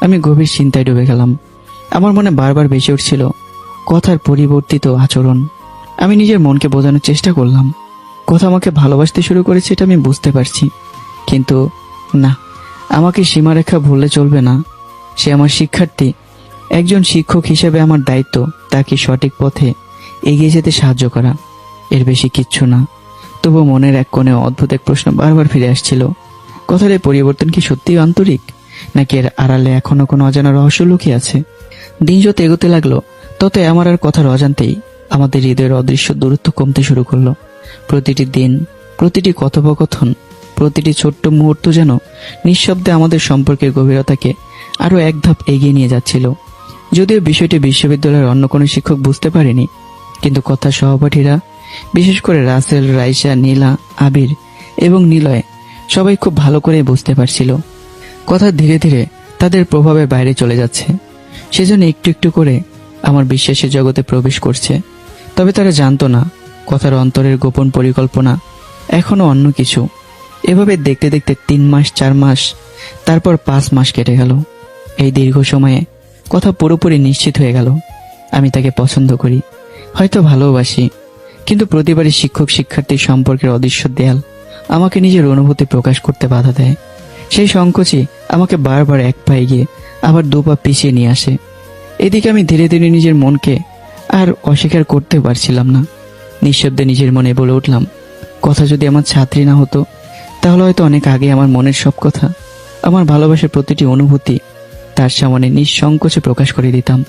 আমি গভীর চিন্তায় ডুবে গেলাম। আমার মনে বারবার ভেসে উঠছিল কথার পরিবর্তিত আচরণ। আমি নিজের মনকে বোঝানোর চেষ্টা করলাম কথা আমাকে ভালোবাসতে শুরু করেছে, এটা আমি বুঝতে পারছি, কিন্তু না, আমাকে সীমারেখা ভুললে চলবে না। সে আমার শিক্ষার্থী। একজন শিক্ষক হিসেবে আমার দায়িত্ব তাকে সঠিক পথে এগিয়ে যেতে সাহায্য করা, এর বেশি কিচ্ছু না। তবু মনের এক কোণে অদ্ভুত এক প্রশ্ন বারবার ফিরে আসছিল, কথার এই পরিবর্তন কি সত্যিই আন্তরিক, নাকি এর আড়ালে এখনো কোনো অজানা রহস্য লুকিয়ে আছে? দিন যত এগোতে লাগলো তত আমার আর কথার অজান্তেই আমাদের হৃদয়ের অদৃশ্য দূরত্ব কমতে শুরু করলো। প্রতিটি দিন, প্রতিটি কথোপকথন, প্রতিটি ছোট্ট মুহূর্ত যেন নিঃশব্দে আমাদের সম্পর্কের গভীরতাকে আরো এক ধাপ এগিয়ে নিয়ে যাচ্ছিল। যদিও বিষয়টি বিশ্ববিদ্যালয়ের অন্য কোনো শিক্ষক বুঝতে পারেনি, কিন্তু কথার সহপাঠীরা, বিশেষ করে রাসেল, রাইসা, নীলা, আবির এবং নিলয় সবাই খুব ভালো করে বুঝতে পারছিল কথা ধীরে ধীরে তাদের প্রভাবের বাইরে চলে যাচ্ছে। সেজন্য একটু একটু করে আমার বিশ্বাসের জগতে প্রবেশ করছে। তবে তারা জানতো না কথার অন্তরের গোপন পরিকল্পনা এখনো অন্য কিছু। এভাবে দেখতে দেখতে 3 মাস, 4 মাস, তারপর 5 মাস কেটে গেল। এই দীর্ঘ সময়ে কথা পুরোপুরি নিশ্চিত হয়ে গেল আমি তাকে পছন্দ করি, হয়তো ভালোবাসি। কিন্তু প্রতিবারই শিক্ষক শিক্ষার্থীর সম্পর্কের অদৃশ্য দেয়াল আমাকে নিজের অনুভূতি প্রকাশ করতে বাধা দেয়। সেই সংকোচই আমাকে বারবার এক পা এগিয়ে আবার 2 পা পিছিয়ে নিয়ে আসে। এদিকে আমি ধীরে ধীরে নিজের মনকে আর অস্বীকার করতে পারছিলাম না। নিঃশব্দে নিজের মনে বলে উঠলাম, কথা যদি আমার ছাত্রী না হতো তাহলে হয়তো অনেক আগে আমার মনের সব কথা, আমার ভালোবাসার প্রতিটি অনুভূতি তার সামনে নিঃসংকোচে প্রকাশ করে দিতাম।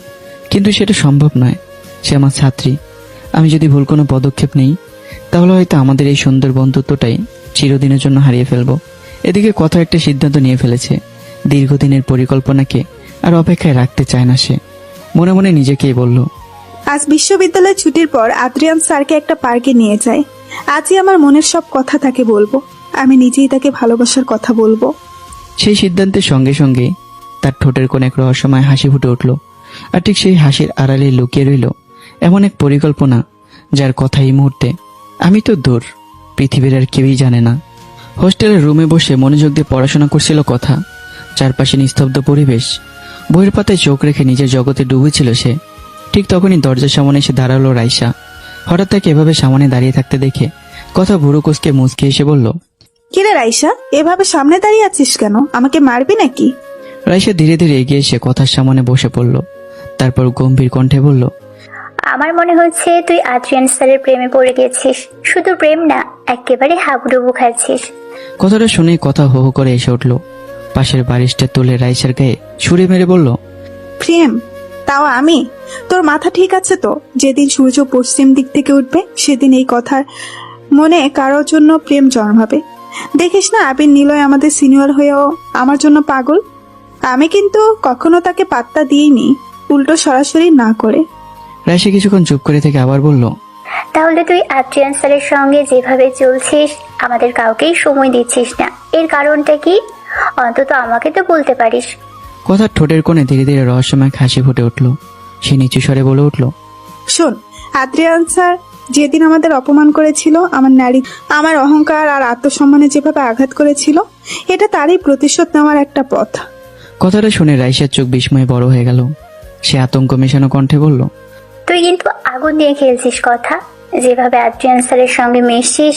কিন্তু সেটা সম্ভব নয়। সে আমার ছাত্রী। আমি যদি ভুল কোনো পদক্ষেপ নেই তাহলে হয়তো আমাদের এই সুন্দর বন্ধুত্বটাই চিরদিনের জন্য হারিয়ে ফেলবো। এদিকে কথা একটা সিদ্ধান্ত নিয়ে ফেলেছে। দীর্ঘদিনের পরিকল্পনাকে আর অপেক্ষায় রাখতে চায় না সে। মনে মনে নিজেকেই বলল, আজ বিশ্ববিদ্যালয় ছুটির পর আদ্রিয়ান স্যারকে একটা পার্কে নিয়ে যায়। আজই আমার মনের সব কথা তাকে বলবো। আমি নিজেই তাকে ভালোবাসার কথা বলবো। সেই সিদ্ধান্তের সঙ্গে সঙ্গে তার ঠোঁটের কোণে এক রহস্যময় হাসি ফুটে উঠল। আর ঠিক সেই হাসির আড়ালে লুকিয়ে রইল এমন এক পরিকল্পনা যার কথা এই মুহূর্তে আমি তো দূর, পৃথিবীর আর কেউই জানে না। হোস্টেলের রুমে বসে মনোযোগ দিয়ে পড়াশোনা করছিল কথা। চারপাশে নিস্তব্ধ পরিবেশ। বইয়ের পাতায় চোখ রেখে নিজের জগতে ডুবেছিল সে। ঠিক তখনই দরজার সামনে এসে দাঁড়ালো রাইসা। হঠাৎ তাকে এভাবে সামনে দাঁড়িয়ে থাকতে দেখে কথা ভুরু কুঁচকে মুচকে এসে বলল, কিরে রাইসা, এভাবে সামনে দাঁড়িয়ে আছিস কেন? আমাকে মারবি নাকি? রাইসা ধীরে ধীরে এগিয়ে এসে কথার সামনে বসে পড়ল। তারপর গম্ভীর কণ্ঠে বলল, আমার মনে হচ্ছে তুই আদ্রিয়ান স্যারের প্রেমে পড়ে গেছিস। শুধু প্রেম না, একেবারে হাবুডুবু খাচ্ছিস। কথাটা শুনে কথা হো হো করে এসে উঠল। পাশের বারিশটা তুলে রাইসার গায়ে ছুঁড়ে মেরে বলল, প্রেম? তাও আমি? তোর মাথা ঠিক আছে তো? যেদিন সূর্য পশ্চিম দিক থেকে উঠবে সেদিন এই কথার মনে কারোর জন্য প্রেম জন্মাবে। দেখিস না, আবির নিলয় আমাদের সিনিয়র হয়েও আমার জন্য পাগল। আমি কিন্তু কখনো তাকে পাত্তা দিইনি, উল্টো সরাসরি না করে। রাইসা কিছুক্ষণ চুপ করে থেকে আবার বলল, তাহলে তুই আদ্রিয়ান স্যারের সঙ্গে যেভাবে চলছিস, আমাদের কাউকেই সময় দিচ্ছিস না। এর কারণটা কি? অন্তত আমাকে তো বলতে পারিস। কথার ঠোঁটের কোণে ধীরে ধীরে রহস্যময় হাসি ফুটে উঠল। সে নিচু স্বরে বলে উঠল, শোন, আদ্রিয়ান স্যার যেদিন আমাদের অপমান করেছিল, আমার অহংকার আর আত্মসম্মানে যেভাবে আঘাত করেছিল, এটা তারই প্রতিশোধ নেওয়ার একটা পথ। কথাটা শুনে রাইসার চোখ বিস্ময়ে বড় হয়ে গেল। সে আতঙ্ক মেশানো কণ্ঠে বলল, তুই কিন্তু আগুন দিয়ে খেলছিস কথা। যেভাবে আদ্রিয়ান স্যারের সঙ্গে মিশছিস,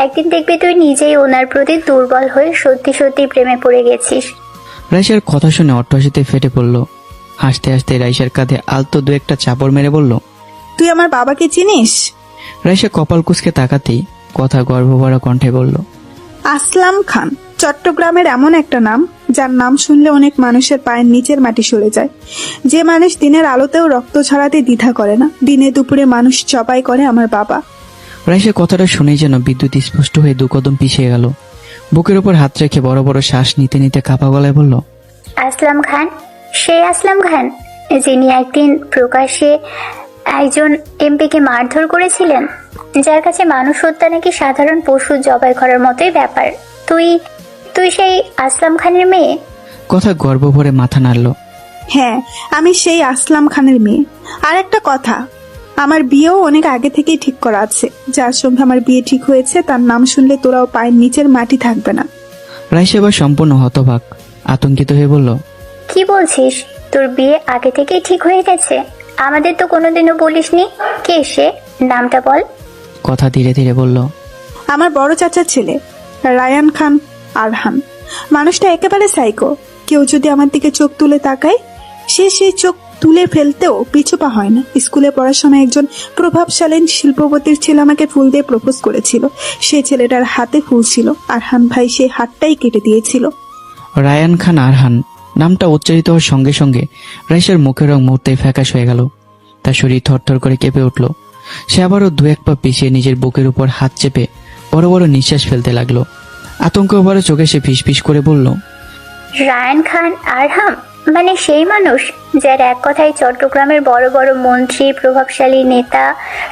একদিন দেখবি তুই নিজেই ওনার প্রতি দুর্বল হয়ে সত্যি সত্যি প্রেমে পড়ে গেছিস। রাইসার কথা শুনে অট্টহাসিতে ফেটে পড়ল। হাসতে হাসতে রাইসার কাঁধে আলতো দু একটা চাপড় মেরে বলল, তুই আমার বাবাকে চিনিস? রাইসা কপাল কুঁচকে তাকাতেই কথা গর্ভভরা কণ্ঠে বলল, আসলাম খান। চট্টগ্রামের এমন একটা নাম যার নাম শুনলে অনেক মানুষের পায়ের নিচের মাটি সরে যায়। যে মানুষ দিনের আলোতেও রক্ত ছড়াতে দ্বিধা করে না, দিনে দুপুরে মানুষ জবাই করে আমার বাবা। রাইসা কথাটা শুনেই যেন বিদ্যুৎ স্পষ্ট হয়ে দু কদম পিছিয়ে গেল। বুকের উপর হাত রেখে বড় বড় শ্বাস নিতে নিতে কাঁপা গলায় বলল, আসলাম খান? সেই আসলাম খান যিনি একদিন প্রকাশ্যে একজন এমপিকে মারধর করেছিলেন, যার কাছে মানুষ হত্যা নাকি সাধারণ পশু জবাই করার মতোই ব্যাপার। তুই সেই আসলাম খানের মেয়ে? কথা গর্ব ভরে মাথা নাড়ল। হ্যাঁ, আমি সেই আসলাম খানের মেয়ে। আর একটা কথা, আমার বিয়েও অনেক আগে থেকেই ঠিক করা আছে। যার সঙ্গে আমার বিয়ে ঠিক হয়েছে তার নাম শুনলে তোরাও পায়ের নিচের মাটি থাকবে না। রাইসা এবার সম্পূর্ণ হতবাক, আতঙ্কিত হয়ে বলল, কি বলছিস? তোর বিয়ে আগে থেকেই ঠিক হয়ে গেছে? আমাদের তো কোনোদিনও বলিসনি। কে সে? নামটা বল। কথা ধীরে ধীরে বলল, আমার বড় চাচার ছেলে, রায়ান খান আরহান। মানুষটা একেবারে সাইকো। কেউ যদি আমার দিকে চোখ তুলে তাকায়, সে সেই চোখ তুলে ফেলতেও পিছুপা হয় না। স্কুলে পড়ার সময় একজন প্রভাবশালী শিল্পপতির ছেলে আমাকে ফুল দিয়ে প্রপোজ করেছিল। সেই ছেলেটার হাতে ফুল ছিল, আরহান ভাই সেই হাতটাই কেটে দিয়েছিল। রায়ান খান আরহান নামটা উচ্চারিত হওয়ার সঙ্গে সঙ্গে রাইসার মুখের রং মুহূর্তে ফ্যাকাশ হয়ে গেল। তার শরীর থরথর করে কেঁপে উঠল। সে আবারও দু এক পা পিছিয়ে নিজের বুকের উপর হাত চেপে বড় বড় নিঃশ্বাস ফেলতে লাগলো। আতঙ্ক বড় চোখে সে ফিসফিস করে বলল, রায়ান খান আরহাম মানে সেই মানুষ যার এক কথায় চট্টগ্রামের বড় বড় মন্ত্রী, প্রভাবশালী নেতা,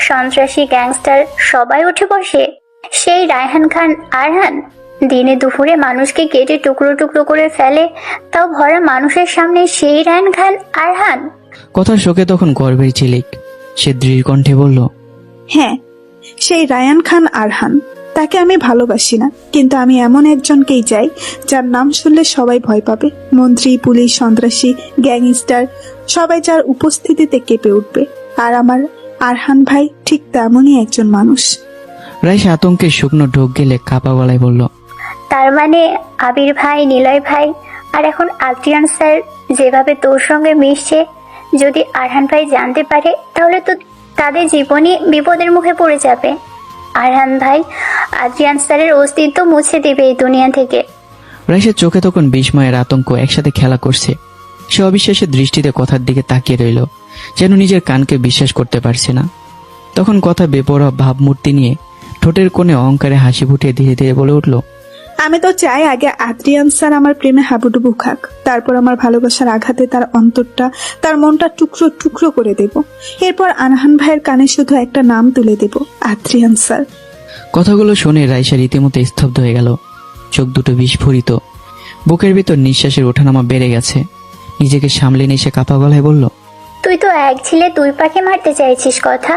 সন্ত্রাসী, গ্যাংস্টার সবাই উঠে বসে? সেই রায়হান খান আরহান দিনে দুপুরে মানুষকে কেটে টুকরো টুকরো করে ফেলে, তাও ভরা মানুষের সামনে সেই রায়হান খান আরহান? কথার শোকে তখন গর্বের ঝিলিক। সে দৃঢ় কণ্ঠে বলল, হ্যাঁ, সেই রায়ান খান আরহান। তাকে আমি ভালোবাসি না, কিন্তু আমি এমন একজনকেই চাই যার নাম শুনলে সবাই ভয় পাবে। মন্ত্রী, পুলিশ, সন্ত্রাসী, গ্যাংস্টার সবাই যার উপস্থিতিতে কেঁপে উঠবে। আর আমার আরহান ভাই ঠিক তেমনই একজন মানুষ। রাইসা আতঙ্কে শুকনো ঢোক গেলে কাপা গলায় বলল, তার মানে আবির ভাই, নিলয় ভাই আর এখন আদ্রিয়ান স্যার যেভাবে তোর সঙ্গে মিশছে, যদি আরহান ভাই জানতে পারে তাহলে তো তাদের জীবনই বিপদের মুখে পড়ে যাবে। আরহান ভাই আদ্রিয়ান স্যারের অস্তিত্ব মুছে দেবে এই দুনিয়া থেকে। রাইসার চোখে তখন বিস্ময়ের আতঙ্ক একসাথে খেলা করছে। সে অবিশ্বাসের দৃষ্টিতে কথার দিকে তাকিয়ে রইল। যেন নিজের কানকে বিশ্বাস করতে পারছে না। তখন কথা বেপরোয়া ভাবমূর্তি নিয়ে ঠোঁটের কোণে অহংকারে হাসি ফুটিয়ে ধীরে ধীরে বলে উঠল, আমি তো চাই আগে আদ্রিয়ান স্যার আমার প্রেমে হাবুডুবু খাক, তারপর আমার ভালোবাসার আঘাতে তার অন্তরটা, তার মনটা টুকরো টুকরো করে দেব। এরপর আনহান ভাইয়ের কানে শুধু একটা নাম তুলে দেব, আদ্রিয়ান স্যার। কথাগুলো শুনে রাইসা রীতিমতো স্তব্ধ হয়ে গেল। চোখ দুটো বিস্ফোরিত, বুকের ভিতর নিঃশ্বাসের ওঠানামা বেড়ে গেছে। নিজেকে সামলে নিয়ে সে কাপা গলায় বলল, তুই তো এক ঝিলে দুই পাখি মারতে চাইছিস কথা।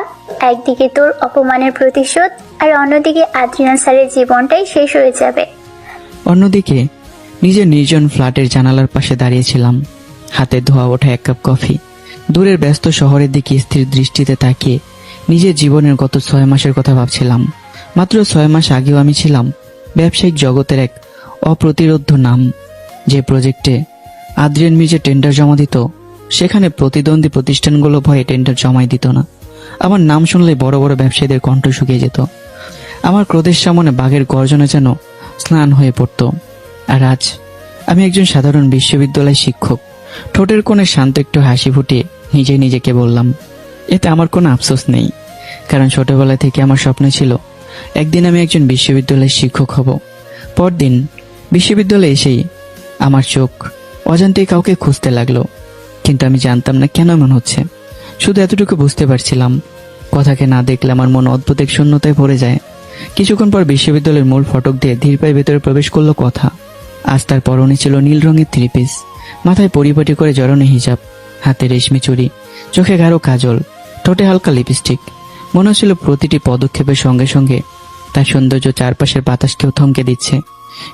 একদিকে তোর অপমানের প্রতিশোধ, আর অন্যদিকে আদ্রিয়ান স্যারের জীবনটাই শেষ হয়ে যাবে। অন্যদিকে নিজের নির্জন ফ্ল্যাটের জানালার পাশে দাঁড়িয়েছিলাম, হাতে ধোয়া ওঠা এক কাপ কফি। দূরের ব্যস্ত শহরের দিকে স্থির দৃষ্টিতে তাকিয়ে নিজের জীবনের গত 6 মাসের কথা ভাবছিলাম। মাত্র 6 মাস আগেও আমি ছিলাম ব্যবসায়িক জগতের এক অপ্রতিরোধ্য নাম। যে প্রজেক্টে আদ্রিয়ান মির্জা টেন্ডার জমা দিত, সেখানে প্রতিদ্বন্দ্বী প্রতিষ্ঠানগুলো ভয়ে টেন্ডার জমাই দিত না। আমার নাম শুনলে বড় বড় ব্যবসায়ীদের কণ্ঠ শুকিয়ে যেত। আমার ক্রোধের সামনে বাঘের গর্জনে যেন স্নান হয়ে পড়ত। আর আজ আমি একজন সাধারণ বিশ্ববিদ্যালয় শিক্ষক। ঠোঁটের কোণে শান্ত একটু হাসি ফুটিয়ে নিজেকে বললাম, এতে আমার কোনো আফসোস নেই, কারণ ছোটবেলা থেকে আমার স্বপ্ন ছিল একদিন আমি একজন বিশ্ববিদ্যালয়ের শিক্ষক হব। পরদিন বিশ্ববিদ্যালয়ে এসেই আমার চোখ অজান্তেই কাউকে খুঁজতে লাগলো, কিন্তু আমি জানতাম না কেন এমন হচ্ছে। শুধু এতটুকু বুঝতে পারছিলাম, কথাকে না দেখলে আমার মন অদ্ভুত এক শূন্যতায় ভরে যায়। কিছুক্ষণ পর বিশ্ববিদ্যালয়ের মূল ফটক দিয়ে ধীর পায়ে ভেতরে প্রবেশ করলো কথা। আজ তার পরনে ছিল নীল রঙের 3 পিস, মাথায় পরিপাটি করে জড়ানো হিজাব, হাতে রেশমি চুড়ি, চোখে গাঢ় কাজল, ঠোঁটে হালকা লিপস্টিক। মনে হচ্ছিল প্রতিটি পদক্ষেপের সঙ্গে সঙ্গে তার সৌন্দর্য চারপাশের বাতাসকেও থমকে দিচ্ছে।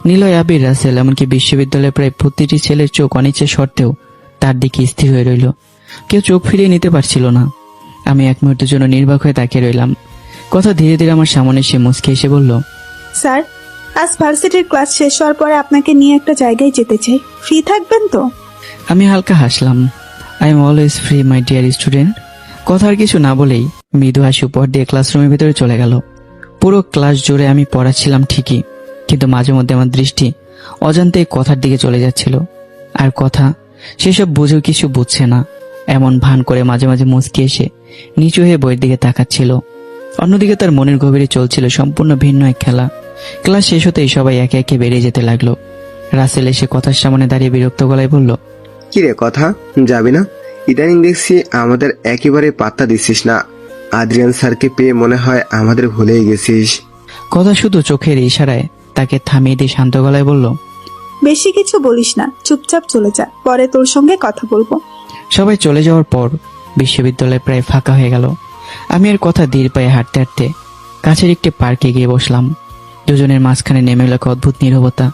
নিলয়, আবির, রাসেল, এমনকি বিশ্ববিদ্যালয়ের প্রায় প্রতিটি ছেলের চোখ অনিচ্ছে সত্ত্বেও তার দিকে স্থির হয়ে রইল। কেউ চোখ ফিরিয়ে নিতে পারছিল না। আমি এক মুহূর্তের জন্য নির্বাক হয়ে তাকিয়ে রইলাম। কথা ধীরে ধীরে আমার সামনে এসে মুচকে এসে বলল, স্যার, আজ ভার্সিটির ক্লাস শেষ হওয়ার পরে আপনাকে নিয়ে একটা জায়গায় যেতে চাই, ফ্রি থাকবেন তো? আমি হালকা হাসলাম। I am always free my dear student. কথা আর কিছু না বলেই মৃদু হাসি উপহার দিয়ে ক্লাসরুমের ভিতরে চলে গেল। পুরো ক্লাস জুড়ে আমি পড়াচ্ছিলাম ঠিকই, কিন্তু মাঝে মধ্যে আমার দৃষ্টি অজান্তে কথার দিকে চলে যাচ্ছিল। আর কথা সেসব বুঝেও কিছু বুঝছে না, এমন ভান করে মাঝে মাঝে মুচকি এসে নিচু হয়ে বইয়ের দিকে তাকাচ্ছিল। অন্যদিকে তার মনের গভীরে চলছিল সম্পূর্ণ ভিন্ন এক খেলা। ক্লাস শেষ হতেই সবাই একে একে বেরিয়ে যেতে লাগলো। রাসেল এসে কথার সামনে দাঁড়িয়ে বিরক্ত গলায় বলল, কিরে কথা, যাবি না? ইদানিং দেখছি আমাদের একেবারে পাত্তা দিচ্ছিস না। আদ্রিয়ান স্যারকে পেয়ে মনে হয় আমাদের ভুলেই গেছিস। কথা শুধু চোখের ইশারায় তাকে থামিয়ে দিয়ে শান্ত গলায় বলল, বেশি কিছু বলিস না, চুপচাপ চলে যা, পরে তোর সঙ্গে কথা বলবো। সবাই চলে যাওয়ার পর বিশ্ববিদ্যালয় প্রায় ফাঁকা হয়ে গেল। আমি আর কথা ধীর পায়ে হাঁটতে হাঁটতে কাছের একটি পার্কে গিয়ে বসলাম। দুজনের মাঝখানে নেমে এলো এক অদ্ভুত নীরবতা।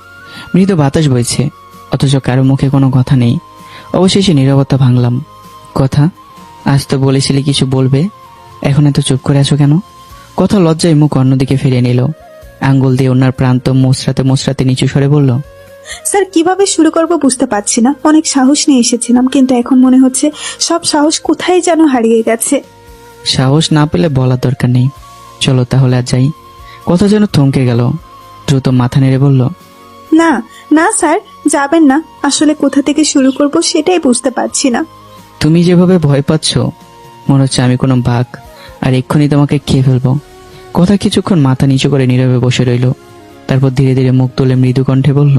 মৃদু বাতাস বইছে, অথচ কারো মুখে কোনো কথা নেই। অবশেষে নীরবতা ভাঙলাম। কথা, আজ তো বলেছিলি কিছু বলবে, এখন এত চুপ করে আছো কেন? কথা লজ্জায় মুখ অন্যদিকে ফিরিয়ে নিল। আঙ্গুল দিয়ে ওনার প্রান্ত মোচড়াতে মোচড়াতে নিচু স্বরে বলল, স্যার, কিভাবে শুরু করব বুঝতে পারছি না। অনেক সাহস নিয়ে এসেছিলাম, কিন্তু এখন মনে হচ্ছে সব সাহস কোথায় যেন হারিয়ে গেছে। সাহস না পেলে বলার দরকার নেই, চলো তাহলে আর যাই। কথা যেন থমকে গেল, দ্রুত মাথা নেড়ে বলল, না না স্যার, যাবেন না। আসলে কোথা থেকে শুরু করব সেটাই বুঝতে পারছি না। তুমি যেভাবে ভয় পাচ্ছ মনে হচ্ছে আমি কোনো বাঘ আর এক্ষুনি তোমাকে খেয়ে ফেলবো। কথা কিছুক্ষণ মাথা নিচু করে নীরবে বসে রইল, তারপর ধীরে ধীরে মুখ তুলে মৃদু কণ্ঠে বলল,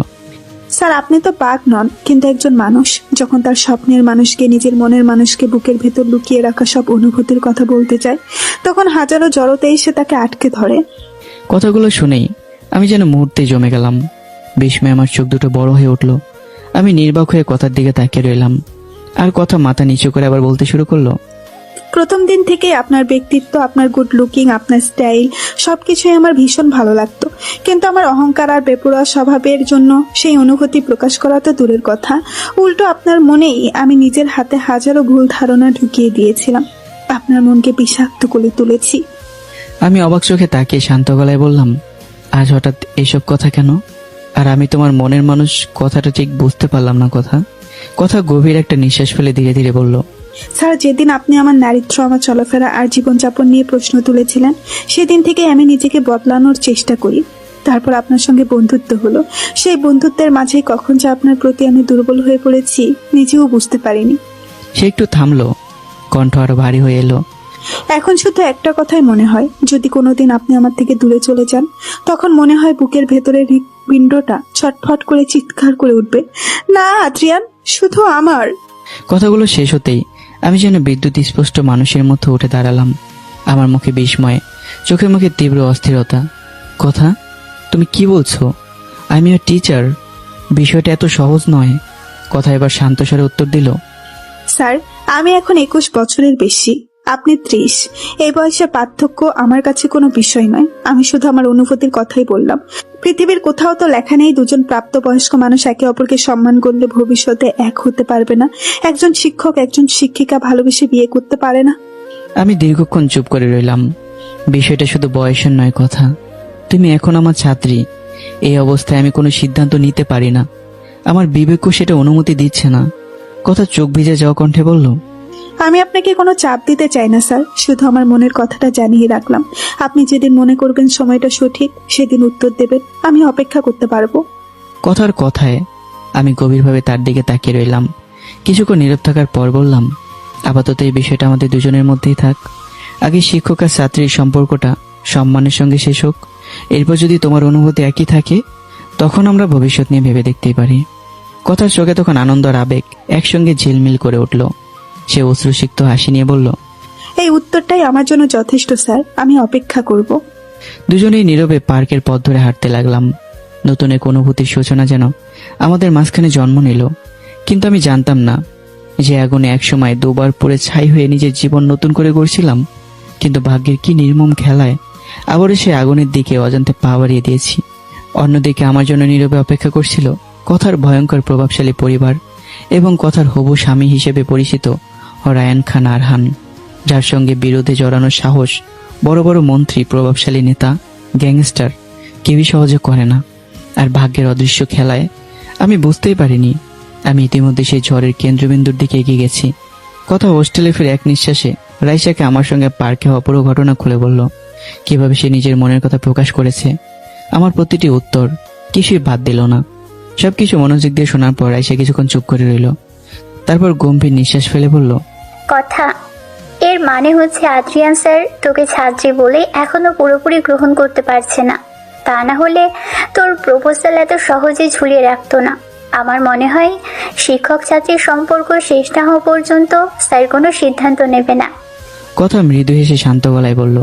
স্যার, আপনি তো বাঘ নন, কিন্তু একজন মানুষ। যখন তার স্বপ্নের মানুষকে, নিজের মনের মানুষকে বুকের ভেতর লুকিয়ে রাখা সব অনুভূতির কথা বলতে চায়, তখন হাজারো জড়তে এসে তাকে আটকে ধরে। কথাগুলো শুনেই আমি যেন মুহূর্তে জমে গেলাম। বিস্ময়ে আমার চোখ দুটো বড় হয়ে উঠল। আমি নির্বাক হয়ে কথার দিকে তাকিয়ে রইলাম। আর কথা মাথা নিচু করে আবার বলতে শুরু করলো, প্রথম দিন থেকে আপনার ব্যক্তিত্ব, আপনার গুড লুকিং, আপনার স্টাইল সবকিছুই আমার ভীষণ ভালো লাগতো। কিন্তু আমার অহংকার আর বেপরোয়া স্বভাবের জন্য সেই অনুভূতি প্রকাশ করা তো দূরের কথা, উল্টো আপনার মনেই আমি নিজের হাতে হাজারো ভুল ধারণা ঢুকিয়ে দিয়েছিলাম। আপনার মনকে বিষাক্ত করে তুলেছি। আমি অবাক চোখে তাকিয়ে শান্ত গলায় বললাম, আজ হঠাৎ এসব কথা কেন? আর আমি তোমার মনের মানুষ কথাটা ঠিক বুঝতে পারলাম না। কথা গভীর একটা নিঃশ্বাস ফেলে ধীরে ধীরে বলল, স্যার, যেদিন আপনি আমার নারীত্ব, আমার চলাফেরা আর জীবনযাপন নিয়ে প্রশ্ন তুলেছিলেন, সেদিন থেকে আমি নিজেকে বদলানোর চেষ্টা করি। তারপর আপনার সঙ্গে বন্ধুত্ব হলো। সেই বন্ধুত্বের মাঝে কখন যে আপনার প্রতি আমি দুর্বল হয়ে পড়েছি নিজেও বুঝতে পারিনি। সে একটু থামলো। কণ্ঠ আরো ভারী হয়ে এলো। এখন শুধু একটা কথাই মনে হয়, যদি কোনোদিন আপনি আমার থেকে দূরে চলে যান, তখন মনে হয় বুকের ভেতরের হৃৎপিণ্ডটা ছটফট করে চিৎকার করে উঠবে, না আদ্রিয়ান, শুধু আমার। কথাগুলো শেষ হতেই আমি যেন বিদ্যুৎ স্পষ্ট মানুষের মতো উঠে দাঁড়ালাম। আমার মুখে বিস্ময়, চোখে মুখে তীব্র অস্থিরতা। কথা, তুমি কি বলছো? আমি আর টিচার, বিষয়টা এত সহজ নয়। কথা এবার শান্ত স্বরে উত্তর দিল। স্যার, আমি এখন 21 বছরের বেশি, আপনি 30। এই বয়সে পার্থক্য আমার কাছে কোনো বিষয় নয়। আমি শুধু আমার অনুভূতির কথাই বললাম। পৃথিবীর কোথাও তো লেখা নেই দুজন প্রাপ্তবয়স্ক মানুষ একে অপরকে সম্মান করলে ভবিষ্যতে এক হতে পারবে না। একজন শিক্ষক একজন শিক্ষিকা ভালোবেসে বিয়ে করতে পারে না। আমি দীর্ঘক্ষণ চুপ করে রইলাম। বিষয়টা শুধু বয়সের নয় কথা, তুমি এখন আমার ছাত্রী। এই অবস্থায় আমি কোনো সিদ্ধান্ত নিতে পারি না, আমার বিবেকও সেটা অনুমতি দিচ্ছে না। কথা চোখ ভিজে যাওয়া কণ্ঠে বলল, আমি আপনাকে কোনো চাপ দিতে চাই না স্যার, শুধু আমার মনের কথাটা জানিয়ে রাখলাম। আপনি যেদিন মনে করবেন সময়টা সঠিক, সেদিন উত্তর দেবেন, আমি অপেক্ষা করতে পারবো। কথার কথায় আমি গভীরভাবে তার দিকে তাকিয়ে রইলাম। কিছুক্ষণ নীরব থাকার পর বললাম, আপাতত এই বিষয়টা আমাদের দুজনের মধ্যেই থাক। আগে শিক্ষক আর ছাত্রীর সম্পর্কটা সম্মানের সঙ্গে শেষ হোক। এরপর যদি তোমার অনুভূতি একই থাকে, তখন আমরা ভবিষ্যৎ নিয়ে ভেবে দেখতেই পারি। কথার চোখে তখন আনন্দ আর আবেগ একসঙ্গে ঝিলমিল করে উঠল। সে অশ্রুসিক্ত হাসি নিয়ে বলল, এই উত্তরটাই আমার জন্য যথেষ্ট স্যার, আমি অপেক্ষা করব। দুজনেই নীরবে পার্কের পথ ধরে হাঁটতে লাগলাম। নতুন এক অনুভূতির সূচনা যেন আমাদের মাঝখানে জন্ম নিল। কিন্তু আমি জানতাম না যে আগুনে একসময় দুবার পুড়ে ছাই হয়ে নিজের জীবন নতুন করে গড়ছিলাম। কিন্তু ভাগ্যের কি নির্মম খেলায় আবারও সে আগুনের দিকে অজান্তে পা বাড়িয়ে দিয়েছি। অন্যদিকে আমার জন্য নীরবে অপেক্ষা করছিল কথার ভয়ঙ্কর প্রভাবশালী পরিবার এবং কথার হবু স্বামী হিসেবে পরিচিত রায়ান খান আরহান, যার সঙ্গে বিরোধে জড়ানোর সাহস বড় বড় মন্ত্রী, প্রভাবশালী নেতা, গ্যাংস্টার কেউই সহজে করে না। আর ভাগ্যের অদৃশ্য খেলায় আমি বুঝতেই পারিনি আমি ইতিমধ্যে সেই ঝড়ের কেন্দ্রবিন্দুর দিকে এগিয়ে গেছি। কথা হোস্টেলে ফিরে এক নিঃশ্বাসে রাইসাকে আমার সঙ্গে পার্কে হওয়া পুরো ঘটনা খুলে বলল। কিভাবে সে নিজের মনের কথা প্রকাশ করেছে, আমার প্রতিটি উত্তর কিছুই বাদ দিল না। সবকিছু মনোযোগ দিয়ে শোনার পর রাইসা কিছুক্ষণ চুপ করে রইল। তারপর গম্ভীর নিঃশ্বাস ফেলে বলল, কথা, এর মানে হচ্ছে আদ্রিয়ান স্যার তোকে ছাত্রী বলে এখনো পুরোপুরি গ্রহণ করতে পারছে না। তা না হলে তোর প্রপোজাল এত সহজে ঝুলিয়ে রাখতো না। আমার মনে হয় শিক্ষক ছাত্রীর সম্পর্ক শেষ না হওয়া পর্যন্ত স্যার কোনো সিদ্ধান্ত নেবে না। কথা মৃদু হেসে শান্ত গলায় বলল,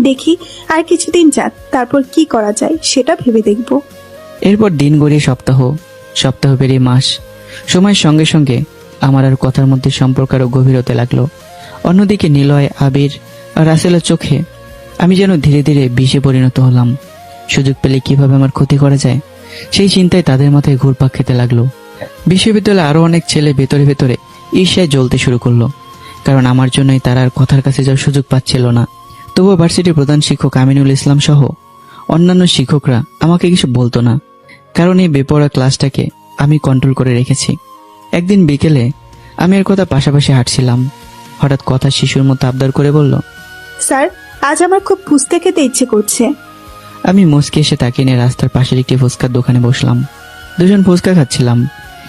দেখি আর কিছুদিন যাক, তারপর কি করা যায় সেটা ভেবে দেখব। এরপর দিন গড়িয়ে সপ্তাহ, সপ্তাহ পেরিয়ে মাস। সময়ের সঙ্গে সঙ্গে আমার আর কথার মধ্যে সম্পর্ক আরো গভীর হতে লাগলো। অন্যদিকে নিলয়, আবির আর রাসেলের চোখে আমি যেন ধীরে ধীরে বিষে পরিণত হলাম। সুযোগ পেলে কিভাবে আমার ক্ষতি করা যায় সেই চিন্তায় তাদের মাথায় ঘুরপাক খেতে লাগলো। বিশ্ববিদ্যালয়ে আরো অনেক ছেলে ভেতরে ভেতরে ঈর্ষায় জ্বলতে শুরু করলো, কারণ আমার জন্যই তারা আর কথার কাছে যাওয়ার সুযোগ পাচ্ছিল না। তবুও ভার্সিটির প্রধান শিক্ষক আমিনুল ইসলাম সহ অন্যান্য শিক্ষকরা আমাকে কিছু বলতো না, কারণ এই বেপরোয়া ক্লাসটাকে আমি কন্ট্রোল করে রেখেছি। একদিন বিকেলে আমি এর কথা পাশাপাশি হাঁটছিলাম। হঠাৎ কথা শিশুর মতো আবদার করে বলল, স্যার, আজ আমার খুব ফুচকা খেতে ইচ্ছে করছে। আমি মুচকি এসে তাকিয়ে নিয়ে রাস্তার পাশের একটি ফুচকার দোকানে বসলাম। দুজন ফুচকা খাচ্ছিলাম।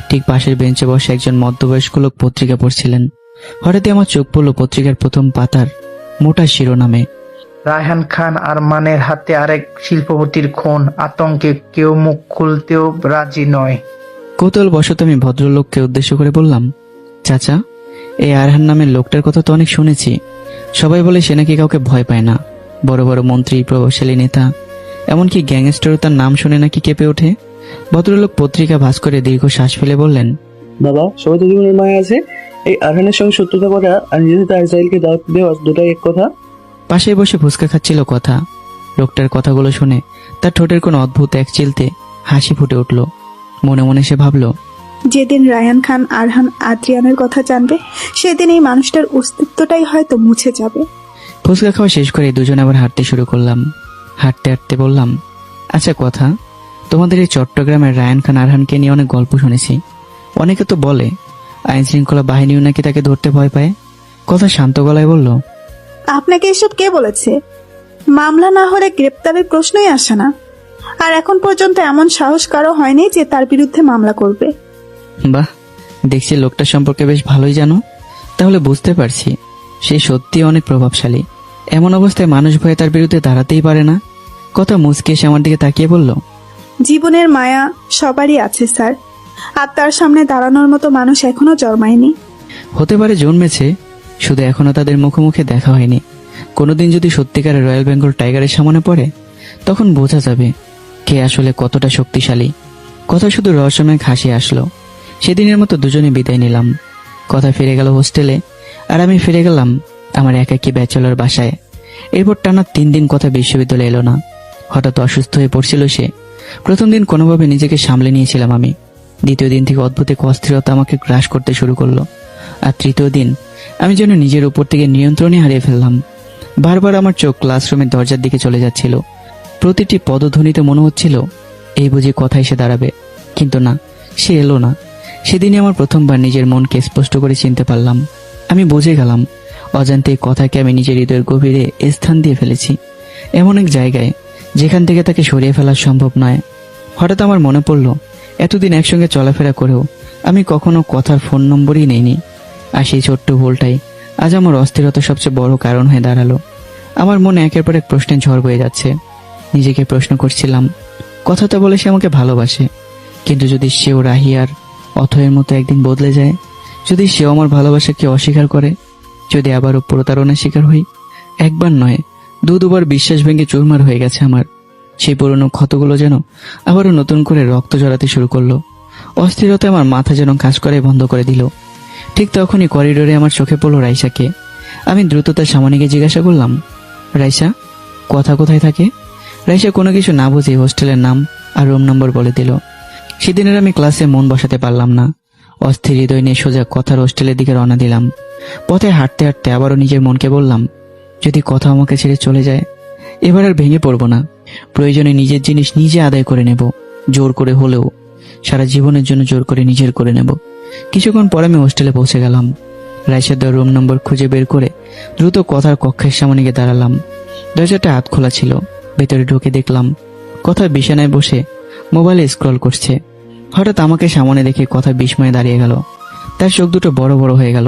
ঠিক পাশের বেঞ্চে বসে একজন মধ্যবয়স্ক লোক পত্রিকা পড়ছিলেন। হঠাৎই আমার চোখ পড়ল পত্রিকার প্রথম পাতার মোটা শিরোনামে, রায়হান খান আরমানের হাতে আরেক শিল্পপতির খুন, আতঙ্কে কেউ মুখ খুলতেও রাজি নয়। কৌতূহলবশত আমি ভদ্রলোককে উদ্দেশ্য করে বললাম, চাচা, এই আরহান নামের লোকটার কথা তো অনেক শুনেছি। সবাই বলে সে নাকি কাউকে ভয় পায় না। বড় বড় মন্ত্রী, প্রভাবশালী নেতা, এমনকি গ্যাংস্টারও তার নাম শুনে নাকি কেঁপে ওঠে। ভদ্রলোক পত্রিকা ভাঁজ করে দীর্ঘ শ্বাস ফেলে বললেন, বাবা, সবাই তো জীবনের মায়া আছে। এই আরহানের সঙ্গে শত্রুতা করা আর নিজেদের আইসাইলকে দাওয়াত দেওয়া দুটাই এক কথা। পাশে বসে ফুচকা খাচ্ছিল কথা। লোকটার কথাগুলো শুনে তার ঠোঁটের কোন অদ্ভুত এক চিলতে হাসি ফুটে উঠল। মনে মনে সে ভাবল, যেদিন রায়ান খান আরহান আদ্রিয়ানের কথা জানবে, সেদিন এই মানুষটার অস্তিত্বটাই হয়তো মুছে যাবে। ফুচকা খাওয়া শেষ করে দুজন আবার হাঁটতে শুরু করলাম। হাঁটতে হাঁটতে বললাম, আচ্ছা কথা, তোমাদের এই চট্টগ্রামের রায়ান খান আরহানকে নিয়ে অনেক গল্প শুনেছি। অনেকে তো বলে আইন শৃঙ্খলা বাহিনীও নাকি তাকে ধরতে ভয় পায়। কথা শান্ত গলায় বলল, আপনাকে এসব কে বলেছে? মামলা না হলে গ্রেপ্তারের প্রশ্নই আসে না। আর এখন পর্যন্ত এমন সাহস কারো হয়নি যে তার বিরুদ্ধে মামলা করবে। বাহ, দেখছি লোকটা সম্পর্কে বেশ ভালোই জানো। তাহলে বুঝতে পারছি সে সত্যি অনেক প্রভাবশালী। এমন অবস্থায় মানুষ ভয়ে তার বিরুদ্ধে দাঁড়াতেই পারে না। কথা মুচকে এসে আমার দিকে তাকিয়ে বলল, জীবনের মায়া সবারই আছে স্যার, আর তার সামনে দাঁড়ানোর মতো মানুষ এখনো জন্মায়নি। হতে পারে জন্মেছে, শুধু এখনো তাদের মুখোমুখি দেখা হয়নি। কোনোদিন যদি সত্যিকারের রয়্যাল বেঙ্গল টাইগারের সামনে পড়ে, তখন বোঝা যাবে কে আসলে কতটা শক্তিশালী। কথা শুধু রহস্যময় হাসি আসলো। সেদিনের মতো দুজনে বিদায় নিলাম। কথা ফিরে গেল হোস্টেলে, আর আমি ফিরে গেলাম আমার একাকী ব্যাচেলর বাসায়। এরপর টানা 3 দিন কথা বিশ্ববিদ্যালয়ে এলো না। হঠাৎ অসুস্থ হয়ে পড়ছিল সে। প্রথম দিন কোনোভাবে নিজেকে সামলে নিয়েছিলাম আমি। দ্বিতীয় দিন থেকে অদ্ভুত এক অস্থিরতা আমাকে গ্রাস করতে শুরু করলো। আর তৃতীয় দিন আমি যেন নিজের উপর থেকে নিয়ন্ত্রণে হারিয়ে ফেললাম। বারবার আমার চোখ ক্লাসরুমের দরজার দিকে চলে যাচ্ছিল। প্রতিটি পদধ্বনিতে মনে হচ্ছিল এই বুঝি কথা এসে দাঁড়াবে, কিন্তু না, সে এলো না। সেদিনই আমার প্রথমবার নিজের মনকে স্পষ্ট করে চিনতে পারলাম। আমি বুঝে গেলাম অজান্তে এই কথাকে আমি নিজের হৃদয়ের গভীরে স্থান দিয়ে ফেলেছি, এমন এক জায়গায় যেখান থেকে তাকে সরিয়ে ফেলা সম্ভব নয়। হঠাৎ আমার মনে পড়ল, এতদিন একসঙ্গে চলাফেরা করেও আমি কখনো কথার ফোন নম্বরই নেইনি। আর সেই ছোট্ট ভুলটাই আজ আমার অস্থিরতার সবচেয়ে বড় কারণ হয়ে দাঁড়ালো। আমার মনে একের পর এক প্রশ্নের ঝড় বয়ে যাচ্ছে। নিজেকে প্রশ্ন করছিলাম, কথা তো বলে সে আমাকে ভালোবাসে, কিন্তু যদি সেও রাহিয়ার অথয়ের মতো একদিন বদলে যায়, যদি সেও আমার ভালোবাসাকে অস্বীকার করে, যদি আবারও প্রতারণার শিকার হই। একবার নয়, দুবার বিশ্বাস ভেঙে চুরমার হয়ে গেছে আমার। সেই পুরনো ক্ষতগুলো যেন আবারও নতুন করে রক্ত জড়াতে শুরু করলো। অস্থিরতা আমার মাথা যেন কাজ করাই বন্ধ করে দিল। ঠিক তখনই করিডোরে আমার চোখে পড়লো রাইসাকে। আমি দ্রুত তার সামনে গিয়ে জিজ্ঞাসা করলাম, রাইসা, কথা কোথায় থাকে? রাইসা কোনো কিছু না বুঝে হোস্টেলের নাম আর রুম নম্বর বলে দিল। সেদিনের আমি ক্লাসে মন বসাতে পারলাম না। অস্থির হৃদয় নিয়ে সোজা কথার হোস্টেলের দিকে রওনা দিলাম। পথে হাঁটতে হাঁটতে আবারও নিজের মনকে বললাম, যদি কথা আমাকে ছেড়ে চলে যায়, এবার আর ভেঙে পড়বো না। প্রয়োজনে নিজের জিনিস নিজে আদায় করে নেব, জোর করে হলেও। সারা জীবনের জন্য জোর করে নিজের করে নেব। কিছুক্ষণ পর আমি হোস্টেলে পৌঁছে গেলাম। রাইসার দেওয়া রুম নম্বর খুঁজে বের করে দ্রুত কথার কক্ষের সামনে গিয়ে দাঁড়ালাম। দরজাটা হাত খোলা ছিল। ভেতরে ঢুকে দেখলাম কথা বিছানায় বসে মোবাইলে স্ক্রল করছে। হঠাৎ আমাকে সামনে দেখে কথা বিস্ময়ে দাঁড়িয়ে গেল। তার চোখ দুটো বড় বড় হয়ে গেল।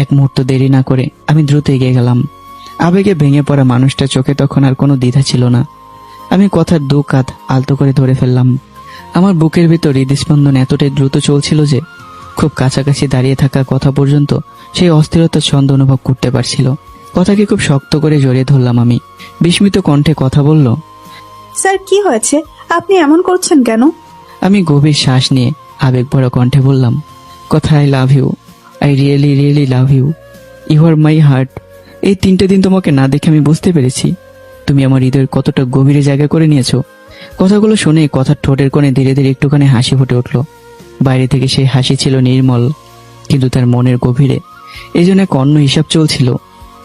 এক মুহূর্ত দেরি না করে আমি দ্রুত এগিয়ে গেলাম। আবেগে ভেঙে পড়া মানুষটার চোখে তখন আর কোনো দ্বিধা ছিল না। আমি কথার 2 কাঁধ আলতো করে ধরে ফেললাম। আমার বুকের ভিতর হৃদস্পন্দন এতটাই দ্রুত চলছিল যে খুব কাছাকাছি দাঁড়িয়ে থাকা কথা পর্যন্ত সেই অস্থিরতার ছন্দ অনুভব করতে পারছিল। কথাকে খুব শক্ত করে জড়িয়ে ধরলাম আমি। বিস্মিত কণ্ঠে কথা বলল, স্যার কি হয়েছে, আপনি এমন করছেন কেন? আমি গভীর শ্বাস নিয়ে আবেগ ভরা কণ্ঠে বললাম, Katha, I love you, I really really love you, you are my heart. এই 3টে দিন তোমাকে না দেখে আমি বুঝতে পেরেছি তুমি আমার হৃদয়ের কতটা গভীরে জায়গা করে নিয়েছো। কথাগুলো শুনে কথার ঠোঁটের কোণে ধীরে ধীরে একটুখানি হাসি ফুটে উঠল। বাইরে থেকে সেই হাসি ছিল নির্মল, কিন্তু তার মনের গভীরে এই জন্য এক অন্য হিসাব চলছিল।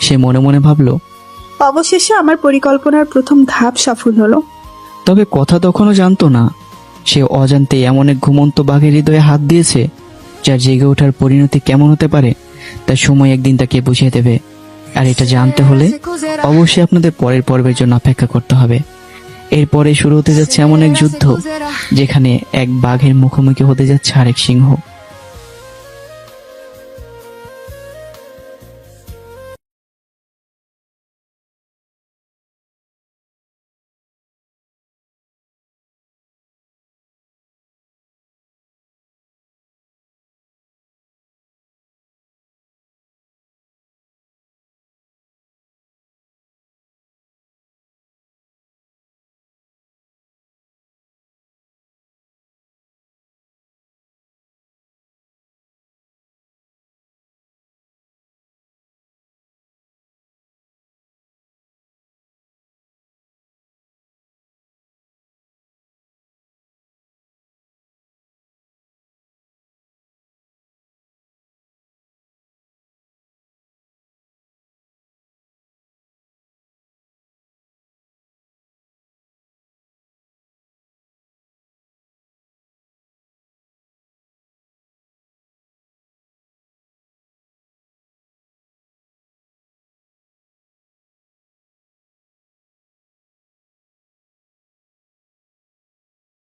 সে মনে মনে ভাবলো, অবশেষে আমার পরিকল্পনার প্রথম ধাপ সফল হলো। তবে কথা তখনও জানতো না সে অজান্তে এমন এক ঘুমন্ত বাঘের হৃদয়ে হাত দিয়েছে, যার জেগে ওঠার পরিণতি কেমন হতে পারে তার সময় একদিন তাকে বুঝিয়ে দেবে। আর এটা জানতে হলে অবশ্যই আপনাদের পরের পর্বের জন্য অপেক্ষা করতে হবে। এরপরে শুরু হতে যাচ্ছে এমন এক যুদ্ধ যেখানে এক বাঘের মুখোমুখি হতে যাচ্ছে আরেক সিংহ।